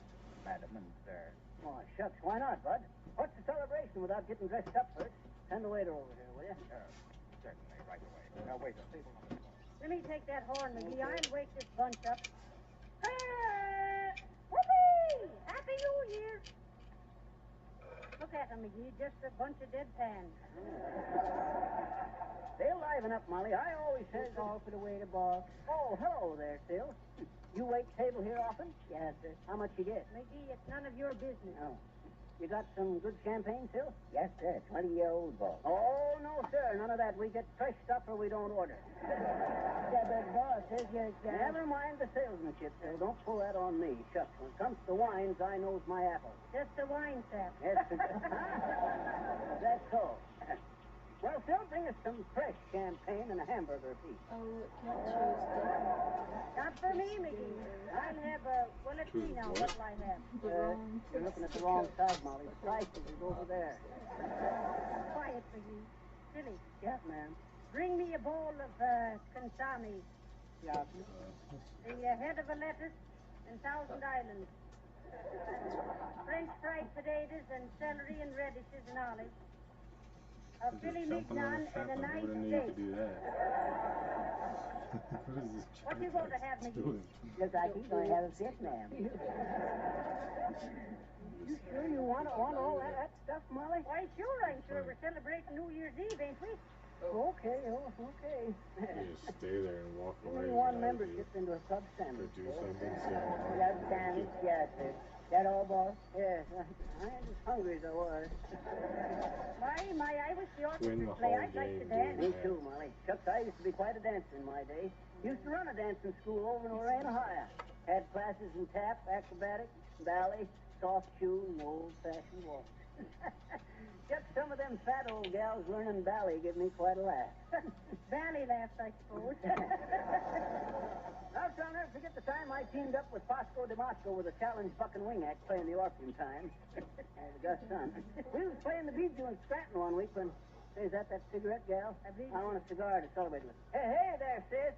madam and sir? Oh, shucks. Why not, Bud? What's the celebration without getting dressed up first? Send the waiter over here, will you? Certainly, right away. Waiter, table number 4. Let me take that horn, McGee. I'll wake this bunch up. Whoopee! Happy New Year! Look at them, McGee. Just a bunch of dead pans. They'll liven up, Molly. I always says... All for the waiter, boss. Oh, hello there, Phil. You wait table here often? Yes, sir. How much you get? McGee, it's none of your business. Oh. You got some good champagne, Phil? Yes, sir. 20-year-old boss. Oh, no, sir. None of that. We get fresh stuff or we don't order. Yeah, but boss says you're... Never mind the salesmanship, Phil. Don't pull that on me. Shucks. When it comes to wines, I knows my apple. Just a wine sap. Yes, that's so. Well, Phil, bring us some fresh champagne and a hamburger piece. Oh, it's not Tuesday. Not for me, McGee. I'll have a... Well, let's see now. What'll I have? You're looking at the wrong side, Molly. The prices is over there. Quiet, McGee. Silly. Yes, ma'am. Bring me a bowl of consomme. Yes. The head of a lettuce and Thousand Islands. French fried potatoes and celery and radishes and olives. A filet mignon and a nice steak. What are you going to have, McGee? Looks like he's going to have a fit, ma'am. You sure you want all that stuff, Molly? Why, sure, I'm sure. We're celebrating New Year's Eve, ain't we? Okay, okay. You just stay there and walk away. Only one membership into a club sandwich. Or do something Club sandwich, yes, sir. That all, boss? Yes. I ain't as hungry as I was. My, I wish the Win orchestra the play. whole I'd like to game, dance. Me too, Molly. Shucks, I used to be quite a dancer in my day. Used to run a dancing school over in Lorraine, Ohio. Had classes in tap, acrobatics, ballet, soft shoe, and old-fashioned waltz. Just some of them fat old gals learning ballet give me quite a laugh. Ballet laughs, I suppose. Now, I'll never forget the time I teamed up with Fosco de Mosco with a challenge bucking wing act playing the Orpheum time. The Gus son. We was playing the Bijou in Scranton one week when... Hey, is that cigarette gal? I want a cigar to celebrate with. Hey there, sis.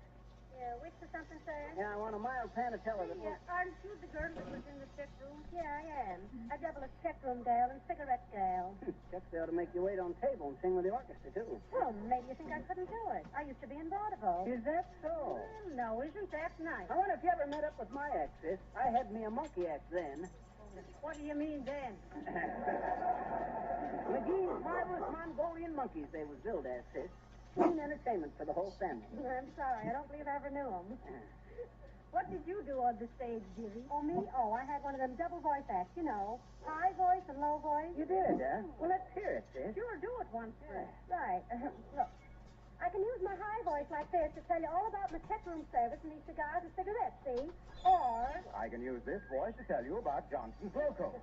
Wish for something, sir? Yeah, I want a mild panatella. Aren't you the girl that was in the check room? Yeah, I am. A double of check room gal and cigarette gal. Checks they ought to make you wait on table and sing with the orchestra, too. Well, maybe you think I couldn't do it. I used to be in vaudeville. Is that so? Well, no, isn't that nice? I wonder if you ever met up with my act, sis. I had me a monkey act then. What do you mean then? McGee's marvelous Mongolian monkeys they was billed as, sis. Clean entertainment for the whole family. I'm sorry. I don't believe I ever knew him. What did you do on the stage, dearie? Oh, me? Oh, I had one of them double voice acts, you know. High voice and low voice. You did, huh? Well, let's hear it, sis. Sure, do it once first. Right. Look, I can use my high voice like this to tell you all about my tech room service and these cigars and cigarettes, see? Or... I can use this voice to tell you about Johnson's Glow Coat.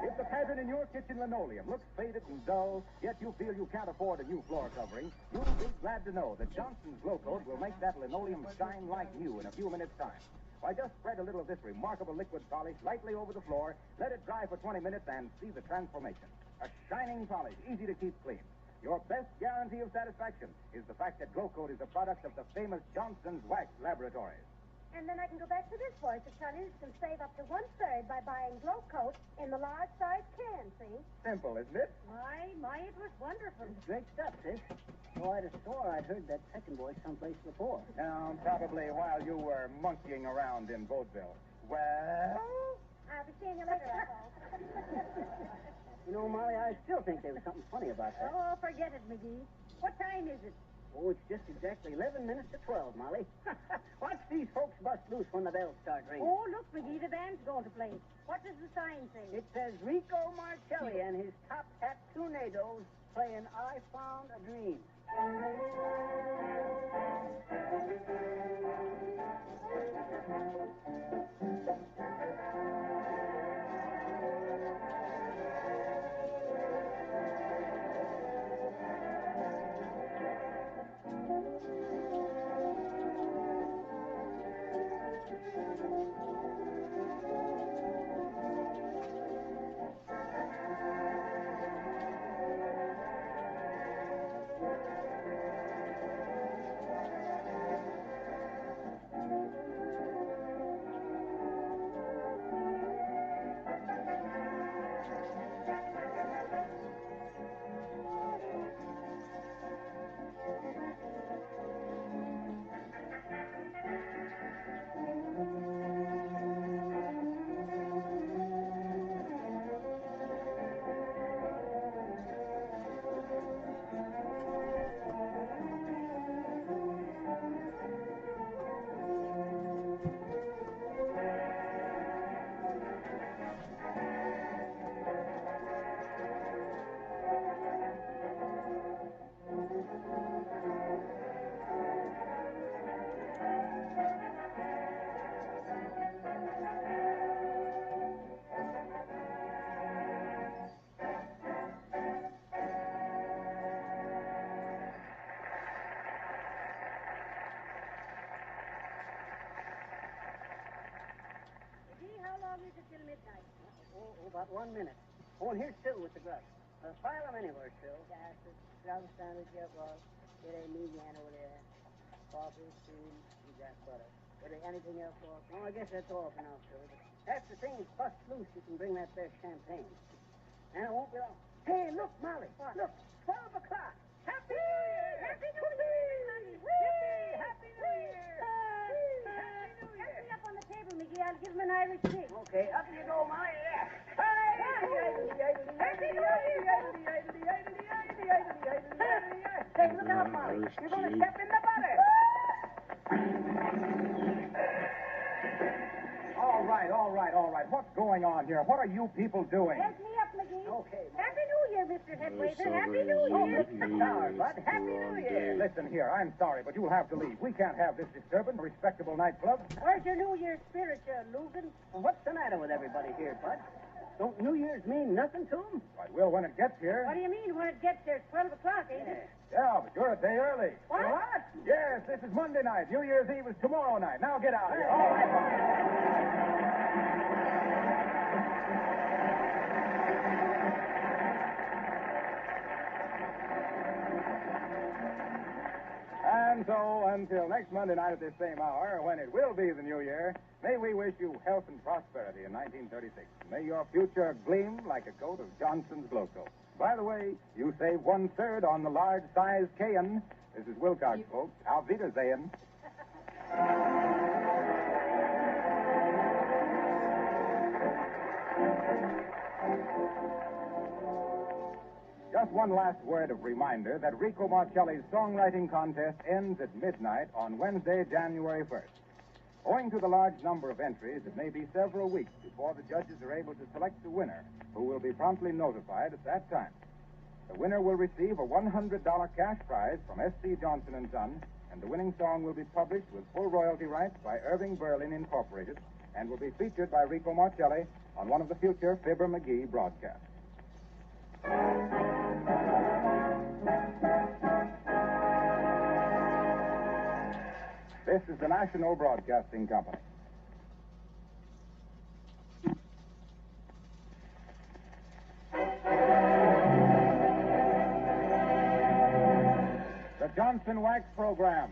If the pattern in your kitchen linoleum looks faded and dull, yet you feel you can't afford a new floor covering, you'll be glad to know that Johnson's Glow Coat will make that linoleum shine like new in a few minutes' time. Why, just spread a little of this remarkable liquid polish lightly over the floor, let it dry for 20 minutes, and see the transformation. A shining polish, easy to keep clean. Your best guarantee of satisfaction is the fact that Glow Coat is a product of the famous Johnson's Wax Laboratories. And then I can go back to this voice to tell you you can save up to 1/3 by buying Glow Coat in the large size can, see? Simple, isn't it? My, it was wonderful. Great stuff, sis. Though I'd have swore I'd heard that second voice someplace before. Now, probably while you were monkeying around in Vaudeville. Well? I'll be seeing you later, I hope. You know, Molly, I still think there was something funny about that. Oh, forget it, McGee. What time is it? Oh, it's just exactly 11 minutes to 12, Molly. Watch these folks bust loose when the bells start ringing. Oh, look, McGee, the band's going to play. What does the sign say? It says Rico Marcelli and his top hat tornadoes playing I Found a Dream. McGee, how long is it till midnight? About 1 minute. Oh, and here's Phil with the grub. File him anywhere, Phil. Yes, the drum sandwich here was. Get a median over there. Coffee, cream, and jack butter. Get anything else for? Oh, I guess that's all for now, Phil. But after things bust loose, you can bring that there champagne. And it won't be long. Hey, look, Molly. What? Look, 12 o'clock. Happy New Year! Happy New Year! Yippee! Happy New Year! Happy New Year! Help me up on the table, McGee. I'll give him an Irish kick. Okay, up you go, Molly. Yeah. Happy New Year! Hey, look out, Molly. You're going to step in the butter. All right. What's going on here? What are you people doing? Help me up, McGee. Okay, Molly. Happy New Year, Mr. Headwaiter. so Happy very New Year. easy. Bud. Happy New Year. Listen here, I'm sorry, but you'll have to leave. We can't have this disturbance, respectable nightclub. Where's your New Year spirit, you Lugan? Well, what's the matter with everybody here, Bud? Don't New Year's mean nothing to them? It will when it gets here. What do you mean when it gets there? It's 12 o'clock, ain't it? Yeah, but you're a day early. What? Yes, this is Monday night. New Year's Eve is tomorrow night. Now get out of here. All right. And so, until next Monday night at this same hour, when it will be the New Year, may we wish you health and prosperity in 1936. May your future gleam like a coat of Johnson's Glow Coat. By the way, you save 1/3 on the large size Cayenne. This is Wilcox, folks. Auf Wiedersehen. Just one last word of reminder that Rico Marcelli's songwriting contest ends at midnight on Wednesday, January 1st. Owing to the large number of entries, it may be several weeks before the judges are able to select the winner, who will be promptly notified at that time. The winner will receive a $100 cash prize from S.C. Johnson & Son, and the winning song will be published with full royalty rights by Irving Berlin Incorporated and will be featured by Rico Marcelli on one of the future Fibber McGee broadcasts. This is the National Broadcasting Company. The Johnson Wax Program.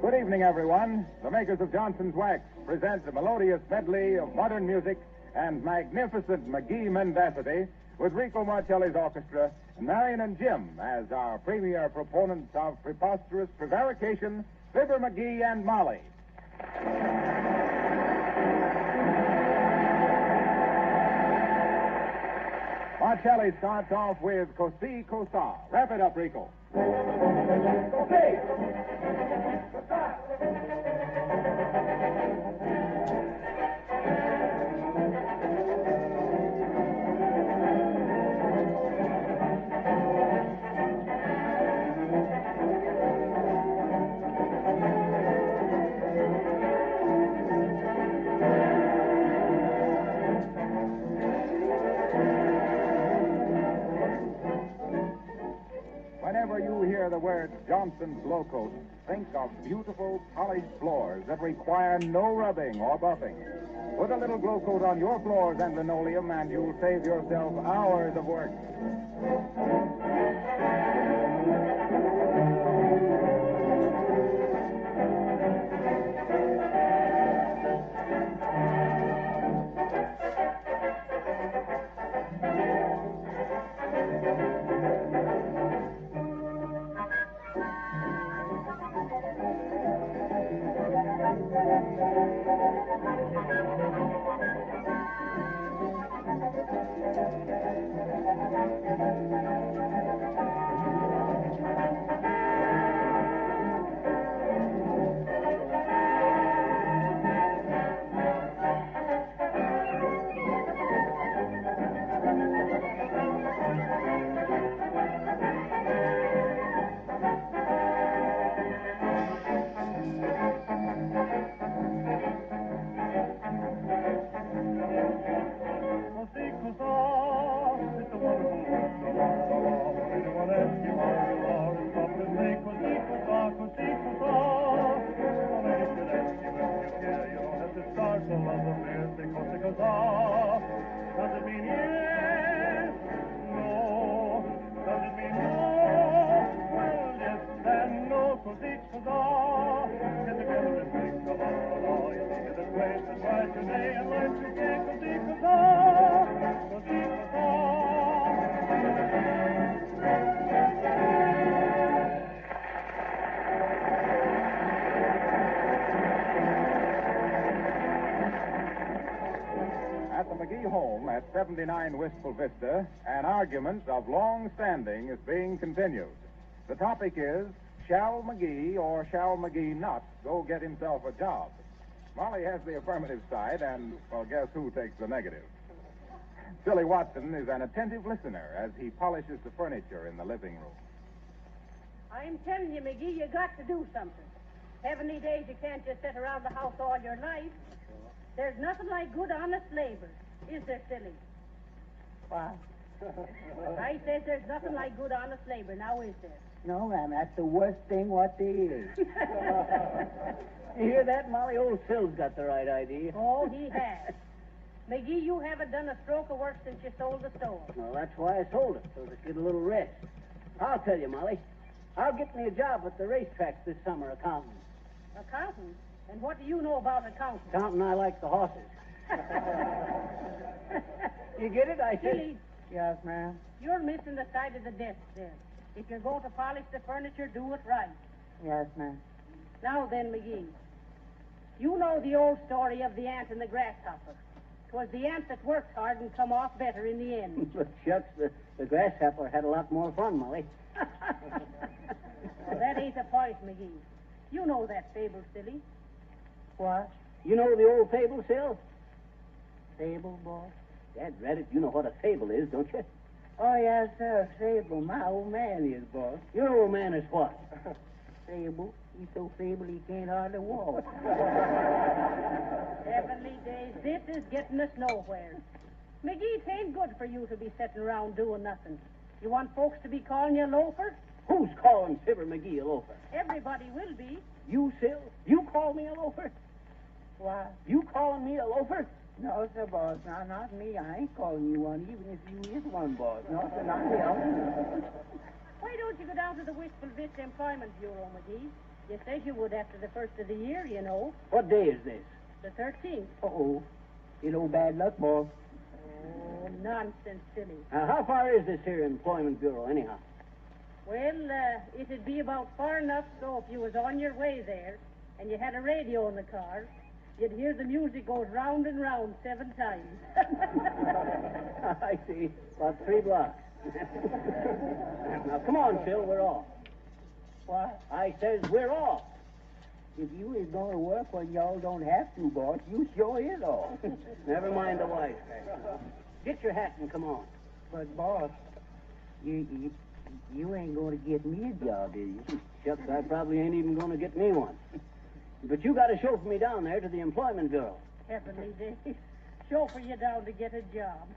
Good evening, everyone. The makers of Johnson's Wax present a melodious medley of modern music and magnificent McGee mendacity with Rico Marcelli's orchestra and Marion and Jim as our premier proponents of preposterous prevarication, Fibber McGee and Molly. Marcelli starts off with Cosi Cosa. Wrap it up, Rico. Cosi! Whenever you hear the word Johnson's Low Coat, think of beautiful, polished floors that require no rubbing or buffing. Put a little Glow Coat on your floors and linoleum, and you'll save yourself hours of work. At the McGee home at 79 Wistful Vista, an argument of long standing is being continued. The topic is, shall McGee or shall McGee not go get himself a job? Molly has the affirmative side, and, well, guess who takes the negative? Silly Watson is an attentive listener as he polishes the furniture in the living room. I'm telling you, McGee, you got to do something. Heavenly days, you can't just sit around the house all your life. There's nothing like good, honest labor. Is there, Silly? What? I says there's nothing like good, honest labor. Now, is there? No, ma'am, that's the worst thing what there is. You hear that, Molly? Old Phil's got the right idea. Oh, he has. McGee, you haven't done a stroke of work since you sold the store. Well, that's why I sold it, so to get a little rest. I'll tell you, Molly. I'll get me a job at the racetracks this summer, accounting. Accountant? And what do you know about accounting? Accounting, I like the horses. You get it? I said. Silly. Yes, ma'am. You're missing the side of the desk there. If you're going to polish the furniture, do it right. Yes, ma'am. Now then, McGee, you know the old story of the ant and the grasshopper. 'Twas the ant that worked hard and come off better in the end. But shucks, the grasshopper had a lot more fun, Molly. Well, that ain't the point, McGee. You know that fable, silly. What? You know the old fable, Sil? Fable, boss? Dad read it. You know what a fable is, don't you? Oh, yes, sir. Fable. My old man is, boss. Your old man is what? Fable. He's so feeble he can't hardly walk. Heavenly days, this is getting us nowhere. McGee, it ain't good for you to be sitting around doing nothing. You want folks to be calling you a loafer? Who's calling Fibber McGee a loafer? Everybody will be. You, Sil? You call me a loafer? What? You calling me a loafer? No, sir, boss. No, not me. I ain't calling you one, even if you is one, boss. No, sir, not me. Why don't you go down to the Wistful Vista Employment Bureau, McGee? You said you would after the first of the year, you know. What day is this? The 13th. Uh-oh. You know bad luck, boss. Oh, nonsense, silly. How far is this here Employment Bureau, anyhow? Well, it'd be about far enough so if you was on your way there and you had a radio in the car, you'd hear the music goes round and round 7 times. I see. About 3 blocks. Now, come on, Phil. We're off. What? I says we're off. If you is going to work when y'all don't have to, boss, you sure is off. Never mind the wife. Get your hat and come on. But, boss, you ain't going to get me a job, is you? Shucks, I probably ain't even going to get me one. But you got to chauffeur me down there to the Employment Bureau. Heavenly days. Chauffeur you down to get a job.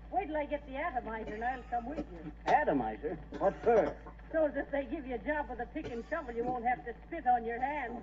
Wait till I get the atomizer and I'll come with you. Atomizer? What for? So that if they give you a job with a pick and shovel, you won't have to spit on your hands.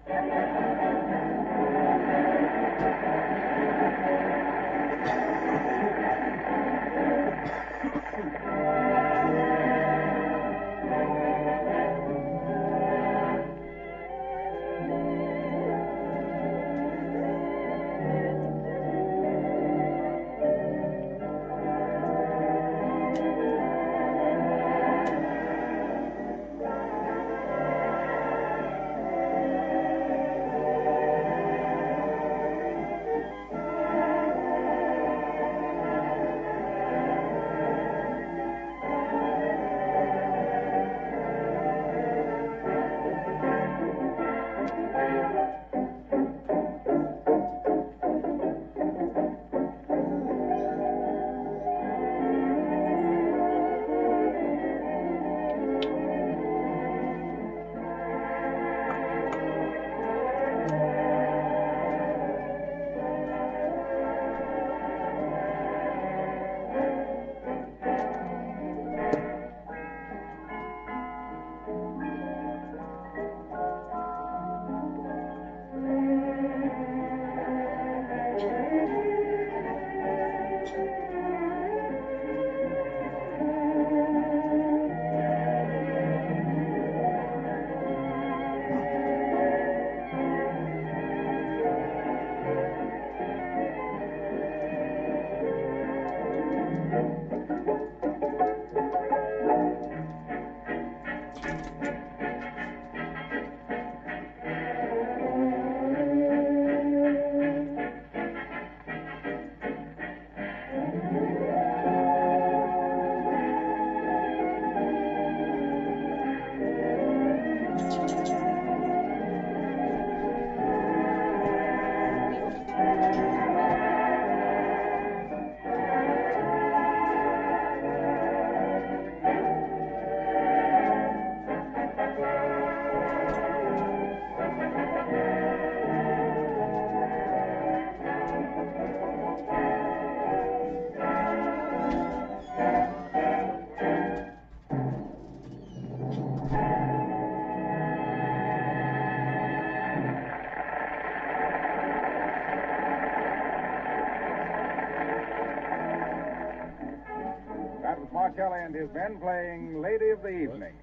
Kelly and his men playing Lady of the Evening.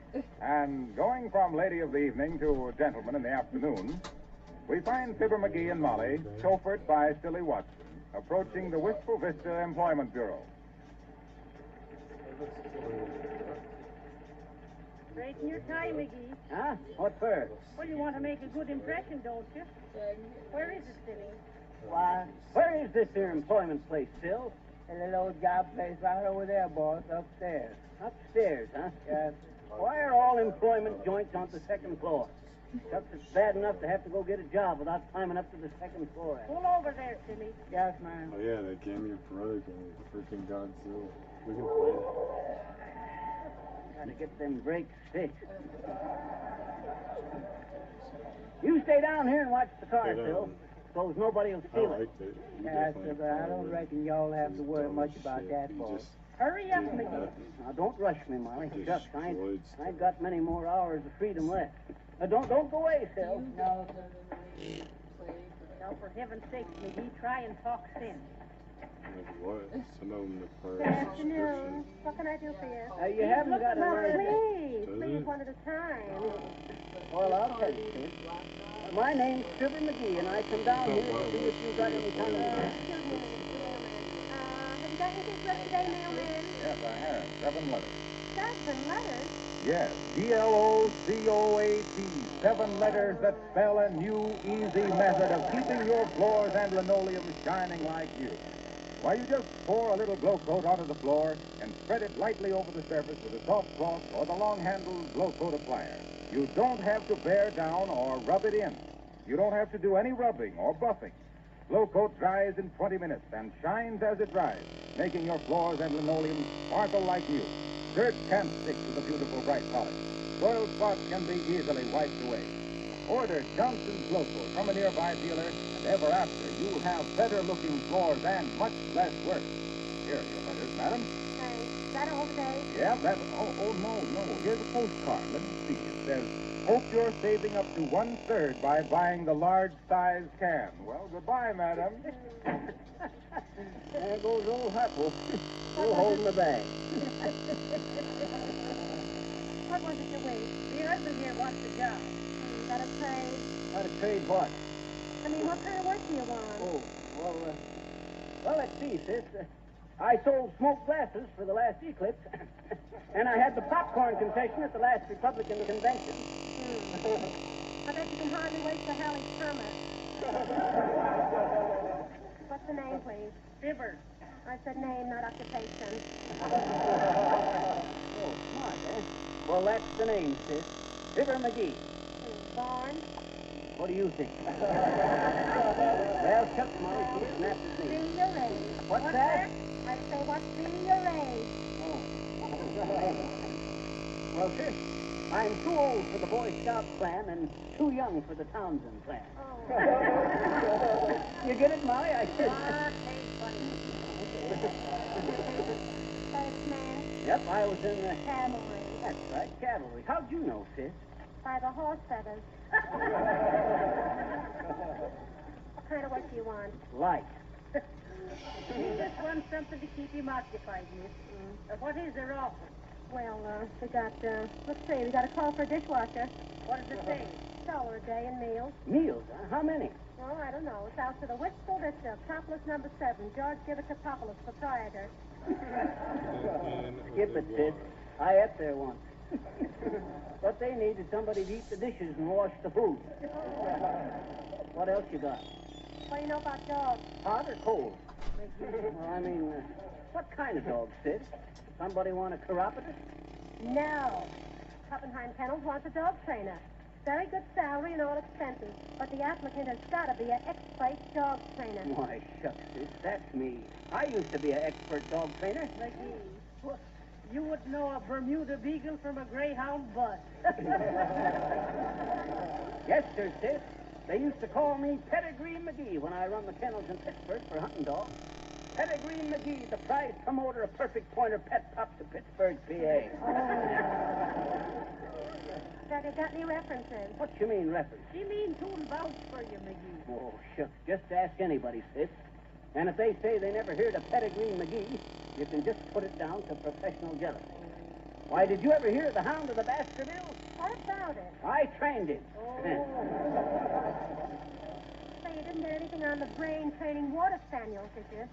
And going from Lady of the Evening to Gentleman in the Afternoon, we find Fibber McGee and Molly, chauffeured by Silly Watson, approaching the Wistful Vista Employment Bureau. Straighten your tie, McGee. Huh? What for? Well, you want to make a good impression, don't you? Where is it, Silly? Why, where is this here employment place, Phil? A little old job place right over there, boss, upstairs. Upstairs, huh? Yes. Why are all employment joints on the second floor? Shucks, it's bad enough to have to go get a job without climbing up to the second floor. Pull over there, Silly. Yes, ma'am. Oh yeah, that game your brother gave me, freaking Godzilla. We can play it. Gotta get them brakes fixed. You stay down here and watch the car, Stay down. Phil. Suppose nobody will I steal it. liked it. You Yes, definitely but I don't followed it. reckon y'all have to worry Dumb much as about shit. that, You boss. just Hurry up, did McGee. nothing. Now, don't rush me, Molly. Just Shucks, I destroyed ain't got many more hours of freedom left. Don't go away, Phil. No. Now, for heaven's sake, McGee, try and talk sense. Like what? Some of them require Good a afternoon. subscription. What can I do for you? You haven't got a Please, Does please, it? one at a time. Well, I'll tell you, Sid. My name's Trevor McGee, and I come down here to see if you got any kind of... Excuse me a minute, have you got anything for us today, mailman? Yes, I have. 7 letters. 7 letters? Yes, GLOCOAT. 7 letters that spell a new, easy method of keeping your floors and linoleum shining like new. Why, you just pour a little glow coat onto the floor and spread it lightly over the surface with a soft cloth or the long-handled glow coat applier. You don't have to bear down or rub it in. You don't have to do any rubbing or buffing. Glow coat dries in 20 minutes and shines as it dries, making your floors and linoleum sparkle like new. Dirt can't stick to the beautiful bright polish. Soiled spots can be easily wiped away. Order Johnson's Glow Coat from a nearby dealer, and ever after, you'll have better-looking floors and much less work. Here are your letters, madam. Thanks. Is that all today? Yeah, that's... Oh, no. Here's a postcard. Let me see. It says, hope you're saving up to 1/3 by buying the large size can. Well, goodbye, madam. There goes old Harpo. Still holding the bag. What was it you wait? The husband here wants the job. Got a trade? How to trade what? I mean, what kind of work do you want? Oh, well, let's see, sis. I sold smoked glasses for the last eclipse, and I had the popcorn concession at the last Republican convention. I bet you can hardly wait for Hallie's summer. What's the name, please? Fibber. I said name, not occupation. Oh, smart, eh? Well, that's the name, sis. Fibber McGee. Born? What do you think? Well, shucks, Molly, she snapped at me. Be your age. What's that? I say, what's be your age? Well, sis, I'm too old for the Boy Scout plan and too young for the Townsend plan. You get it, Molly? I said. First man? Yep, I was in the... Cavalry. That's right, cavalry. How'd you know, sis? By the horse feathers. What kind of work do you want? Light. He just wants something to keep him occupied, miss. What is their offer? Well, we got, let's see, we got a call for a dishwasher. What does it say? $1 a day in meals. Meals, huh? How many? Oh, I don't know. It's out to the Wistful Vista, Propolis number 7, George Gibbetopoulos, proprietor. Skip it, sis. I ate there once. What they need is somebody to eat the dishes and wash the food. What else you got? What do you know about dogs? Hot or cold? Well, I mean, what kind of dog, sis? Somebody want a chiropodist? No. Hoppenheim Kennels wants a dog trainer. Very good salary and all expenses, but the applicant has got to be an expert dog trainer. Why, shucks, sis, that's me. I used to be an expert dog trainer. McGee, you would know a Bermuda Beagle from a Greyhound bus. Yes, sir, sis. They used to call me Pedigree McGee when I run the kennels in Pittsburgh for hunting dogs. Pedigree McGee, the prize promoter of perfect pointer pet pups of Pittsburgh, PA. Have you got any references? What you mean, reference? She means who'll vouch for you, McGee. Oh, shucks. Just ask anybody, sis. And if they say they never heard of Pedigree McGee, you can just put it down to professional jealousy. Why, did you ever hear of the Hound of the Baskervilles? What about it? I trained him. Say, you didn't get anything on the brain training water spaniels, did you?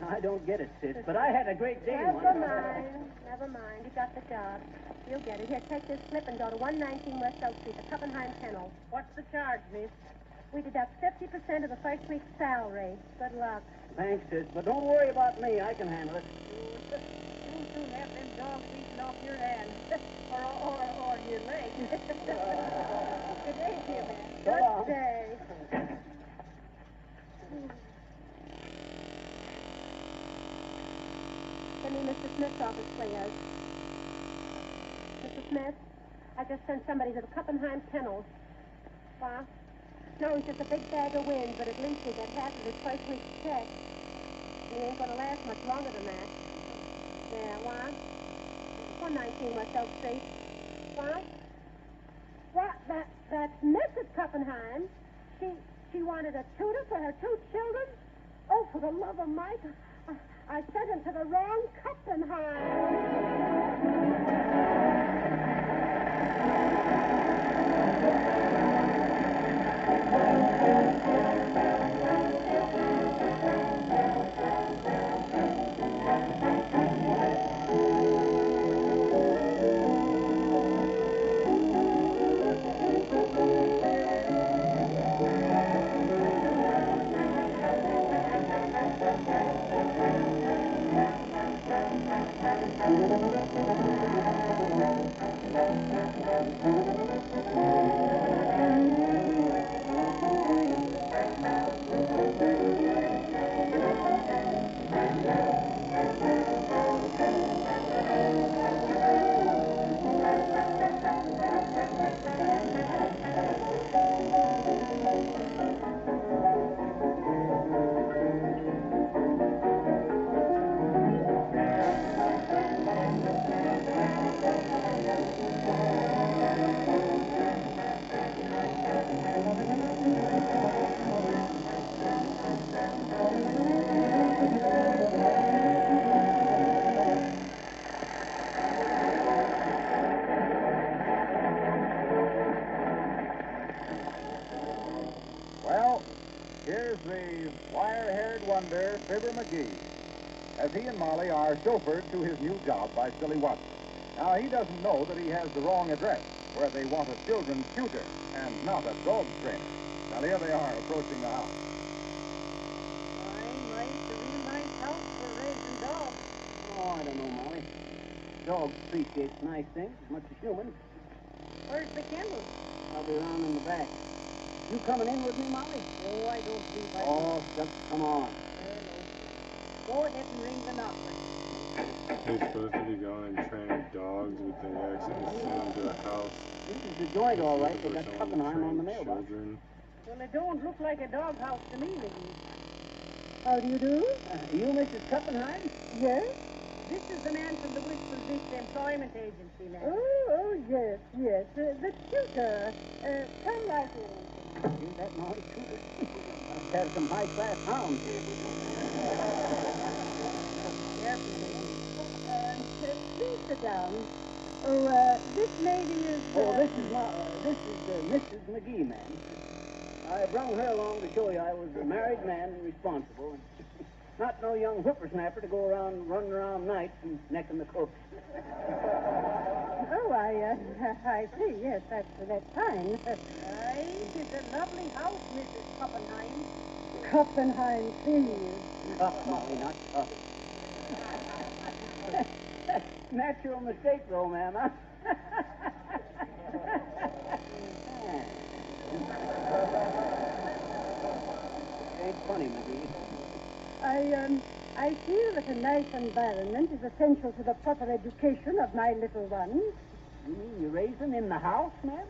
I don't get it, sis, but I had a great day once. Never mind. You got the job. You'll get it. Here, take this slip and go to 119 West Oak Street, the Kuppenheim Kennel. What's the charge, miss? We deduct 50% of the first week's salary. Good luck. Thanks, sis, but don't worry about me. I can handle it. You'll soon have them dogs eating off your hand. or your leg. Good day, dear man. Good day. Send me Mr. Smith's office, please. Mr. Smith, I just sent somebody to the Kuppenheim Kennels. What? No, it's just a big bag of wind, but at least he got half of his first week's check. He ain't going to last much longer than that. Yeah, what? 119 West Oak Street. What? What? That's Mrs. Kuppenheim. She wanted a tutor for her 2 children? Oh, for the love of Mike, I sent him to the wrong Well, here's the wire-haired wonder, Fibber McGee, as he and Molly are chauffeured to his new job by Silly Watson. Now, he doesn't know that he has the wrong address, where they want a children's tutor and not a dog trainer. Now, here they are approaching the house. Fine, nice, a real nice house for raising dogs. Oh, I don't know, Molly. Dogs appreciate nice things as much as humans. Where's the kennel? I'll be around in the back. You coming in with me, Molly? Oh, I don't believe I Oh, just come on. Go ahead and ring the knocker. They're supposed to be going and training dogs, but they accidentally sent them to a house. This is the joint, all right. They got Kuppenheim on the mailbox. Children. Well, it don't look like a doghouse to me, McGee. How do you do? You Mrs. Kuppenheim? Yes? This is the man from the Wistful Vista Employment Agency, ma'am. Oh, yes. The tutor. Come right in. Hear that noise, tutor? Must have some high-class hounds. Please sit down. Oh, this lady is... This is Mrs. McGee, ma'am. I brung her along to show you I was a married man and responsible, and not no young whippersnapper to go around running around nights and necking the cooks. Oh, I see. Yes, that's fine. It is a lovely house, Mrs. Kuppenheim. Kuppenheim, please. Tough, Molly, not tough. Natural mistake, though, ma'am, huh? Ain't funny, McGee. I feel that a nice environment is essential to the proper education of my little ones. You mean you raise them in the house, ma'am?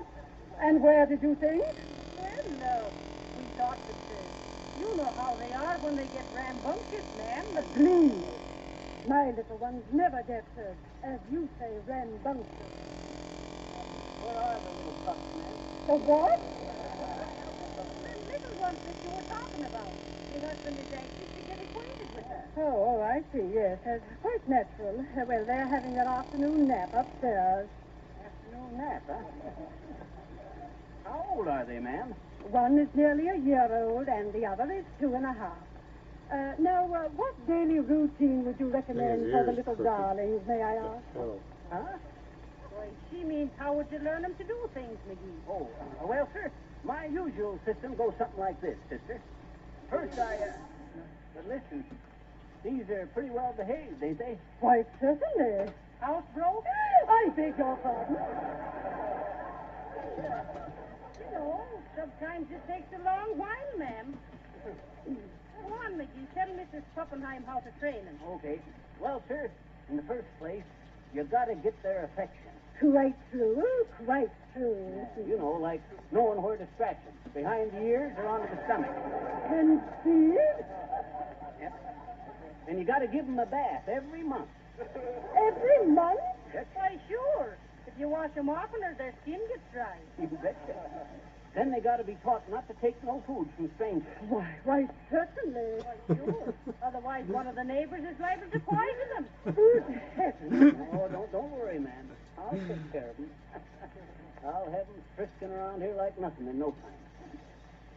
And where did you think? Well, we thought that you know how they are when they get rambunctious, ma'am. Please. My little ones never get, as you say, rambunctious. Where are the little pups, ma'am? The what? The little ones that you were talking about. Your husband is anxious to get acquainted with her. Oh, I see, yes. Quite natural. Well, they're having an afternoon nap upstairs. Afternoon nap, huh? How old are they, ma'am? One is nearly a year old, and the other is 2.5. Now, what daily routine would you recommend His for the ears little crooked. darlings, may I ask? Hell. Huh? Why, she means how would you learn them to do things, McGee? Oh, well, sir, my usual system goes something like this, sister. First, but listen, these are pretty well behaved, ain't they? Why, certainly. House broke? I beg your pardon. You know, sometimes it takes a long while, ma'am. Go on, McGee. Tell Mrs. Poppenheim how to train them. Okay. Well, sir, in the first place, you gotta get their affection. Quite true, quite true. You know, like knowing where to scratch them. Behind the ears or onto the stomach. And see? Yep. And you gotta give them a bath every month. Every month? Yes. Why, sure. If you wash them oftener, their skin gets dry. You betcha. Then they gotta be taught not to take no food from strangers. Why, certainly. Why, sure. Otherwise, one of the neighbors is liable to poison them. Oh, don't worry, ma'am. I'll take care of them. I'll have them frisking around here like nothing in no time.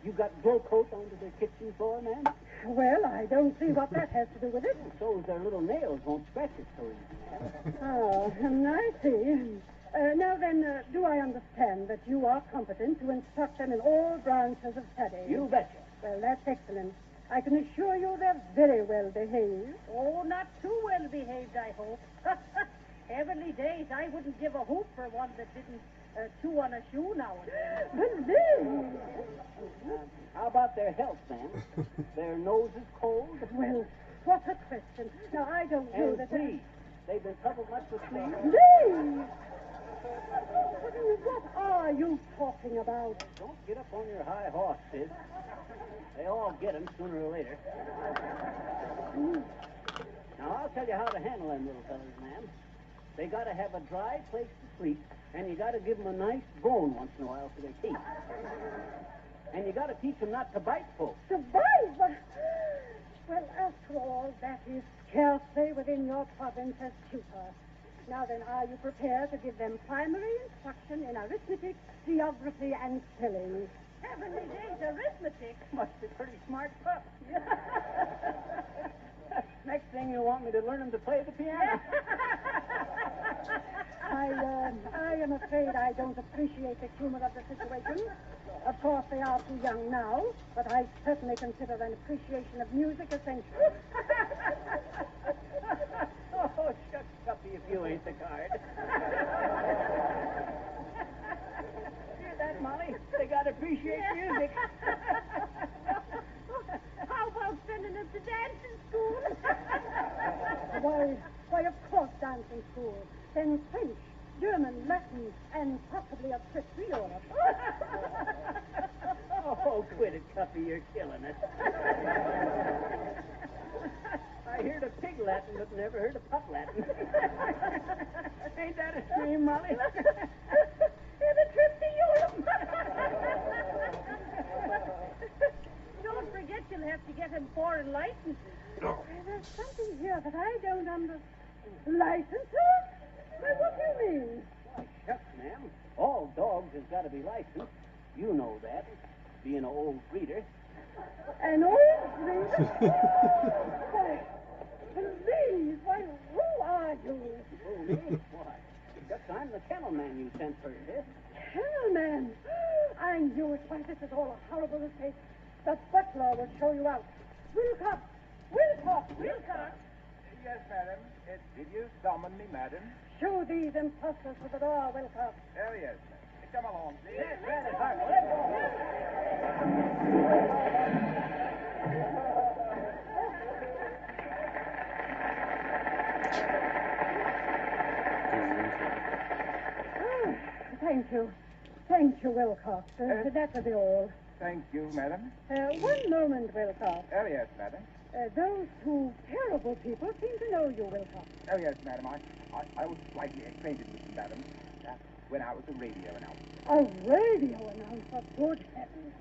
You got glow coat onto their kitchen floor, ma'am? Well, I don't see what that has to do with it. So their little nails won't scratch it so easy, ma'am. Oh, I see. Now then, do I understand that you are competent to instruct them in all branches of study? You betcha. Well, that's excellent. I can assure you they're very well behaved. Oh, not too well behaved, I hope. Heavenly days, I wouldn't give a hoop for one that didn't chew on a shoe now and then. But then... How about their health, ma'am? Their nose is cold? Well, what a question. Now, I don't know And that... fleas. They've been troubled much with fleas? Fleas! What are you talking about? Don't get up on your high horse, sis. They all get 'em sooner or later. Now, I'll tell you how to handle them little fellas, ma'am. They got to have a dry place to sleep, and you got to give them a nice bone once in a while for their teeth. And you got to teach them not to bite folks. To bite? Well, after all, that is scarcely within your province as tutor. Now then, are you prepared to give them primary instruction in arithmetic, geography, and spelling? Heavenly days, arithmetic? Must be pretty smart pups. Next thing you want me to learn them to play the piano. I am afraid I don't appreciate the humor of the situation. Of course, they are too young now, but I certainly consider an appreciation of music essential. Oh, shucks, Tuppy, if you ain't the card. Hear that, Molly? They got to appreciate music. How about sending them to dancing school? Why, of course, dancing school. Then French, German, Latin, and possibly a trip to Europe. Oh, quit it, Tuppy. You're killing us. I heard of pig Latin, but never heard of pup Latin. Ain't that a scream, Molly? And a trip to Europe. Don't forget you'll have to get him foreign licenses. There's something here that I don't understand. Licenses? Well, what do you mean? Why, shucks, ma'am. All dogs has got to be licensed. You know that, being an old breeder. An old breeder? Why, please, who are you? Oh, me? Why, shucks, I'm the kennel man you sent for this. Kennel man? I knew it. Why, this is all a horrible mistake. The butler will show you out. Wilcox! Wilcox! Wilcox! Yes, madam. Did you summon me, madam? Show these impostors to the door, Wilcox. Oh, yes, madam. Come along, please. Yes, Granny Harper, let's go. Thank you. Thank you, Wilcox. That'll be all. Thank you, madam. One moment, Wilcox. Oh, yes, madam. Those two terrible people seem to know you, Wilcox. Oh, yes, madam. I was slightly acquainted with them, madam, when I was a radio announcer. A radio announcer? Good heavens.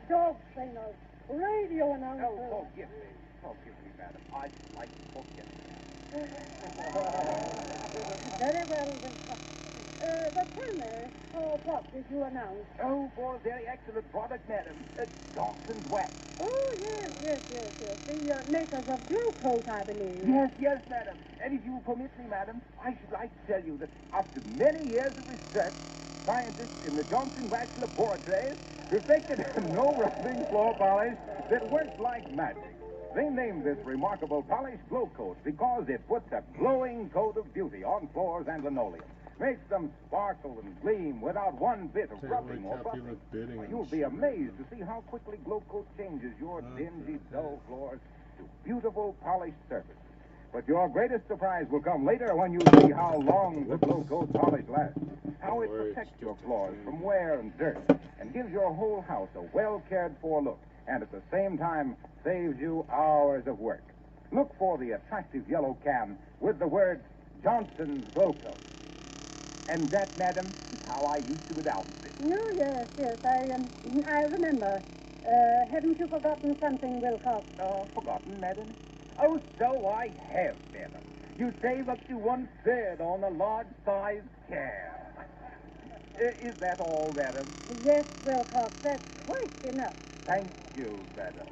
Dog trainer, radio announcer. Oh, forgive me, madam. I slightly forget. Very well, Wilcox. But tell me, what did you announce? Oh, for a very excellent product, madam. Johnson's wax. Oh, yes. The makers of Blue Coat, I believe. Yes, madam. And if you permit me, madam, I should like to tell you that after many years of research, scientists in the Johnson Wax Laboratories perfected a no-rubbing floor polish that works like magic. They named this remarkable polish Glow Coat because it puts a glowing coat of beauty on floors and linoleum. Makes them sparkle and gleam without one bit of rubbing or buffing. You'll be amazed to see how quickly Glow Coat changes your dingy, dull floors to beautiful, polished surfaces. But your greatest surprise will come later when you see how long the Glow Coat polish lasts. How it protects your floors from wear and dirt and gives your whole house a well-cared-for look, and at the same time saves you hours of work. Look for the attractive yellow can with the words Johnson's Glow Coat. And that, madam, is how I used to announce it. Oh, yes, I remember. Haven't you forgotten something, Wilcox? Forgotten, madam? Oh, so I have, madam. You save up to 1/3 on a large-sized can. Is that all, madam? Yes, Wilcox, that's quite enough. Thank you, madam.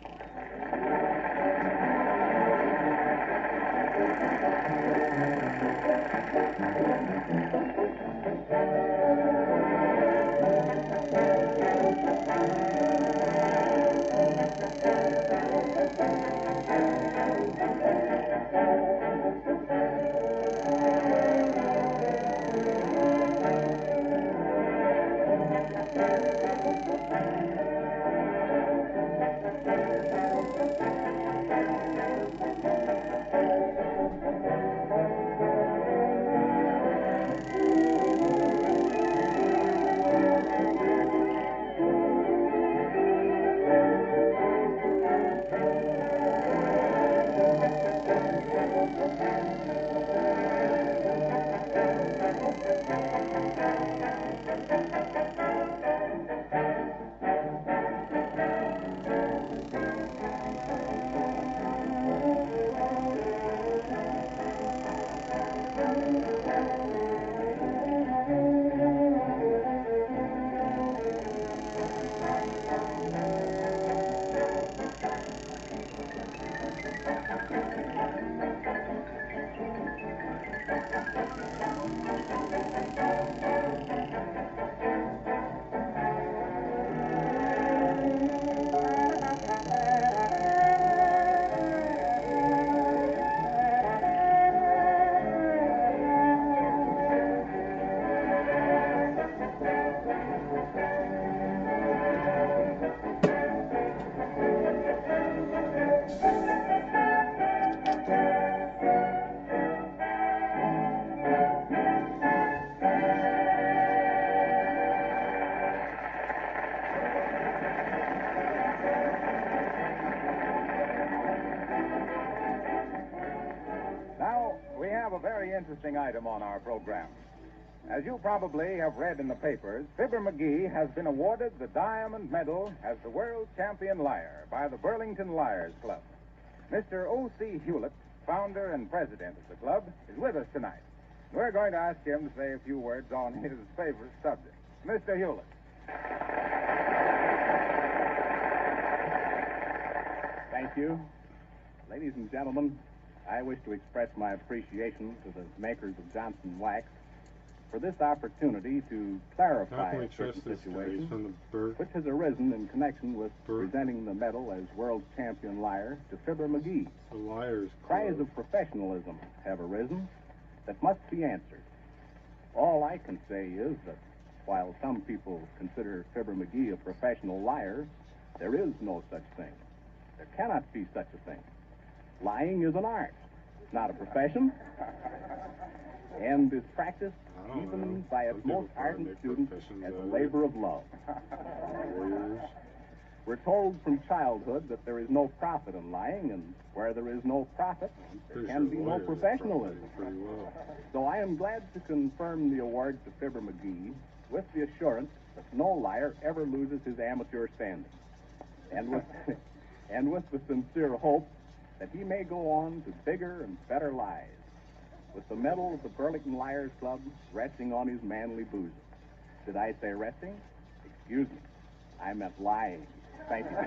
Now, we have a very interesting item on our program. As you probably have read in the papers, Fibber McGee has been awarded the Diamond Medal as the world champion liar by the Burlington Liars Club. Mr. O.C. Hewlett, founder and president of the club, is with us tonight. We're going to ask him to say a few words on his favorite subject. Mr. Hewlett. Thank you. Ladies and gentlemen, I wish to express my appreciation to the makers of Johnson Wax for this opportunity to clarify a certain situation which has arisen in connection with presenting the medal as world champion liar to Fibber McGee. The Liars Club. Cries of professionalism have arisen that must be answered. All I can say is that while some people consider Fibber McGee a professional liar, there is no such thing. There cannot be such a thing. Lying is an art, not a profession, and is practiced even by its most ardent students as a labor of love. We're told from childhood that there is no profit in lying, and where there is no profit, there can be no professionalism. So I am glad to confirm the award to Fibber McGee with the assurance that no liar ever loses his amateur standing, and with the sincere hope that he may go on to bigger and better lies. with the medal of the Burlington Liars Club resting on his manly bosom. Did I say resting? Excuse me. I meant lying. Thank you.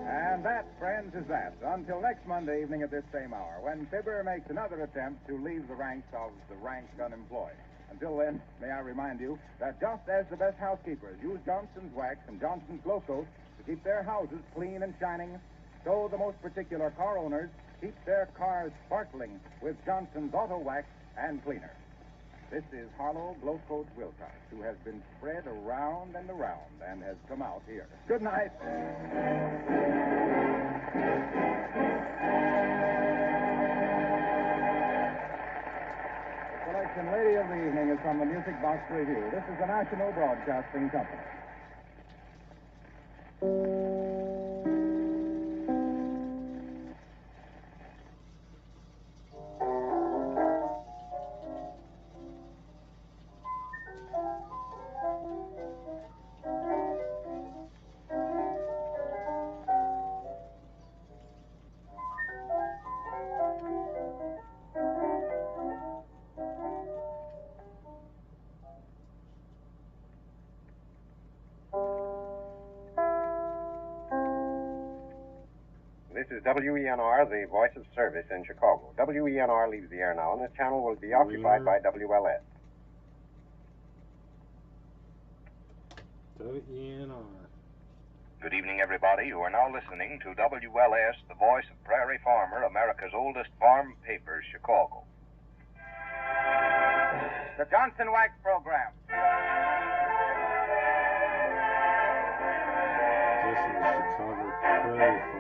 And that, friends, is that. Until next Monday evening at this same hour, when Fibber makes another attempt to leave the ranks of the rank unemployed. Until then, may I remind you that just as the best housekeepers use Johnson's wax and Johnson's Glow Coat to keep their houses clean and shining, so the most particular car owners keep their cars sparkling with Johnson's Auto Wax and Cleaner. This is Harlow Glow Coat Wilcox, who has been spread around and around and has come out here. Good night. The selection lady of the evening is from the Music Box Review. This is the National Broadcasting Company. This is WENR, the voice of service in Chicago. WENR leaves the air now, and this channel will be occupied by WLS. WENR. Good evening, everybody. You are now listening to WLS, the voice of Prairie Farmer, America's oldest farm paper, Chicago. The Johnson Wax Program. This is Chicago Prairie Farmers Public Dome.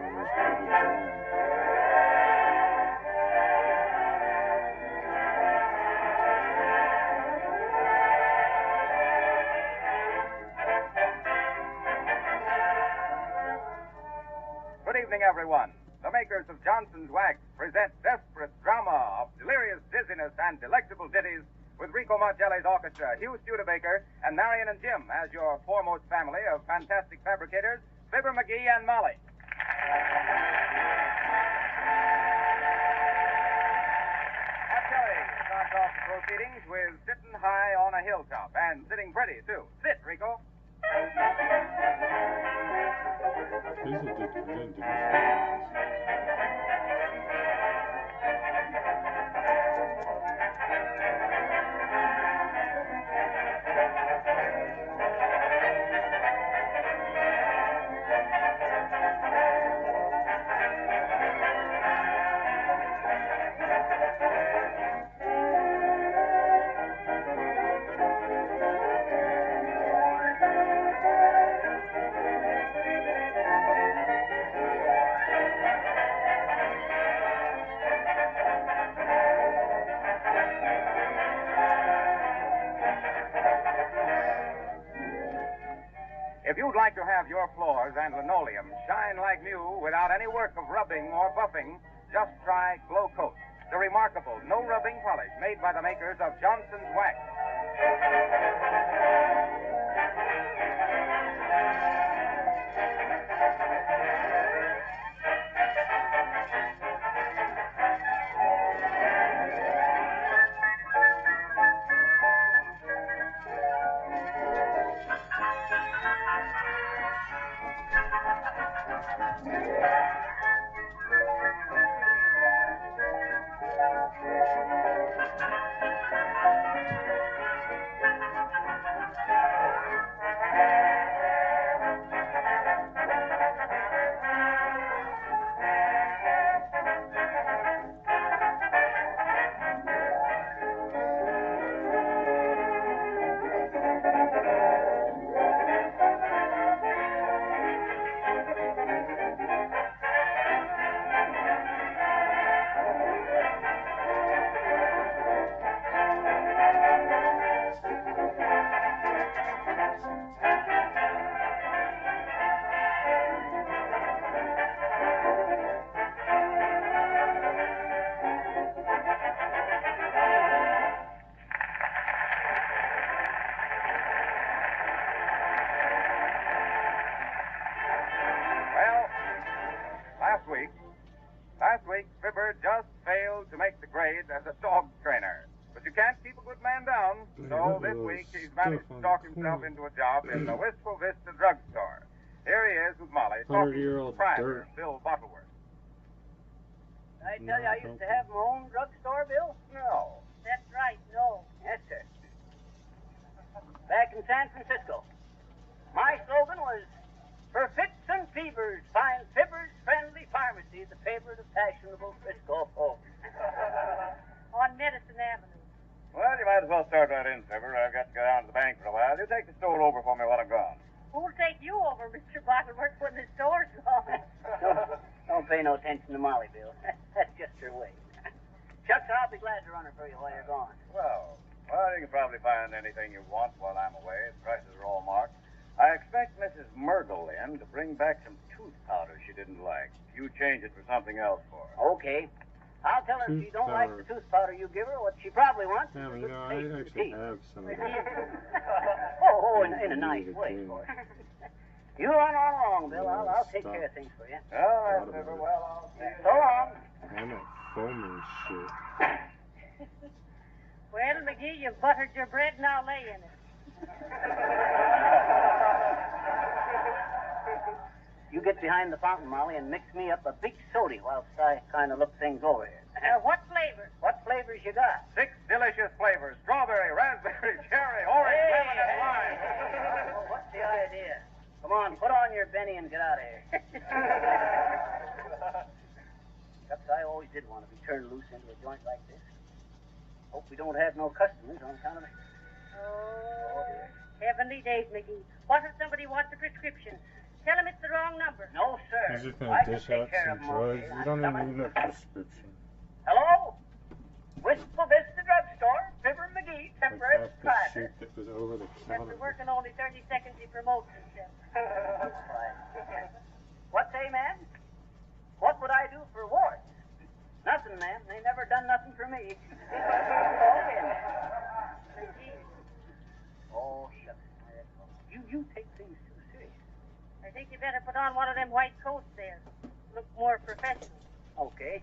Good evening, everyone. The makers of Johnson's Wax present desperate drama of delirious dizziness and delectable ditties with Rico Marcelli's orchestra, Hugh Studebaker, and Marion and Jim as your foremost family of fantastic fabricators, Fibber McGee and Molly. Marcelli starts off the proceedings with Sitting High on a Hilltop, and sitting pretty, too. Sit, Rico. If you'd like to have your floors and linoleum shine like new without any work of rubbing or buffing, just try Glow Coat, the remarkable no-rubbing polish made by the makers of Johnson's Wax. just failed to make the grade as a dog trainer. But you can't keep a good man down. So this week he's managed to talk himself into a job in the Wistful Vista drugstore. Here he is with Molly, talking to the proprietor, Bill Bottleworth. I tell you, I used to have my own drugstore, Bill? No. That's right, no. Yes, sir. Back in San Francisco. My slogan was, for fits and fevers, find Fibbers Friendly Pharmacy, the favorite of fashionable Frisco folks. On Medicine Avenue. Well, you might as well start right in, Fibber. I've got to go down to the bank for a while. You take the store over for me while I'm gone. Who'll take you over, Mr. Bottleworth, when the store's gone? Don't pay no attention to Molly, Bill. That's just her way. Chucks, I'll be glad to run her for you while you're gone. Well, you can probably find anything you want while I'm away. The prices are all marked. I expect Mrs. Myrtle in to bring back some tooth powder she didn't like. You change it for something else for her. Okay. I'll tell her if she don't like the tooth powder you give her, what she probably wants Yeah, is a you good know, taste I in actually teeth. have some of that. In a nice way, of course. You run on along, Bill. I'll take care of things for you. All right, Fibber. Well, I'll see you. So long. I'm not foaming shit. Well, McGee, you've buttered your bread, now lay in it. You get behind the fountain, Molly, and mix me up a big soda whilst I kind of look things over here. What flavor? What flavors you got? 6 delicious flavors: strawberry, raspberry, cherry, orange, lemon, and lime. What's the idea? Come on, put on your Benny and get out of here. Chucks, I always did want to be turned loose into a joint like this. Hope we don't have no customers on account of it. Oh, heavenly days, McGee. What if somebody wants a prescription? Tell him it's the wrong number. No, sir. He's just gonna dish out some drugs. Okay. You don't even need a prescription. Hello? Wistful Vista Drugstore, Fibber McGee, temporary Like proprietor. that shit that was over the counter. After working only 30 seconds, he promotes himself. What say, ma'am? What would I do for wards? Nothing, ma'am. They never done nothing for me. Oh, shucks. You take things too serious. I think you better put on one of them white coats there. Look more professional. Okay.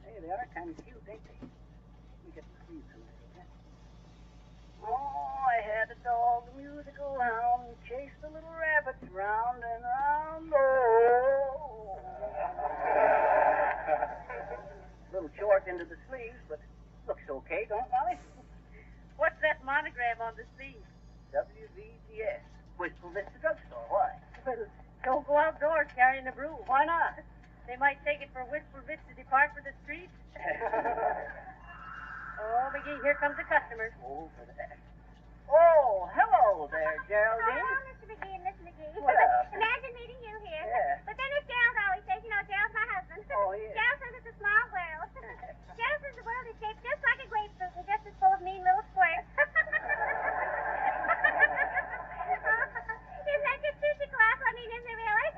Hey, they are kind of cute, ain't they? Let me get the sleeves from there. Oh, I had a dog, a musical hound, chased the little rabbits round and round. Oh. A little short into the sleeves, but looks okay, don't it, Molly? What's that monogram on the sleeve? WVGS. Wistful Vista Drugstore. Why? Well, don't go outdoors carrying a broom. Why not? They might take it for Wistful Vista Depart for the street. Oh, McGee, here comes the customer. Oh, for that. Oh, hello there, Geraldine. Oh, Mr. McGee and Miss McGee. Well. Imagine meeting you here. Yeah. But then as Gerald always says, Gerald's my husband. Oh, yeah. Gerald says it's a small world. Gerald says the world is shaped just like a grapefruit and just as full of mean little squirts. Isn't that just physical, I mean, isn't it really?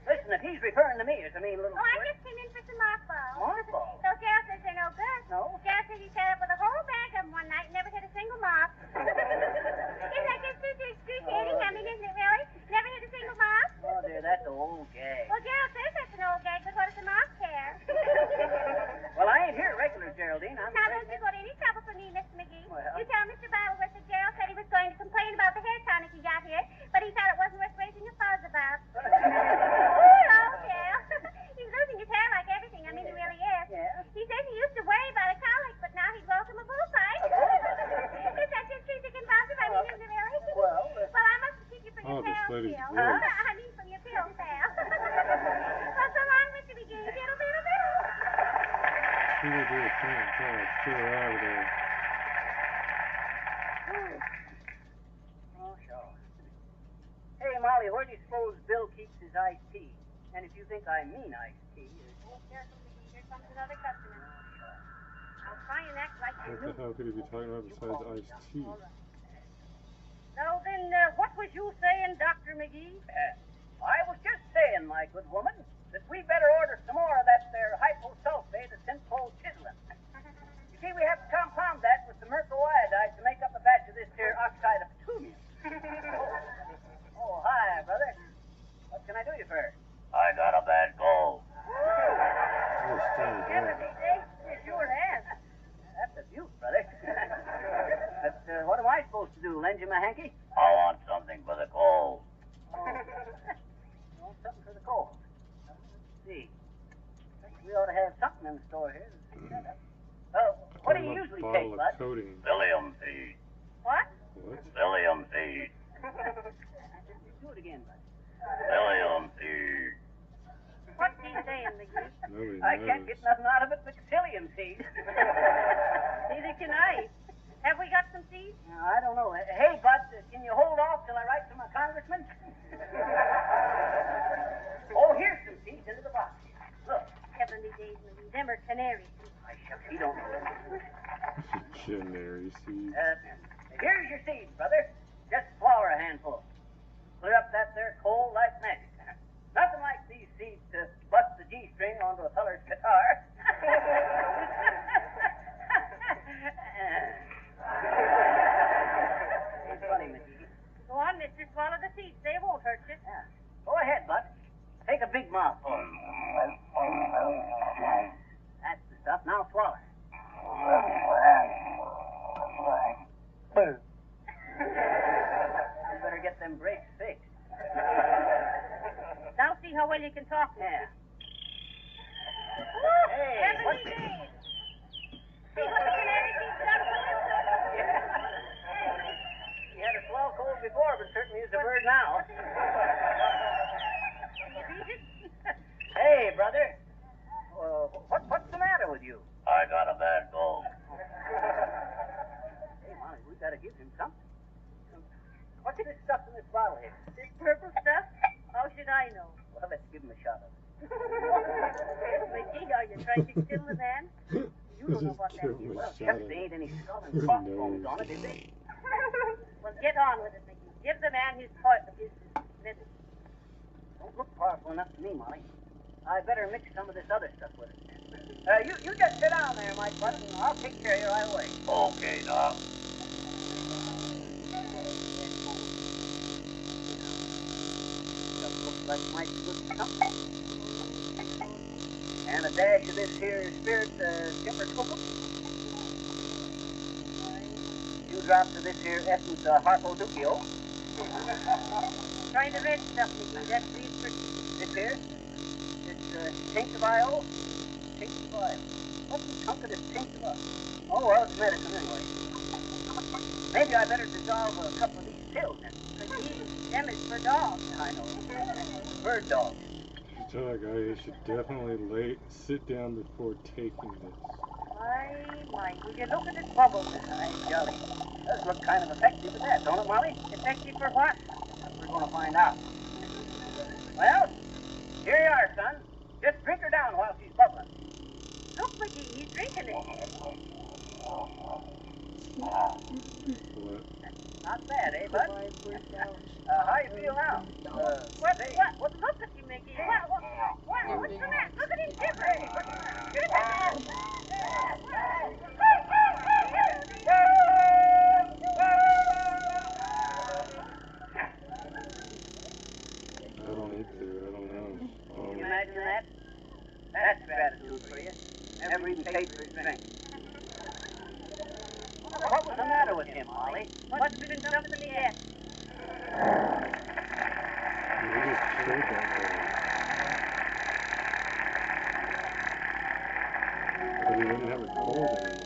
Listen, if he's referring to me as a mean little Oh, I squirt. just came in for some mothballs. Mothballs? So Gerald says they're no good. No? Gerald says he sat up with a whole bag of them one night and never hit a single moth. Isn't that just too excruciating? I mean, isn't it really? Never hit a single moth? Oh, dear, that's an old gag. Well, Gerald says that's an old gag, but what does the moth care? Well, I ain't here regular, Geraldine. I'm Now, afraid don't you go to any trouble for me, Mr. McGee. Well. You tell Mr. Bottleworth that Gerald said he was going to complain about the hair tonic he got here, but he thought it wasn't worth raising a fuzz about. Poor old Gerald. He's losing his hair like everything. I mean, he really is. Yeah? He says he used to worry about a colic, but now he'd welcome a bullfight. Is that just too sick and positive? I mean, isn't it really? Well, I must keep you from your this pills, lady's Bill. gross. I mean, from your pills, pal. Well, so long, Mr. McGee. Diddle, diddle, diddle. She would do a thing, clear out of there. Oh, sure. Hey, Molly, where do you suppose Bill keeps his iced tea? And if you think I mean iced tea, Oh, careful, McGee. Here comes another customer. I'll try and act like you What knew. the hell could he be talking about besides iced tea? All right. Now then, what was you saying, Dr. McGee? I was just saying, my good woman, that we better order some more of that there hyposulfate of synthol chiselin. You see, we have to compound that with the mercuiodide to make up a batch of this here oxide of bitumen. Oh, hi, brother. What can I do you for? I got a bad cold. Oh, it's still Get there. it lend you my hanky? I want something for the cold. You want something for the cold? Let's see. We ought to have something in the store here. What do you usually take, Bud? Coating. Psyllium seed. What? What? Psyllium seed. Do it again, Bud. Psyllium seed. What's he saying, McGee? Nobody I knows. can't get nothing out of it but psyllium seed. Neither can I. Have we got some seeds? I don't know. Hey, Bud, can you hold off till I write to my congressman? Oh, here's some seeds into the box. Look. Heavenly days, McGee. Them are canary seeds. I shucks, he don't know. Canary seed. Here's your seeds, brother. Just swallow a handful. Clear up that there cold like magic. Nothing like these seeds to bust the G string onto a feller's guitar. It's funny, McGee. Go on, mister. Swallow the seeds. They won't hurt you. Yeah. Go ahead, Bud. Take a big mouthful. That's the stuff. Now swallow. You better get them brakes fixed. Now see how well you can talk. Yeah. Hey, heavenly days. See what the canary seeds done for you? He had a swell cold before, but certainly is a bird now. Hey, brother. What's the matter with you? I got a bad cold. Hey, Molly, we gotta give him something. What's this stuff in this bottle here? This purple stuff? How should I know? Well, let's give him a shot of it. McGee, are you trying to kill the man? You don't know what that is. Well, Chuck, there ain't any skull and crossbones on it, is there? Well, get on with it, McGee. Give the man his medicine. Don't look powerful enough to me, Molly. I better mix some of this other stuff with it. You just sit down there, Mike Bud, and I'll take care of you right away. Okay, Doc. Looks like might be good for something. And a dash of this here spirit, Timber Skookum. Few drops of this here essence, Harpoducio. Try the red stuff, McGee. That's these for This here? This tinct of IO? Tinct of IO. What's the chunk of this tinct of IO? Oh, well, it's medicine anyway. Maybe I better dissolve a couple of these pills then. McGee, them is for dogs. I know. Bird dogs. You tell that guy he should definitely sit down before taking this. My, will you look at this bubble? Aye, jolly. Does look kind of effective at that, don't it, Molly? Effective for what? We're going to find out. Well, here you are, son. Just drink her down while she's bubbling. Look, McGee, he's drinking it. What? Not bad, eh, bud? How you feel now? What? Look at you, McGee. What's the matter? Look at him gibbering. I don't need to. I don't know. Can you imagine that? That's gratitude for you. Never even paid for his drink. What was the matter with him, Molly? Must have been something he had. You just killed that guy. But he wouldn't have a cold anymore.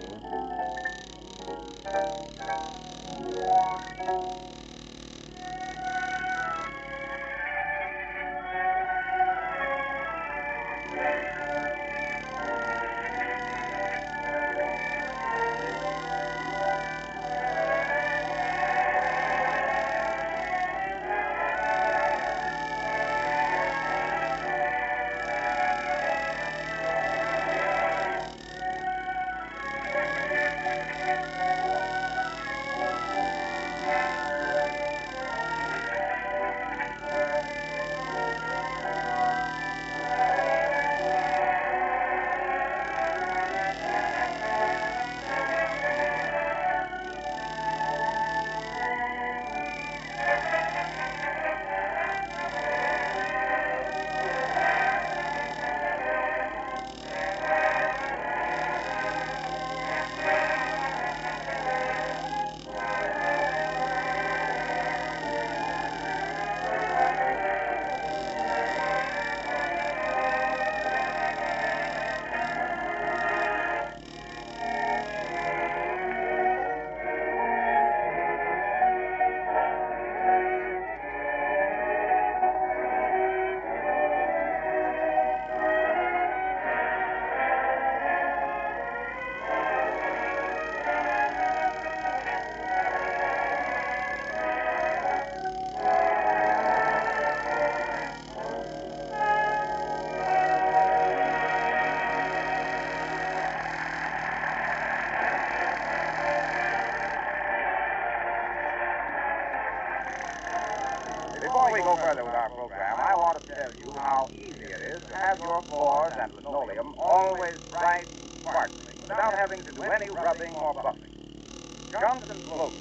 our program, I want to tell you how easy it is to have your floors and linoleum always bright and sparkling without having to do any rubbing or buffing. Johnson's logo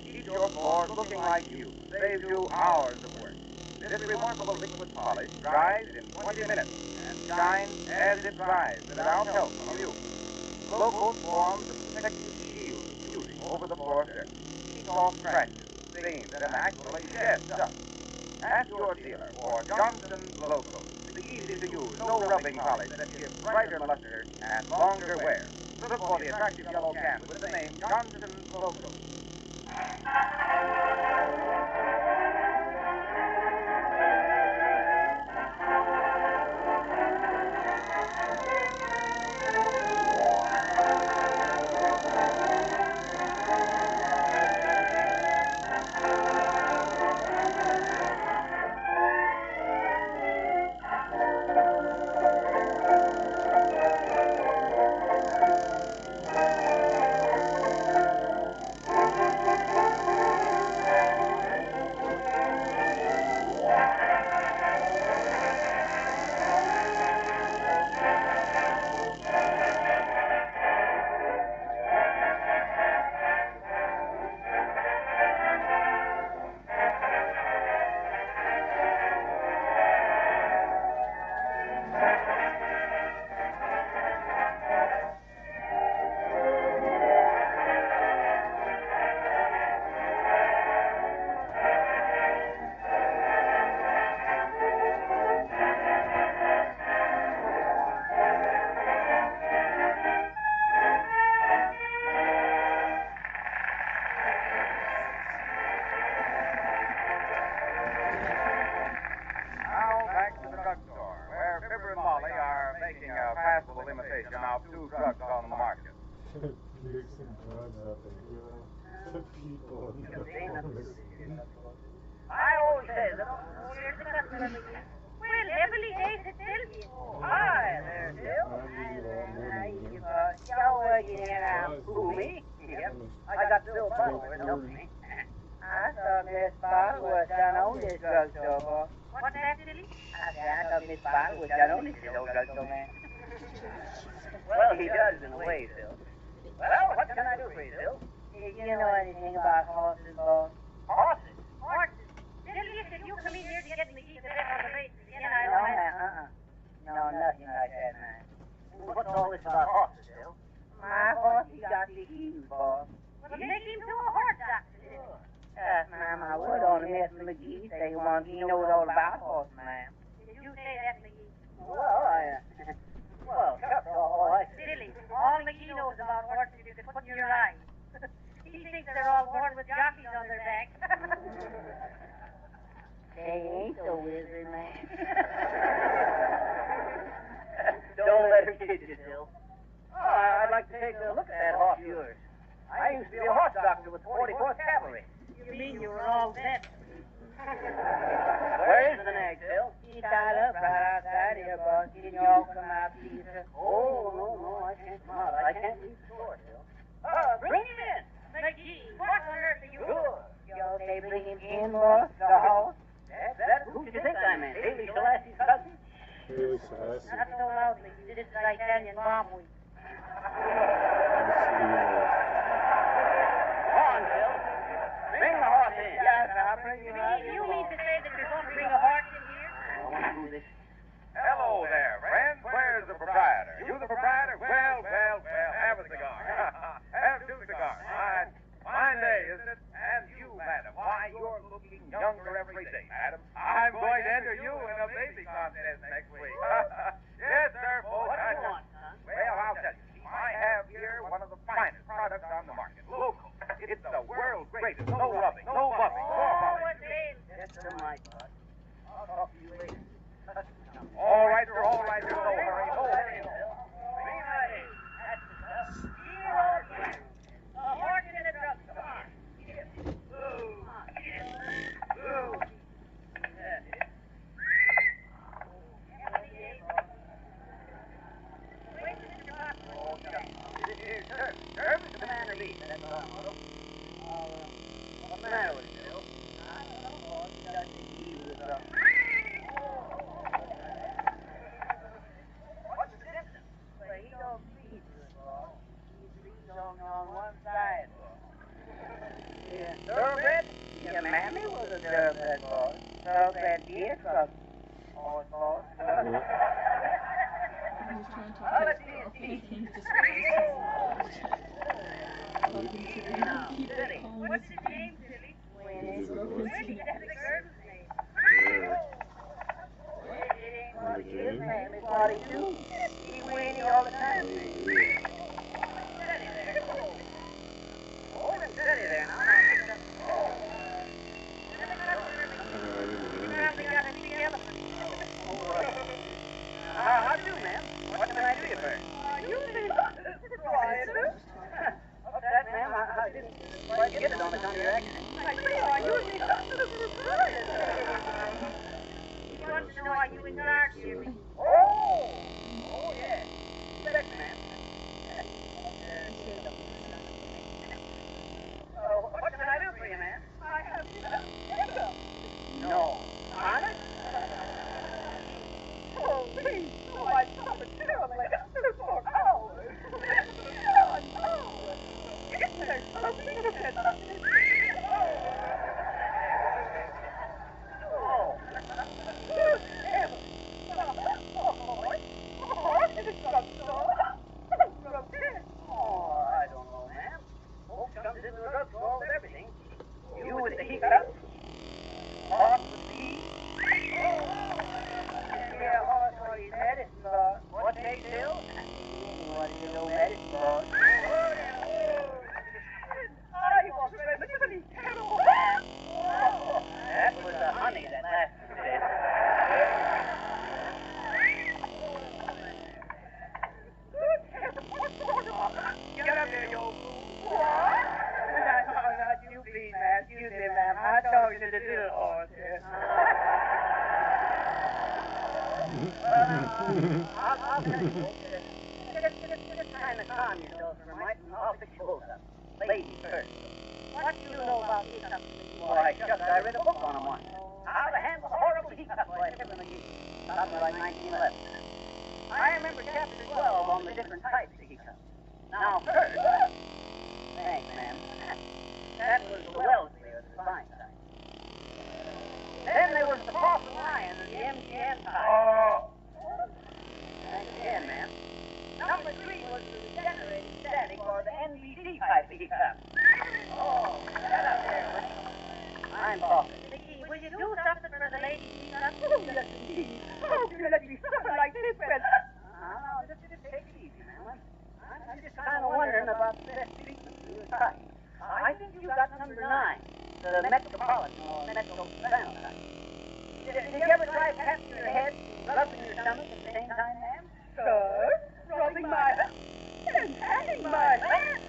keeps your floors looking like new, saves you hours of work. This remarkable liquid polish dries in 20 minutes and shines as it dries without help from you. Logo forms a protective shield of beauty over the floor surface. Keeps off scratches, stains, and actually sheds dust. Ask your dealer for Johnson's logo. The easy-to-use, no rubbing polish that gives brighter luster and longer wear. Look for the attractive yellow can with the name Johnson's logo. Imitation of two drugs on the market. Mixing drugs up and giving them to people. I always say that. Where's the customer? Well, heavily days to Sylvia. Hi there, Phil. Y'all working here now? Who, me? Yep. I got Phil Butler helping me. I thought Miss Bottle was done on this drugstore, boy. What's that, Silly? I thought Miss Bottle was done on this old drugstore, man. Well, he does in a way, Phil. Well, what can I do for you, Phil? You know anything about horses, boy? Horses? Horses. Sylvia said you come in here to get McGee the best on the bases. No, nothing like that, man. What's all this about horses, Phil? My horse, he got the heels, boy. Well, take him to a horse doctor. Sure. Ma'am, I would only Miss McGee say he knows all about horses, ma'am. Did you say that, McGee? Well, that's all I said. Silly. All McGee knows about horses you can put in your eyes. He thinks they're all born with jockeys on their back. They ain't so wizard, man. Don't let her kid you, Phil. I'd like to take a look at that horse of yours. I used to be a horse doctor with the 44th Cavalry. You mean you were all set? Where is the nag, Phil? He tied up right outside here, boss. Can you all come out, please, sir? Oh, no, I can't come out. I can't leave the store, Phil. Bring him in. McGee, what on earth are you doing? Good. Y'all say bring him in, boss? The horse? That's who do you think I'm in? Haley Selassie's cousin? Haley Selassie. Not so loudly. This is Italian Bomb Week. Come on, Phil. Bring the horse in. Yes, I'll bring him out. You mean to say that you're going to bring a horse in here? I want to do this. Hello there, friend. Where's the proprietor? You the proprietor? Well, have a cigar. Have two cigars. Fine day, isn't it? And you, madam, why, you're looking younger every day, madam. I'm going to enter you in a baby contest next week. Yes, sir, folks. What do you want, son? Well, I'll tell you. I have here one of the finest products on the market. Local. It's the world's greatest. No rubbing, no buffing, no polish. That's the mic, bud. I'll talk to you later. All right, sir. No hurry. No hurry. Bring him right in. That's the stuff. A horse in the drugstore. Service to the man of these. That's what I'm on. What's the matter with you, Phil? I don't know, boss. He got the heels or something. that beer truck. Oh, boss. What's his name, Silly? Where did you get the girl's name? His name is what he do. He weenie all the time. Steady there. Hold him steady there now. How do, ma'am? What can I do you for? You think proprietor? What's that, ma'am? I didn't quite get it on the country accent. I say, are you the proprietor? He wants to know are you in dark here? Oh, yes. Yes, ma'am. What can I do for you, ma'am? I have hiccup. No. Honest? Oh, please. Oh, I suffered terribly for hours. Oh, no. Is there something that... Oh. Good heavens. It's drugstore. Oh, I don't know, ma'am. Folks comes into the drugstore with everything. You with the hiccup. Horse with the heat. Yeah, horse for his medicine, boss. What they do? What do you know medicine, boss? I was really terrible. That was the honey that last said. Get up there, you old fool. What? Not you, please, ma'am. Excuse me, ma'am. I told you to the little horse here. I'll tell you, folks. Just kind of calm yourselves for a minute, and I'll fix you both up. Ladies first. What do you know about hiccups? Why, shucks, I read a book on them once. How to handle the horrible hiccup by Fibber McGee. Something like 1911. I remember chapter 12 on the different types of hiccups. Now, first... Thanks, ma'am. That was the Wellesley or the fine type. Then there was the Boston Lion or the MGN type. Oh! Thanks again, ma'am. Number 3 was the regenerated static or the NBC type of hiccup. Oh, shut up there, buddy. I'm talking. Mickey, will you do something for the lady hiccup? Oh, yes, indeed. How can you let me suffer like this, Ben? No, just take it easy, ma'am. I'm just kind of wondering about the best treatment for your type. I think you got number 9, the Metropolitan or Metro-Savannah type. Did you ever try patting your head, rubbing your stomach at the same time, ma'am? Sir, rubbing my head and patting my head.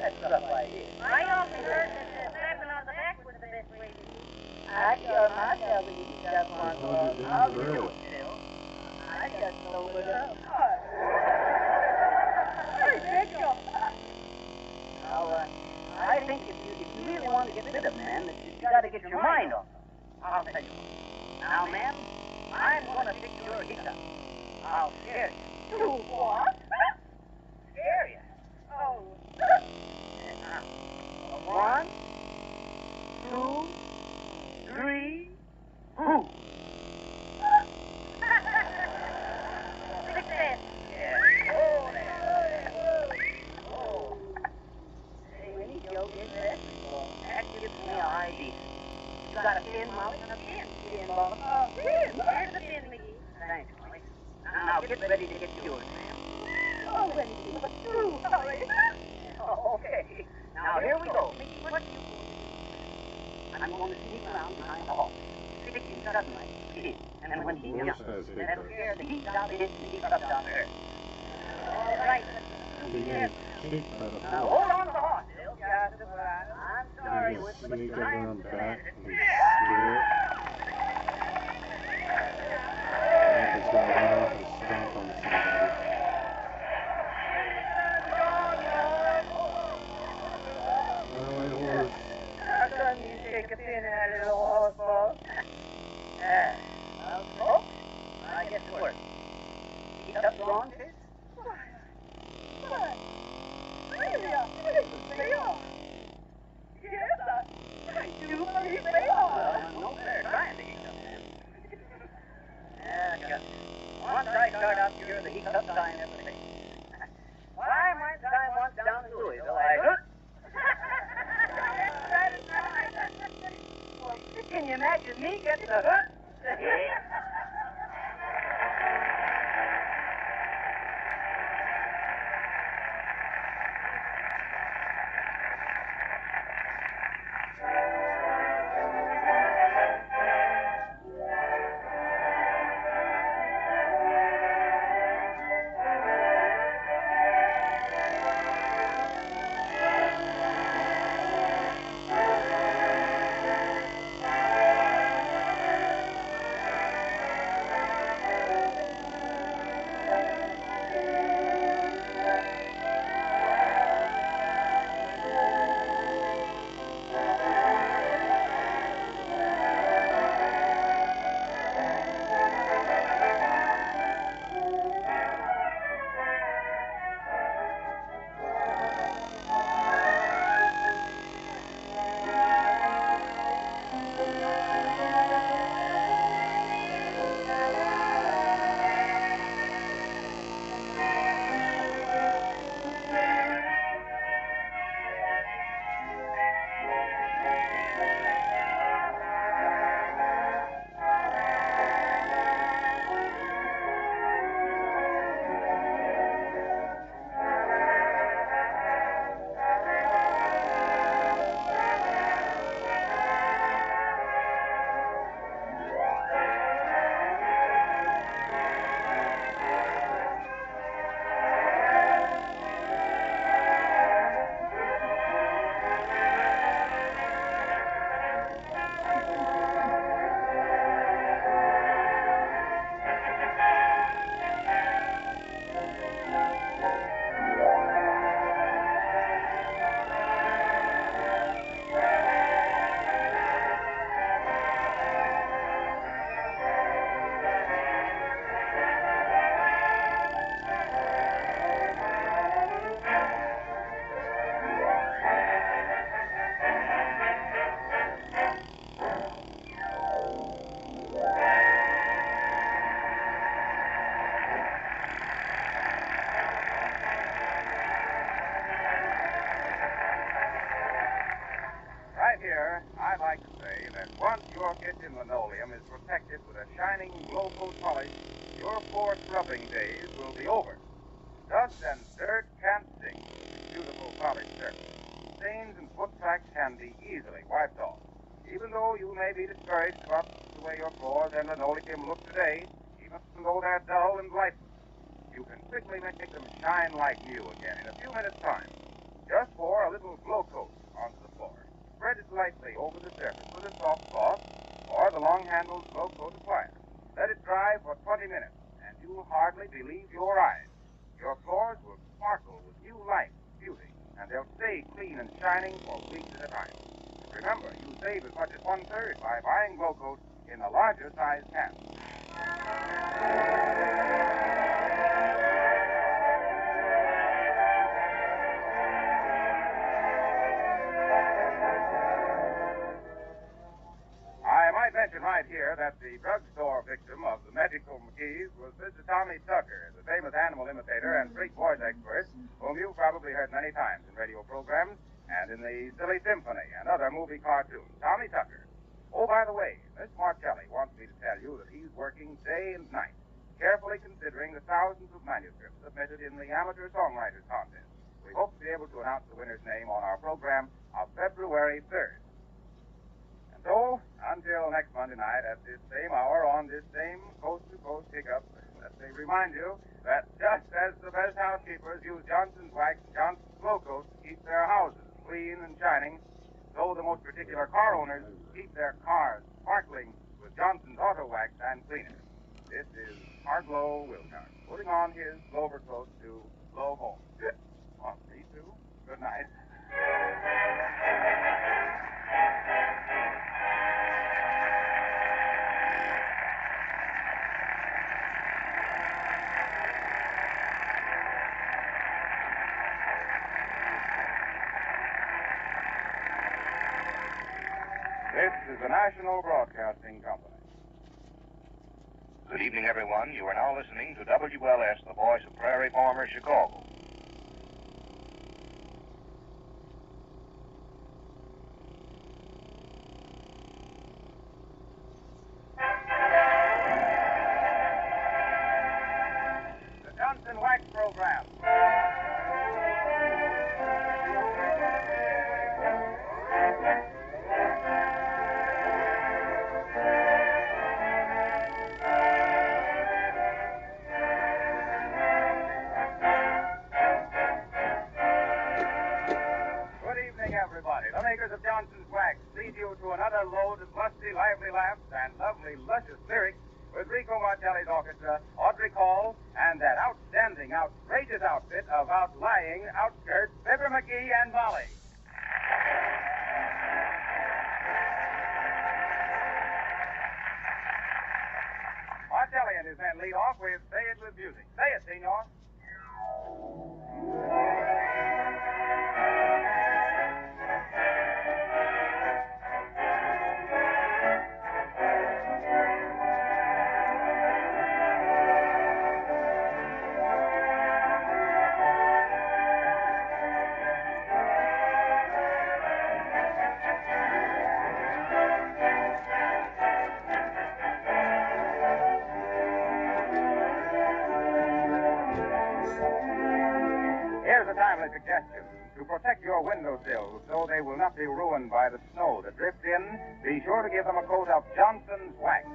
That's a rough idea. I often heard that slapping on the back was the best way to do it. I sure might have you got one. How do you do it, Bill? I just know it up. Hey, big job. Now, I think if you really want to get rid of men, that you've got to get your mind off them. I'll tell you. Now, ma'am, I'm going to fix your hiccup. I'll scare you. You what? Scare you. Oh. 1, 2, 3, who? Success. Yeah. Oh, there. Oh. Hey, Winnie, Joe, get that. That gives me an idea. You got a pin, Molly? A pin. Pin, Molly. A pin? Here's the pin, Mickey. Thanks, Molly. Now get ready to get yours, ma'am. Oh, Wendy, what's true? Hurry. Oh, okay. Now here we go. Mickey, what do you do? I'm going to sneak around behind the hall. Stick him suddenly in. And when he jumps, that'll scare the heat out of his hiccup down there. All right. Now hold on to the horse, Bill. I'm sorry, Winston, but Sneak I'm around back demanded. and scare it. It's gonna run off and stomp on somebody. Runaway horse. How come you take a pin out of the horse, boss? Well, folks, I guess it worked. Hiccups wrong, sis? Why? Really, they are. Yes, I do believe they are. No once I start up here, the hiccups I never take. Why, once I walked down to Louisville, Can you imagine me getting a hook? Right here, I'd like to say that once your kitchen linoleum is protected with a shining glow coat polish, your floor scrubbing days will be over. Dust and dirt can't stick with this beautiful polished surface. Stains and foot tracks can be easily wiped off. Even though you may be discouraged about the way your floors and linoleum look today, even though they're dull and lifeless, you can quickly make them shine like new again in a few minutes' time. Just pour a little glow coat onto the floor. Spread it lightly over the surface with a soft cloth or the long-handled glow coat applier. Let it dry for 20 minutes, and you'll hardly believe your eyes. Your floors will sparkle with new life and beauty, and they'll stay clean and shining for weeks at a time. Remember, you save as much as 1/3 by buying glow coat in the larger size can. I might mention right here that the drugstore victim of the medical McGee's was Mr. Tommy Tucker, the famous animal imitator and freak voice expert, whom you've probably heard many times in radio programs and in the Silly Symphony and other movie cartoons. Tommy Tucker. Oh, by the way, Miss Marcelli wants me to tell you that he's working day and night, carefully considering the thousands of manuscripts submitted in the Amateur Songwriters Contest. We hope to be able to announce the winner's name on our program of February 3rd. So, until next Monday night at this same hour on this same coast-to-coast pickup, let me remind you that just as the best housekeepers use Johnson's wax and Johnson's glow coat to keep their houses clean and shining, so the most particular car owners keep their cars sparkling with Johnson's auto wax and cleaner. This is Harglow Wilcox putting on his overcoat to blow home. Oh, me too. Good night. This is the National Broadcasting Company. Good evening, everyone. You are now listening to WLS, the voice of Prairie Farmer, Chicago. The Johnson Wax Program. Good evening, everybody. The makers of Johnson's Wax lead you to another load of lusty, lively laughs and lovely, luscious lyrics with Rico Martelli's orchestra, Audrey Call, and that outstanding, outrageous outfit of outlying outskirts, Fibber McGee and Molly. Martelli and his men lead off with Say It With Music. Say it, senor. Here's a timely suggestion. To protect your windowsills so they will not be ruined by the snow that drifts in, be sure to give them a coat of Johnson's Wax.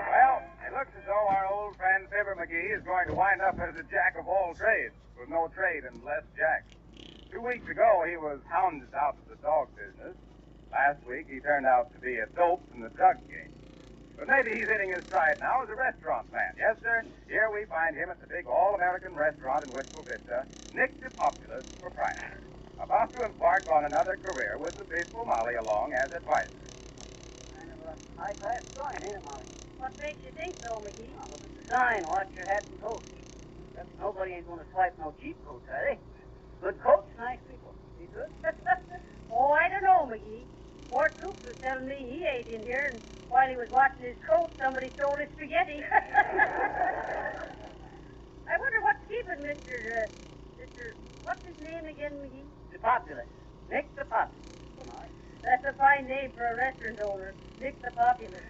Well, it looks as though our old friend Fibber McGee is going to wind up as a jack of all trades, with no trade and less jack. 2 weeks ago, he was hounded out of the dog business. Last week, he turned out to be a dope in the drug game. But maybe he's hitting his stride now as a restaurant man. Yes, sir. Here we find him at the big all-American restaurant in Wistful Vista, Nick DePopulous, proprietor, about to embark on another career with the faithful Molly along as advisor. Kind of a high-class sign, ain't it, Molly? What makes you think so, McGee? Now, look at the sign. Watch your hat and coat. Except nobody ain't going to swipe no cheap coats, are they? Good coats, nice people. Be good? Oh, I don't know, McGee. Mort Coops was telling me he ate in here, and while he was washing his coat, somebody stole his spaghetti. I wonder what's keeping Mr. What's his name again, McGee? DePopulous. Nick DePopulous. That's a fine name for a restaurant owner, Nick the Populous.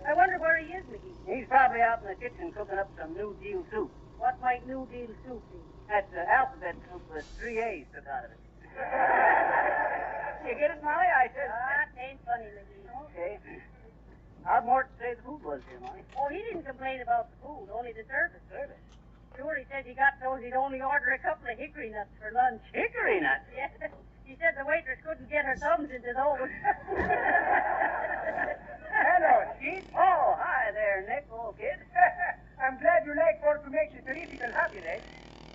I wonder where he is, McGee. He's probably out in the kitchen cooking up some New Deal soup. What might New Deal soup be? That's alphabet soup with 3 A's took out of it. You get it, Molly? I said... Ah, it ain't funny, McGee. Okay. How'd Mort say the food was here, Molly? Oh, he didn't complain about the food, only the service. Service? Sure, he said he got those, he'd only order a couple of hickory nuts for lunch. Hickory nuts? Yes. He said the waitress couldn't get her thumbs into those. Hello, Chief. Oh, hi there, Nick, old kid. I'm glad you like work to make you terrific and happy, Nick.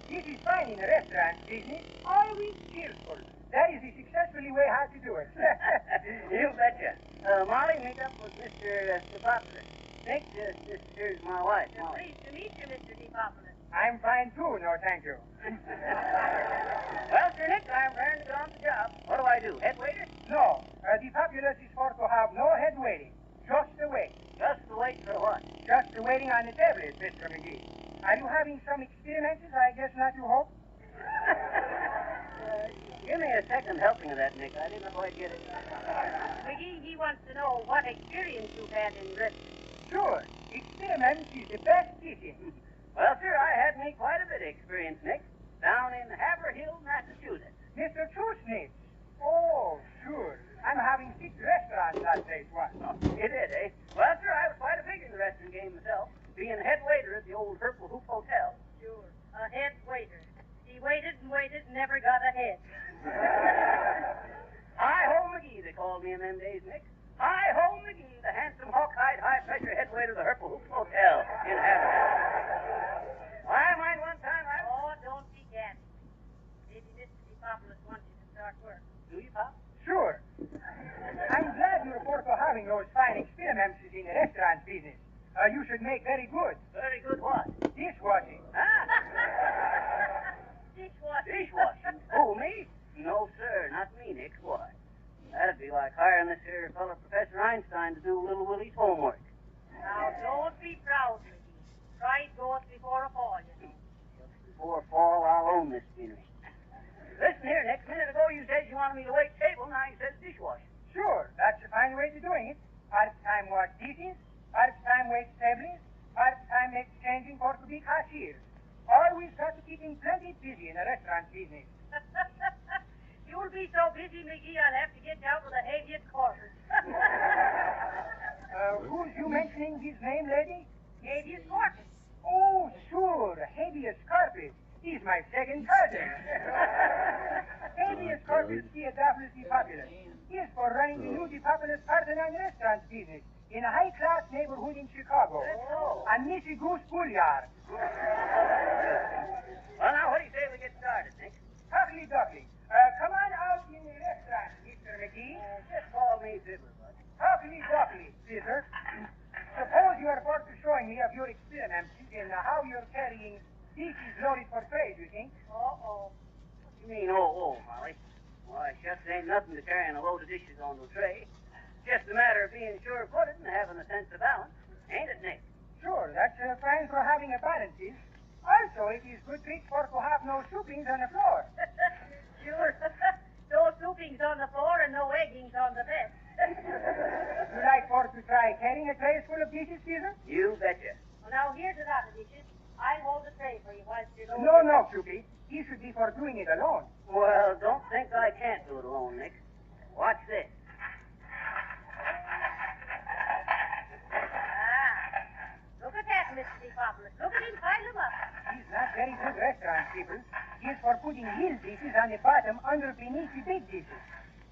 This is fine in the restaurant business. Always cheerful. That is the successfully way how to do it. You betcha. Molly, meet up with Mr. Stepopoulos. Nick, this here's my wife, Molly. Pleased to meet you, Mr. Stepopoulos. I'm fine too, no thank you. Well, Sir Nick, I'm raring to get on the job. What do I do, head waiter? No, the populace is for to have no head waiting. Just the wait. Just the wait for what? Just the waiting on the tablet, Mr. McGee. Are you having some experiments? I guess not, you hope? Give me a second helping of that, Nick. I didn't quite get it. McGee, he wants to know what experience you've had in wrestling. Sure. Experiments is the best teaching. Well, sir, I had me quite a bit of experience, Nick. Down in Haverhill, Massachusetts. Mr. Truesnitz. Oh, sure. I'm having 6 restaurants that place once. You did, eh? Well, sir, I was quite a figure in the wrestling game myself, being head waiter at the old Purple Hoop Hotel. Sure. A head waiter. He waited and never got ahead. Hi-ho McGee, they called me in them days, Nick. Hi-ho McGee, the handsome, hawk-eyed, high-pressure head waiter of the Purple Hoop Hotel in Haverhill. I mind one time Oh, don't be gassy. Maybe Mr. Stepopoulos wants you to start work. Do you, Pop? Sure. I'm glad you report for having those fine experiments in the restaurant business. You should make very good. Very good what? Dishwashing. Dishwashing? Who, me? No, sir, not me, Nick. Why? That'd be like hiring this here fellow Professor Einstein to do Little Willie's homework. Now, don't be proud, McGee. Pride goeth before a fall, you know. Before fall, I'll own this scenery. Listen here, Nick. A minute ago you said you wanted me to wait table. Now you said dishwashing. Sure, that's a fine way to doing it. Part-time wash dishes, part-time wait tables, part-time exchanging for to be cashiers. Always got to keep him plenty busy in the restaurant business. You'll be so busy, McGee, I'll have to get you out with a habeas corpus. Who's you mentioning his name, lady? Habeas corpus. Oh, sure, habeas corpus. He's my second cousin. Habeas corpus Theodophilus Stepopoulos. He is for running the new Stepopoulos Parthenon restaurant business in a high-class neighborhood in Chicago. On Missy Goose Boulevard. Well, now, what do you say we get started, Nick? Huckly Duckly. Come on out in the restaurant, Mr. McGee. Just call me Fiddler, bud. Huckly Duckly, Fiddler. Suppose you are forth to showing me of your experiments in how you're carrying dishes loaded for trade, you think? Uh-oh. What do you mean, Molly? Why, shucks, ain't nothing to carrying a load of dishes onto a tray. Just a matter of being sure-footed and having a sense of balance. Ain't it, Nick? Sure, that's fine for having a balance. Also, it is good trick for to have no soupings on the floor. Sure. No soupings on the floor and no eggings on the bed. You like for to try carrying a tray full of dishes, Caesar? You betcha. Well, now, here's a lot of dishes. I'll hold the tray for you whilst you're loading. No, Soupy. He should be for doing it alone. Well, don't think I can't do it alone, Nick. Watch this. Look at that, Mr. Stepopoulos. Look at him pile them up. He's not very good restaurant people. He is for putting his dishes on the bottom under beneath the big dishes.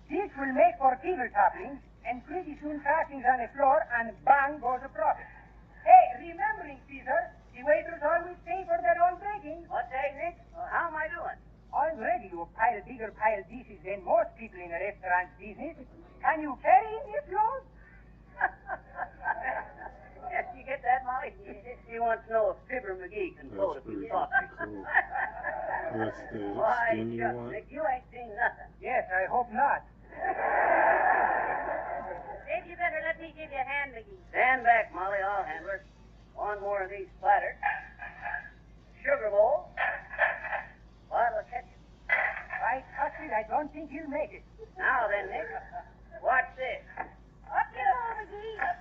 This will make for bigger toppings, and pretty soon toppings on the floor, and bang goes the profit. Hey, remembering, Caesar, the waiters always pay for their own breaking. What day, Nick? Well, how am I doing? Already you bigger pile dishes than most people in the restaurant business. Can you carry in this load? Yes, you get that, Molly? He wants to know if Fibber McGee can float a few saucers. Cool. What's the Why, skin you shucks, want? Nick, you ain't seen nothing. Yes, I hope not. Maybe you better let me give you a hand, McGee. Stand back, Molly. I'll handle her. One more of these platters. Sugar bowl. Bottle of ketchup. By custard, I don't think he'll make it. Now then, Nick, watch this. Up you go, McGee. Up.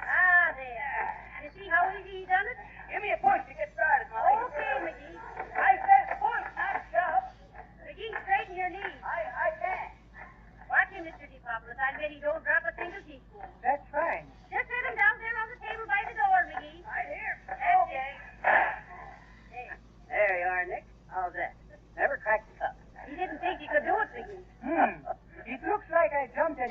Ah, there. You see how easy he done it? Give me a push to get started, Molly. Okay, McGee. I said push, not shove. McGee, straighten your knees. I can't. Watch him, Mr. Stepopoulos. I bet he don't drop a single teaspoon. That's fine. Just set him down there on the table by the door, McGee. Right here. Okay. There you are, Nick. How's that? Never cracked the cup. He didn't think he could do it, McGee. It looks like I jumped a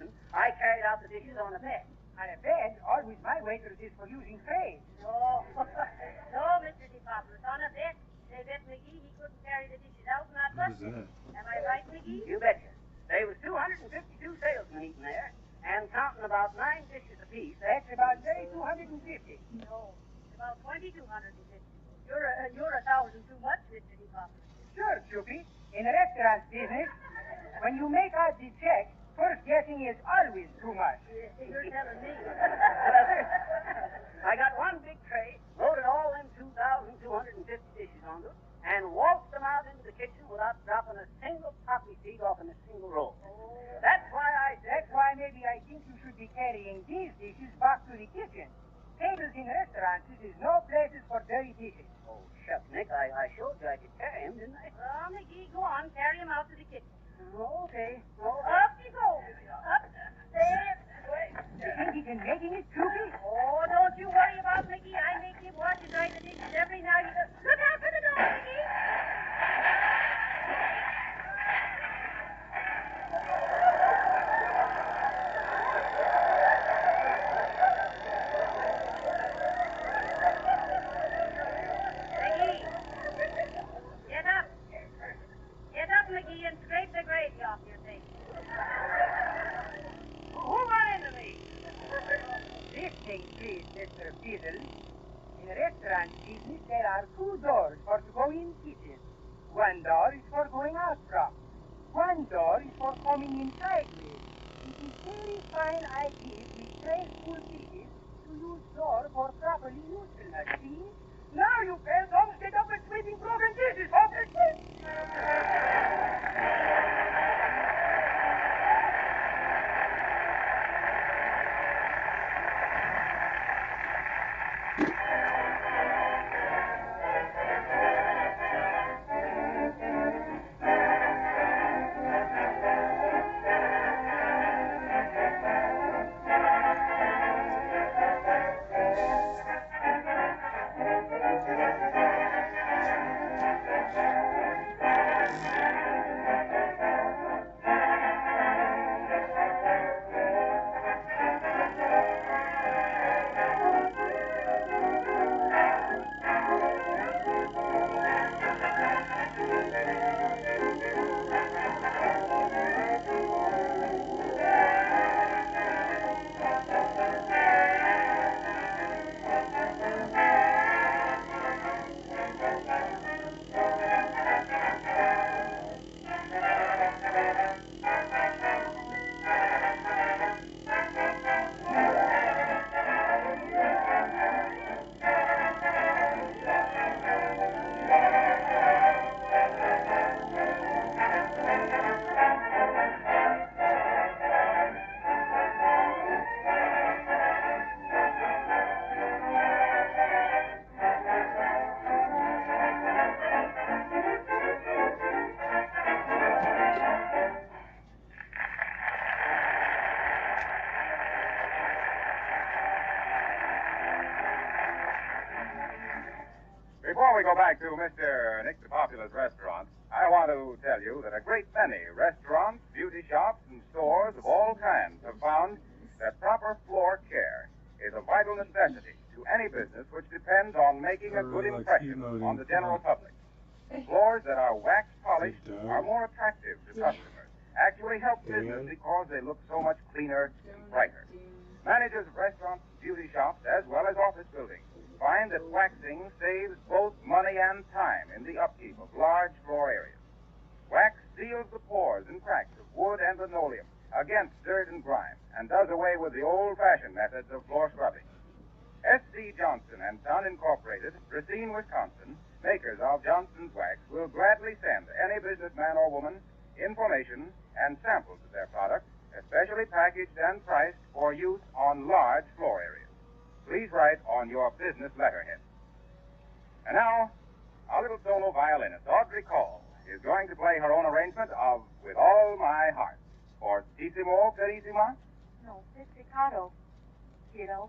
Johnson, I carried out the dishes on a bed. On a bed, always my waiters is for using trays. No, no, Mr. DePopoulos. On a bet, they bet McGee he couldn't carry the dishes out and not bust it. Am I right, McGee? You betcha. There was 252 salesmen eating there, and counting about 9 dishes apiece. That's about 250. No, about 2,250. You're 1,000 too much, Mr. DePopoulos. Sure, Choopy. In a restaurant business, when you make out the check, first guessing is always too much. You're telling me. I got one big tray, loaded all them 2,250 dishes onto it, and waltzed them out into the kitchen without dropping a single poppy seed off in a single roll. That's why maybe I think you should be carrying these dishes back to the kitchen. Tables in restaurants is no places for dirty dishes. Oh, shucks, Nick, I showed you I could carry him, didn't I? Well, McGee, go on. Carry him out to the kitchen. Okay. Up you go. Up. There. You think he can make it, Choopy? Oh, don't you worry about McGee. I make him watch and dry the dishes every now and then. Look out for the door, McGee. McGee, and scrape the gravy off your face. Who got into me? This thing, please, Mr. Fiddle. In a restaurant business, there are 2 doors for to go in kitchen. One door is for going out from. One door is for coming inside with. It is very fine idea with graceful dishes to use door for properly usefulness, see? Now you fellas almost get up and sweeping broken dishes off the sink. Before we go back to Mr. Nick DePopula's restaurant, I want to tell you that a great many restaurants, beauty shops, and stores of all kinds have found that proper floor care is a vital necessity to any business which depends on making a good impression on the general public. Floors that are wax polished are more attractive to customers, actually help business because they look so much cleaner and brighter. Managers of restaurants, beauty shops, as well as office buildings find that waxing saves both money and time in the upkeep of large floor areas. Wax seals the pores and cracks of wood and linoleum against dirt and grime and does away with the old-fashioned methods of floor scrubbing. S.C. Johnson and Son Incorporated, Racine, Wisconsin, makers of Johnson's Wax, will gladly send any businessman or woman information and samples of their product, especially packaged and priced for use on large floor areas. Please write on your business letterhead. And now, our little solo violinist, Audrey Cole, is going to play her own arrangement of With All My Heart. Fortissimo, carissima? No, pizzicato, kiddo.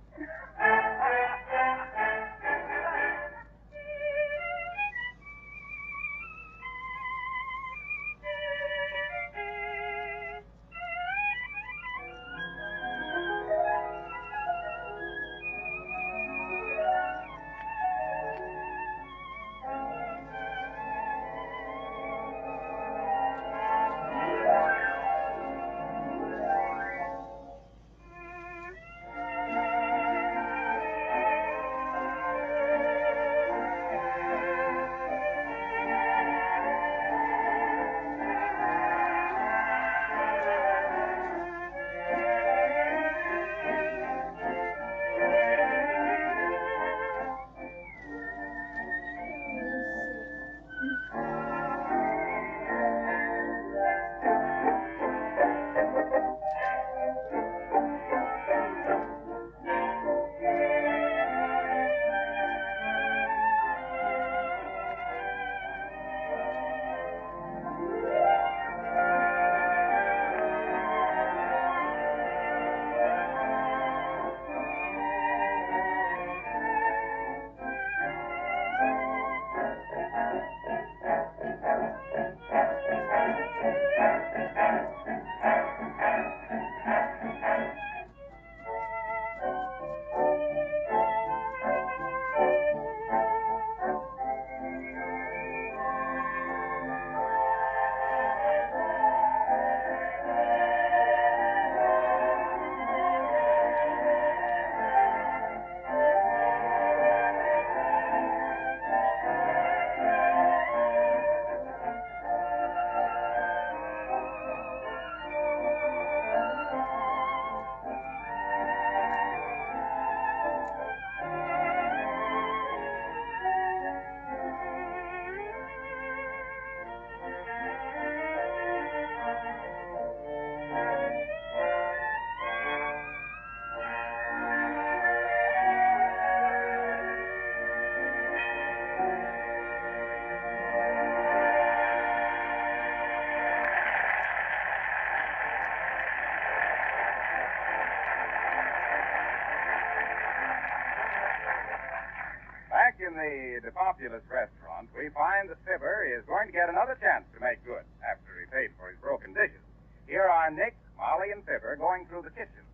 in the populous restaurant, we find that Fibber is going to get another chance to make good after he paid for his broken dishes. Here are Nick, Molly, and Fibber going through the kitchen.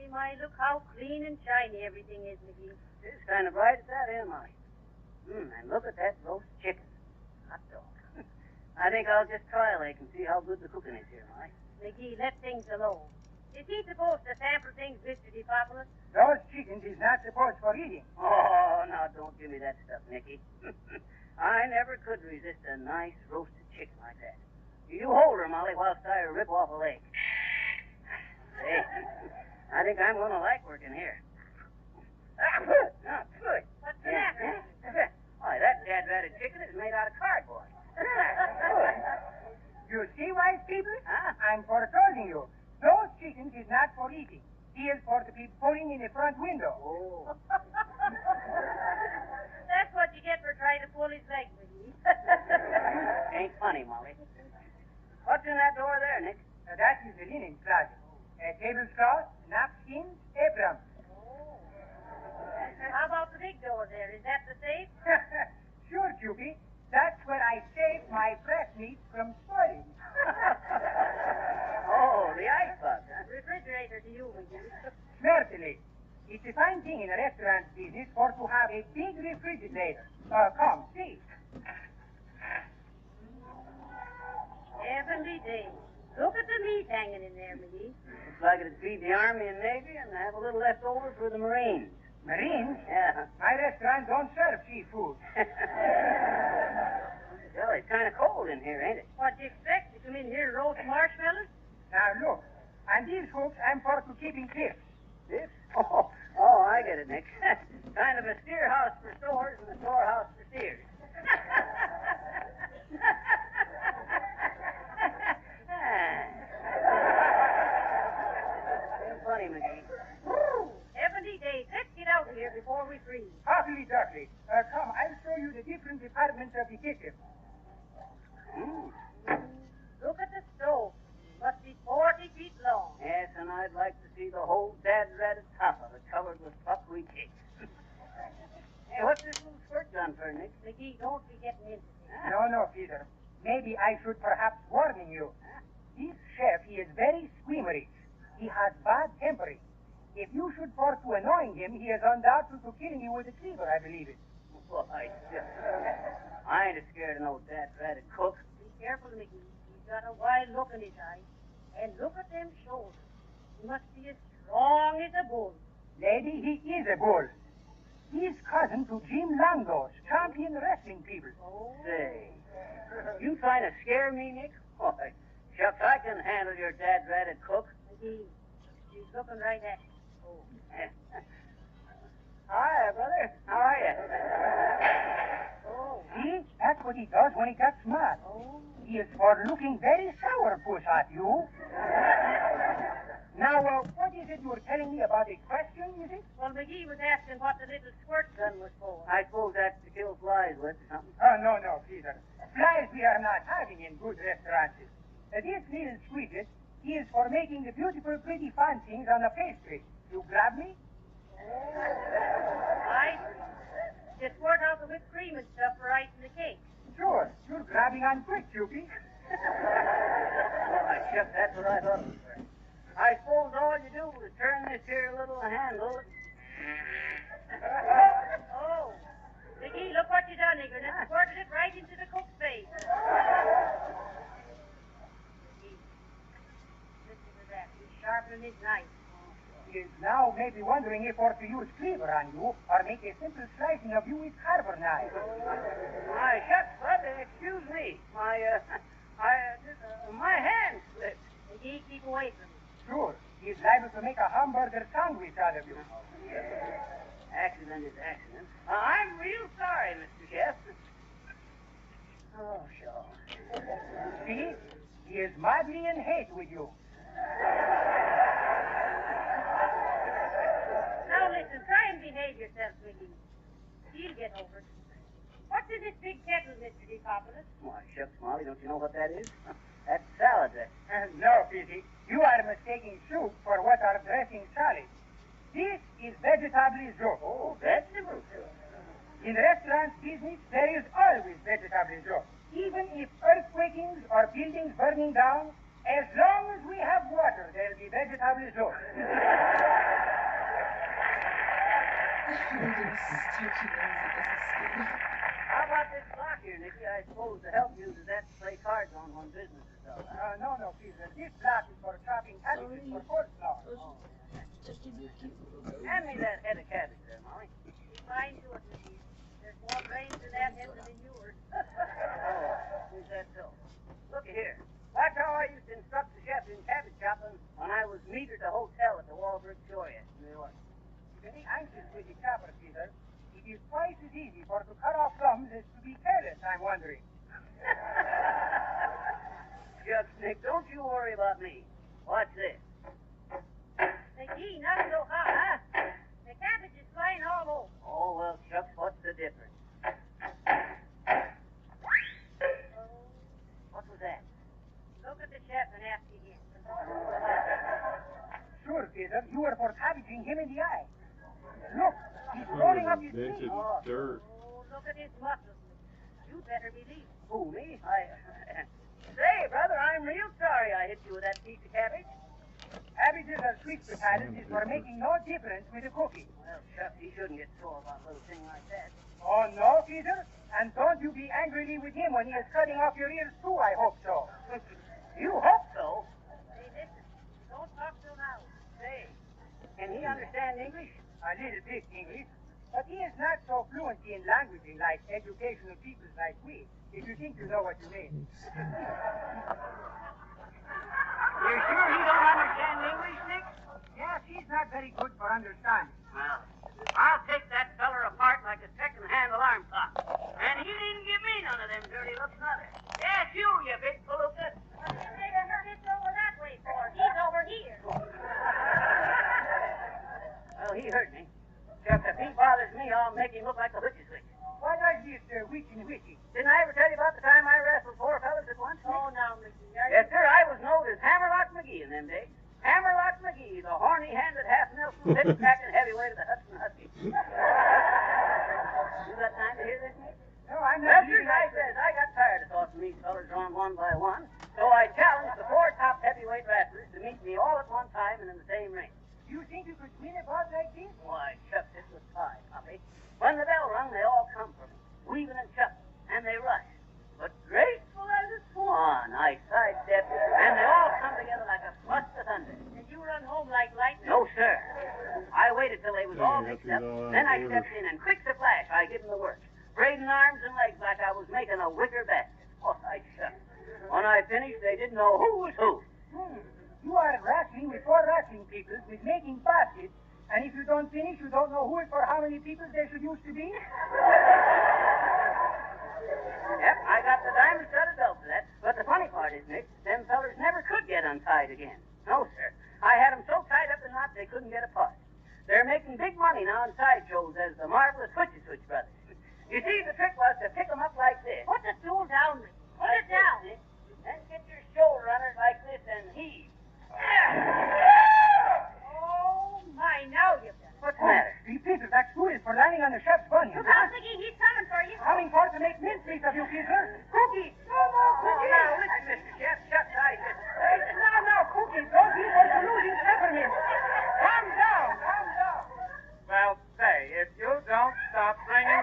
My, look how clean and shiny everything is, McGee. It's kind of bright at that, ain't I? And look at that roast chicken. Hot dog. I think I'll just try a leg and see how good the cooking is here, Molly. McGee, let things alone. Is he supposed to sample things, Mr. DePopular? Those chickens is not supposed for eating. Oh, now don't give me that stuff, Nicky. I never could resist a nice roasted chicken like that. You hold her, Molly, whilst I rip off a leg. Hey, I think I'm going to like working here. Good. What's the matter? Why, that dad-ratted chicken is made out of cardboard. You see, wise people? Huh? I'm foretelling you. Those chickens is not for eating. He is for to be putting in the front window. Oh. That's what you get for trying to pull his leg, McGee. Ain't funny, Molly. What's in that door there, Nick? That is the linen closet. Tablecloth, napkins, aprons. Oh. How about the big door there? Is that the safe? Sure, Cupid. That's where I save my fresh meat from spoiling. Oh, the icebox, huh? Refrigerator to you, McGee. Certainly. It's a fine thing in a restaurant business for to have a big refrigerator. Come, see. Heavenly days. Look at the meat hanging in there, McGee. Looks like it'd feed the Army and Navy and have a little left over for the Marines. Marines? Yeah. My restaurant don't serve seafood. Well, it's kind of cold in here, ain't it? What do you expect? To come in here and roast marshmallows? Now, look. On these hooks, I'm for to keeping clips. This? Oh, I get it, Nick. Kind of a steer house for stores and a storehouse for steers. Ain't funny, McGee. Heavenly days. Let's get out of here before we freeze. Awfully duckly. Come, I'll show you the different departments of the kitchen. Look at the stove. Must be 40 feet long. Yes, and I'd like to see the whole dad-ratted top of it covered with buckwheat cakes. Hey, what's this little squirt gun for, Nick? McGee, don't be getting into this. No, Peter. Maybe I should perhaps warn you. This chef, he is very squeamish. He has bad tempering. If you should force to annoying him, he is undoubted to killing you with a cleaver, I believe it. Why, I ain't scared of no dad-ratted cook. Be careful, McGee. He's got a wild look in his eye. And look at them shoulders. He must be as strong as a bull. Lady, he is a bull. He's cousin to Jim Longo's champion wrestling people. Oh. Say, you trying to scare me, Nick? Why, shucks, I can handle your dad-ratted cook. McGee, he's looking right at you. Oh. Hi, brother. How are you? Oh. See? That's what he does when he gets mad. Oh. He is for looking very sourpuss at you. Now, what is it you were telling me about a question, is it? Well, McGee was asking what the little squirt gun was for. I suppose that's to kill flies with or something. Oh, no, Peter. Flies we are not having in good restaurants. This little squidget, he is for making the beautiful, pretty fun things on the pastry. You grab me? I just squirt out the whipped cream and stuff for icing the cake. Sure. You're grabbing on quick, Cupid. Why, shucks, that's what I thought it was for. I suppose all you do is turn this here little handle. Oh. McGee, look what you done, nigger. And squirted it right into the cook's face. McGee, listen to that. He's sharpening his knife. He is now maybe wondering if or to use cleaver on you or make a simple slicing of you with carver knife. My shucks, bud, excuse me. My hand slipped. McGee, keep away from me. Sure. He is liable to make a hamburger sandwich out of you. Accident is accident. I'm real sorry, Mr. Chef. Oh, sure. See? He is madly in hate with you. Now listen, try and behave yourself, McGee. He'll get over it. What's in this big kettle, Mr. DePopular? Why, shucks, Molly, don't you know what that is? That's salad dressing. No, Pizzy. You are mistaking soup for what are dressing salads. This is vegetable soup. Oh, vegetable soup. In restaurant business, there is always vegetable joy. Even if earthquakings or buildings burning down, as long as we have water, there'll be vegetable joy. How about this clock here, Nicky? I suppose to help you to that play cards on when business is done. No, Peter. This block is for chopping cabbages for coleslaw. Hand me that head of cabbage there, Molly. Keep mine to it, Mickey. There's more brains in that head than in yours. Is that so? Look here. That's how I used to instruct the chef in cabbage chopping when I was metered the hotel at the Walbrook Shore in New York. You think anxious with the chopper, Peter? It is twice as easy for to cut off thumbs as to be careless, I'm wondering. Shucks, Nick, don't you worry about me. Watch this. Mickey, not so hot, huh? The cabbage is flying all over. Oh, well, shucks, what's the difference? What was that? Look at the chef and ask him. Sure, Peter, you were for cabbaging him in the eye. Look, he's rolling up his Invented sleeve. dirt. Oh, look at his muscles. You better believe it. Who, me? Say, brother, I'm real sorry I hit you with that piece of cabbage. Cabbages or sweet potatoes is for making no difference with the cooking. Well, shucks, he shouldn't get sore about a little thing like that. Oh, no, Peter? And don't you be angrily with him when he is cutting off your ears, too, I hope so. You hope so? Hey, listen. Don't talk so loud. Say, can he understand English? A little bit English. But he is not so fluent in languaging like educational people like we, if you think you know what you mean. You're sure he don't understand English, Nick? Yes, he's not very good for understanding. Well, I'll take that feller apart like a second-hand alarm clock. And he didn't give me none of them dirty looks, neither. Yes, you big palooka. What you say to her it's over that way for? He's over here. Well, he hurt me. Just if he bothers me, I'll make him look like the witch's witch. What was this witchy? Didn't I ever tell you about the time I wrestled four fellas at once? Oh, now, Mickey. Yes, sir. I was known as Hammerlock McGee in them days. Hammerlock McGee, the horny-handed half-Nelson, hip-cracking heavyweight of the Hudson Huskies. You got time to hear this, Nick? No, I'm Well, not. sir, I says I got tired of tossing these fellas around one by one, so I challenged the four top heavyweight wrestlers to meet me all at one time and in the same ring. You think you could win a bout like this? Why, shucks, it was fine, Poppy. When the bell rung, they all come for me, weaving and chuckling, and they rushed. But graceful as a swan, I sidestepped, and they all come together like a blast of thunder. And you run home like lightning? No, sir. I waited till they was all mixed up, then I stepped in, and quick as a flash, I give them the works, braiding arms and legs like I was making a wicker basket. Oh, I shucks. When I finished, they didn't know who was who. You are wrestling with four wrestling people with making baskets, and if you don't finish, you don't know who is for how many people there should used to be? Yep, I got the diamond-studded belt for that. But the funny part is, Nick, them fellers never could get untied again. No, sir. I had them so tied up in knots they couldn't get apart. They're making big money now in sideshows as the marvelous Switch brothers. You see, the trick was to pick them up like this. Put the stool down, Mickey. Put it down. Nick. Then get your shoulder on it like this and heave. Oh, my, now you've done it. What's the matter? Peter, that stool is for landing on the chef's bunny. Look out, Mickey. He's coming for you. Coming for to make mincemeat of you, Peter. Cookie! No, Cookie! Now, listen, Mr. Chef. Shucks, I just... No, Cookie, don't be for losing peppermint. Calm down. Well, say, if you don't stop bringing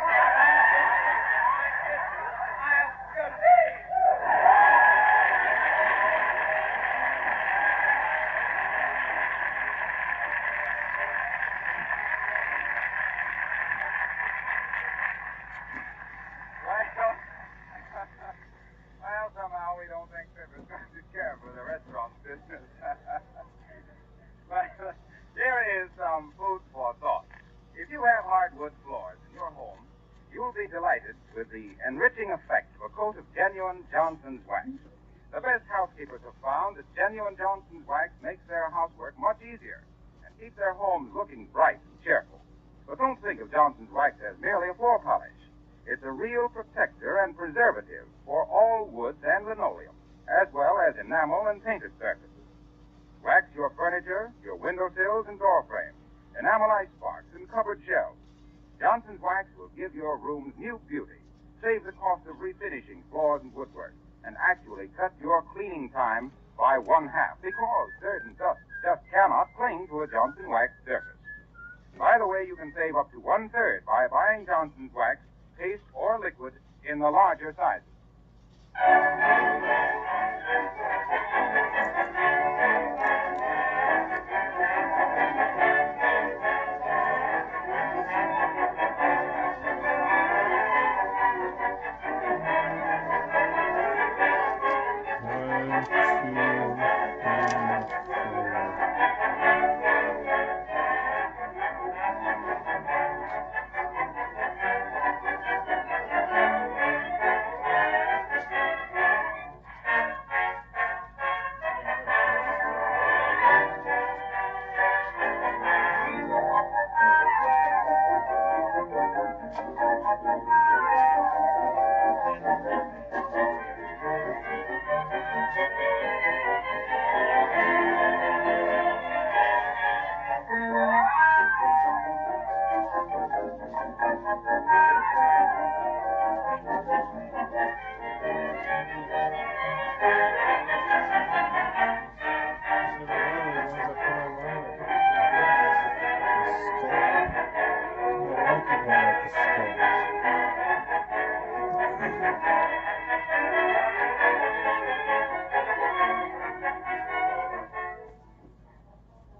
well, somehow we don't think Fibber's going to care for the restaurant business. But here is some food for thought. If you have hardwood floors in your home, you will be delighted with the enriching effect of a coat of genuine Johnson's wax. The best housekeepers have found that genuine Johnson's wax makes their housework much easier and keeps their homes looking bright and cheerful. But don't think of Johnson's wax as merely a floor polish. It's a real protector and preservative for all woods and linoleum, as well as enamel and painted surfaces. Wax your furniture, your windowsills and door frames, enamel ice box and cupboard shelves. Johnson's Wax will give your rooms new beauty, save the cost of refinishing floors and woodwork, and actually cut your cleaning time by 1/2 because dirt and dust just cannot cling to a Johnson Wax surface. By the way, you can save up to 1/3 by buying Johnson's Wax, paste or liquid in the larger sizes.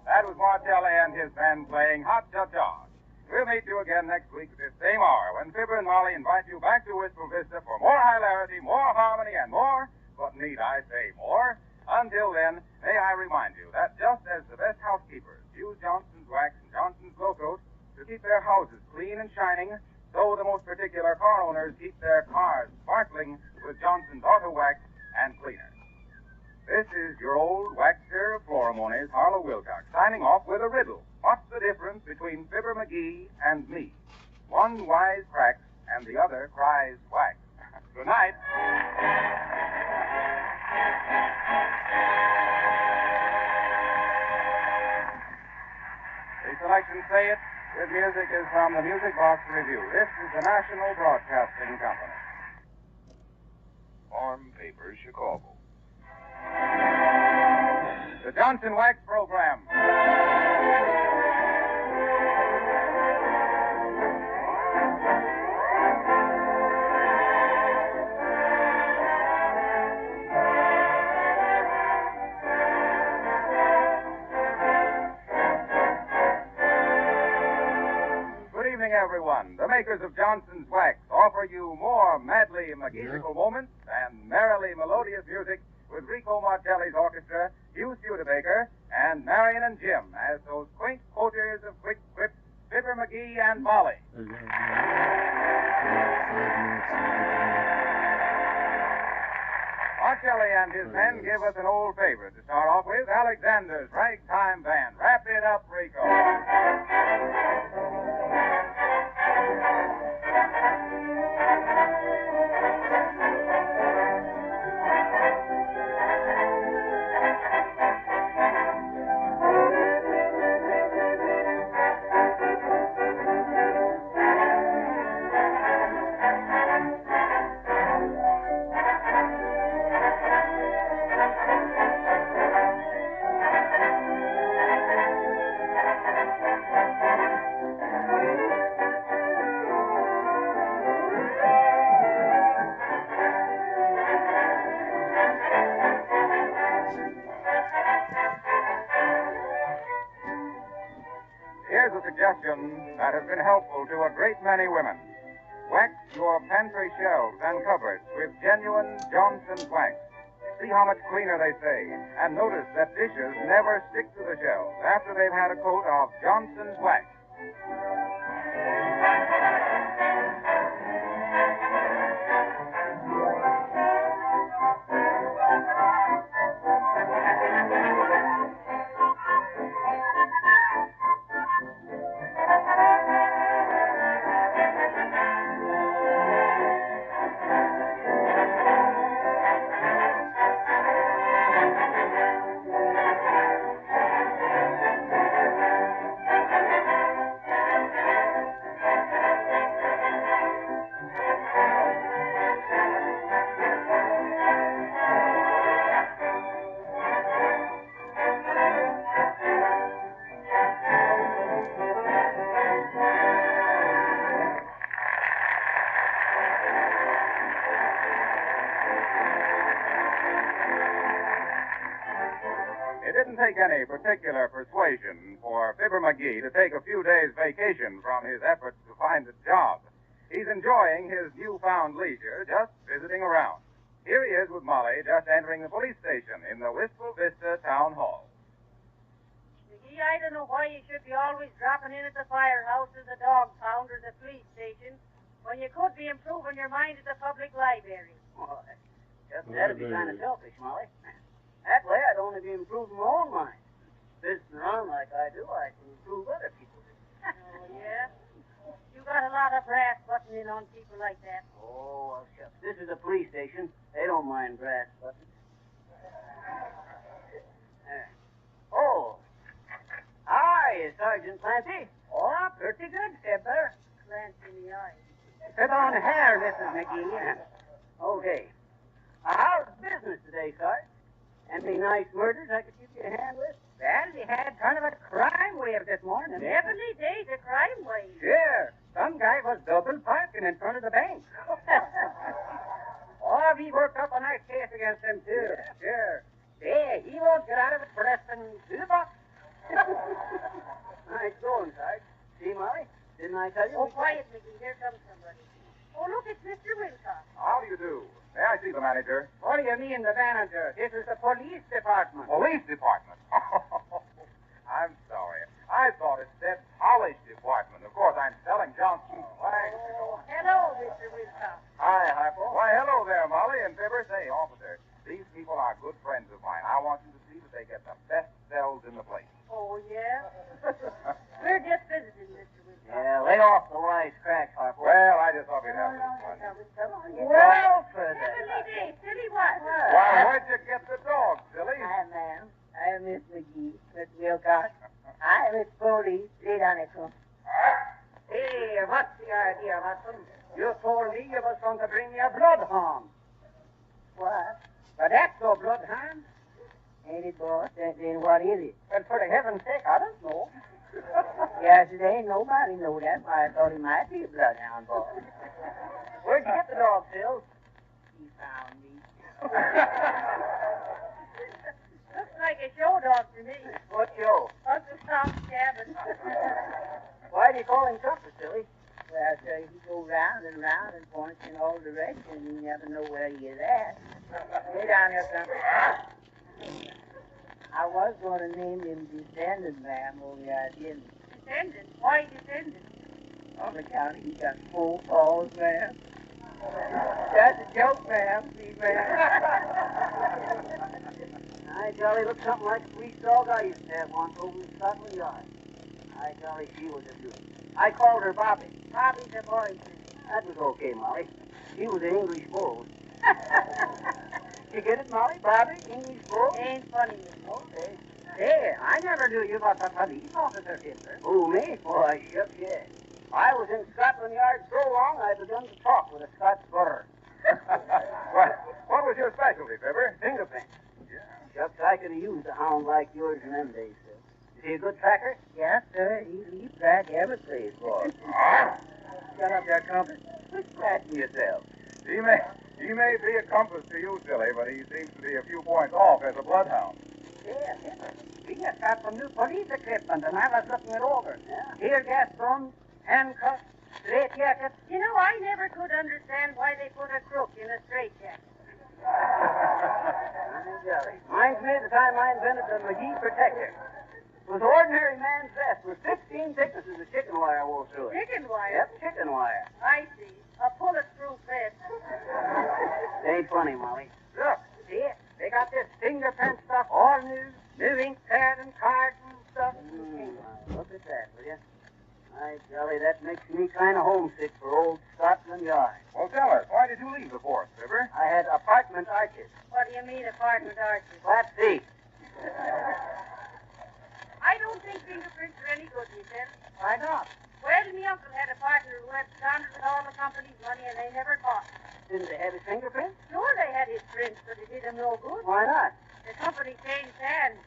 That was Martelli and his band playing Hot Cha-Cha. We'll meet you again next week at this same hour when Fibber and Molly invite you back to Wistful Vista for more hilarity, more harmony, and more, but need I say more? Until then, may I remind you that just as the best housekeepers use Johnson's Wax and Johnson's Glow Coat to keep their houses clean and shining, so the most particular car owners keep their cars sparkling with Johnson's Auto Wax and Cleaner. This is your old waxer of Florimonies, Harlow Wilcox, signing off with a riddle. What's the difference between Fibber McGee and me? One wise cracks and the other cries wax. Good night. The selection Say It with music is from the Music Box Review. This is the National Broadcasting Company. Farm Papers, Chicago. The Johnson Wax Program. Good evening, everyone. The makers of Johnson's Wax offer you more madly McGeesical moments and merrily melodious music with Rico Martelli's orchestra, Hugh Studebaker, and Marion and Jim as those quaint quoters of quick quips, Fibber McGee and Molly. Martelli and his men give us an old favorite to start off with, Alexander's Ragtime Band. Wrap it up, Rico. Here's a suggestion that has been helpful to a great many women. Wax your pantry shelves and cupboards with genuine Johnson's Wax. See how much cleaner they stay. And notice that dishes never stick to the shelves after they've had a coat of Johnson's Wax. any particular persuasion for Fibber McGee to take a few days' vacation from his efforts to find a job. He's enjoying his newfound leisure, just visiting around. Here he is with Molly, just entering the police station in the Wistful Vista Town Hall. McGee, I don't know why you should be always dropping in at the firehouse or the dog pound or the police station when you could be improving your mind at the public library. Oh, just that'd be kind of selfish, Molly. That way I'd only be improving my own mind. Visiting around like I do, I can improve other people's. Oh, yeah? You got a lot of brass buttoning on people like that. Oh, well, shucks. This is a police station. They don't mind brass buttons. Oh. How are you, Sergeant Clancy? Oh, pretty good, Fibber. Clancy in the eye. Sit on here, Mrs. McGee. Okay. How's business today, Sarge? Any nice murders I could give you a hand with? Well, we had kind of a crime wave this morning. Every day's a crime wave. Sure. Some guy was double parking in front of the bank. Oh, we worked up a nice case against him, too. Yeah. Sure. Hey, he won't get out of it for less than $2. Nice going, Sarge. See, Molly? Didn't I tell you? Oh, quiet, McGee. Here comes somebody. Oh, look, it's Mr. Wilcox. How do you do? May I see the manager? What do you mean, the manager? This is the police department. Police department? I'm sorry. I thought it said police department. Of course, I'm selling Johnson's flags. Oh, hello, Mr. Wilcox. Hi, Harpo. Why, hello there, Molly and Fibber. Say, officer, these people are good friends of mine. I want you to see that they get the best cells in the place. Oh, yeah? We're just visiting, Mr. Wilcox. Yeah, lay off the wisecrack, Harpo. Well, I just thought we'd have some fun. Well, for that. Silly day, silly what? Why, where'd you get the dog, silly? Hi, ma'am. I'm Miss McGee, Miss Wilcox. I'm with police. Sit down, Echo. Hey, what's the idea, Watson? You told me you was going to bring me a bloodhound. What? But that's no bloodhound. Ain't it, boss? Then what is it? Well, for the heaven's sake, I don't know. Yes, it ain't nobody know that. Why, I thought he might be a bloodhound, boss. Where'd you get the dog, Phil? He found me. Looks like a show dog to me. What show? Uncle Tom's cabin. Why do you call him Compass, silly? Well, sir, he go round and round and points in all directions, and you never know where he is at. Lay down here, Compass. I was going to name him Descendant, ma'am, only I didn't. Descendant? Why Descendant? On account he got 4 paws, ma'am. That's a joke, ma'am. See, ma'am. I jolly looked something like a police dog I used to have once over in Scotland Yard. I jolly she was a beauty. I called her Bobby. Bobby's a boy. That was okay, Molly. She was an English bull. You get it, Molly? Bobby, English bull? Ain't funny. Okay. Hey, I never knew you got a police officer, Hitler. Who, me? Why, shucks, yeah. I was in Scotland Yard so long I begun to talk with a Scots burr. What was your specialty, Fibber? Fingerprints. Yeah. Shucks, I could have used a hound like yours in them days, sir. Is he a good tracker? Yes, sir. He track every place, boy. Shut up there, Compass. Quit scratching yourself. He may be a compass to you, silly, but he seems to be a few points off as a bloodhound. Yeah, we just got some new police equipment, and I was looking it over. Yeah. Tear gas guns, handcuffs, straight jackets. You know, I never could understand why they put a crook in a straitjacket. Reminds me of the time I invented the McGee Protector. It was an ordinary man's vest with 15 thicknesses of chicken wire wove through it. Chicken wire? Yep, chicken wire. I see. A bulletproof vest. It ain't funny, Molly. Look, see it? They got this fingerprint stuff all new. New ink pad and cards and stuff. Look at that, will you? My golly, that makes me kind of homesick for old Scotland Yard. Well, tell us, why did you leave the force, Fibber? I had apartment arches. What do you mean, apartment arches? Flat feet. I don't think fingerprints are any good, you said. Why not? Well, me uncle had a partner who had squandered all the company's money, and they never caught him. Didn't they have his fingerprints? Sure, they had his prints, but it did him no good. Why not? The company changed hands.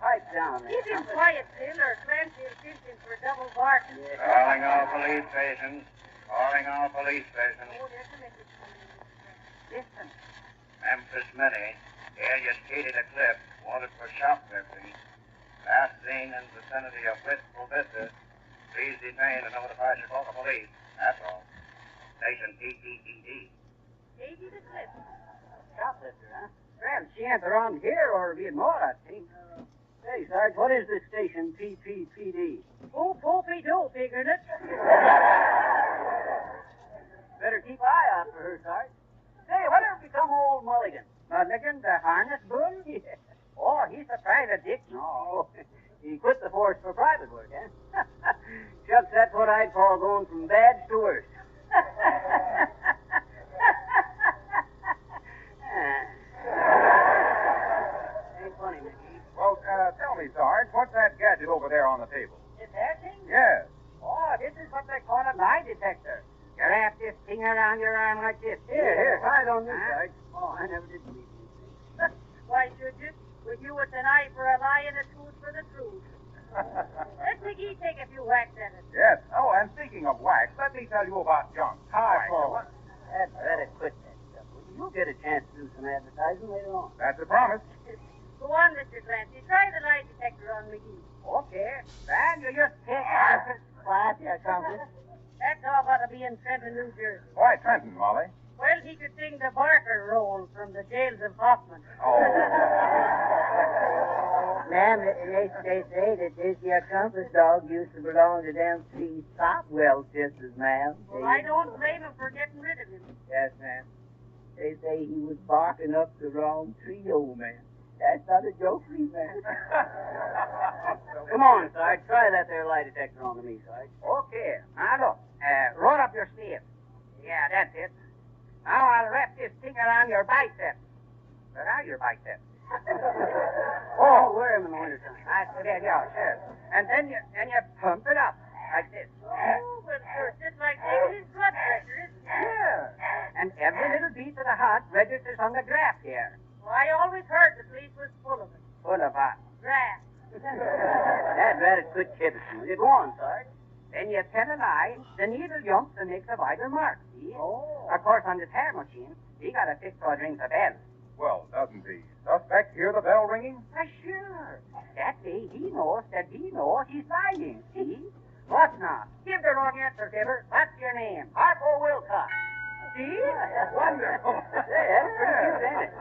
Pipe down there. Keep him quiet, Phil, or Clancy will pinch him for double barking. Calling all police stations. Calling all police stations. Oh, there's a message coming in. Listen. Memphis Mini. Here you skated a cliff. Wanted for shoplifting. Last seen in the vicinity of Wistful Vista. Please detain and notify Chicago police. That's all. Station PTTD. Katie the Cliff. Shoplifter, huh? Well, she ain't around here or be more, I think. Hey, Sarge, what is this station PPPD? Poopy-doo, figured it. Better keep an eye out for her, Sarge. Say, whatever become old Mulligan? Mulligan, the harness bull? Oh, he's a private dick. No, he quit the force for private work, eh? Shucks, that's what I'd call going from bad to worse. Ain't funny, Mickey. Well, tell me, Sarge, what's that gadget over there on the table? Is that thing? Yes. Oh, this is what they call a lie detector. You wrap this thing around your arm like this. Here, try it on this side. Oh, I never did believe these things. Why should you? With you, it's an eye for a lie and a tooth for the truth. Let McGee take a few whacks at it. Yes. Oh, and speaking of wax, let me tell you about junk. Hi, Paul. That's better quit that stuff. You'll get a chance to do some advertising later on. That's a promise. Go on, Mr. Clancy. Try the lie detector on McGee. Okay. And you just take it. Quiet, you accomplice. That's all got to be in Trenton, New Jersey. Why, Trenton, Molly? Well, he could sing the Barker role from the jails of Hoffman. Oh. Ma'am, they say that this here compass dog used to belong to them three Stockwell sisters, ma'am. Well, I don't blame him for getting rid of him. Yes, ma'am. They say he was barking up the wrong tree, old man. That's not a joke, please, man. Come on, Sarge. Try that there lie detector on me, Sarge. Okay. Now, look. Roll up your sleeve. Yeah, that's it. Now I'll wrap this thing around your biceps. Where are your biceps? Oh, wear them in the wintertime. I forget, yeah, sure. And then you pump it up like this. Oh, well, sir, just like taking his blood pressure, isn't it? Yeah. And every little beat of the heart registers on the graph here. Well, I always heard the police was full of it. Full of what? Graph. That's rather good kidding. Go on, Sarge. Then you tell a lie, the needle jumps and makes a vital mark, see? Oh. Of course, on this hair machine, he got a fix for it rings a bell. Well, doesn't the suspect hear the bell ringing? Why, sure. That way he knows that we know he's lying, see? What not? Give the wrong answer, Gibber. What's your name? Harpo Wilcox. See? Wonderful. Yeah, that's pretty good, ain't it?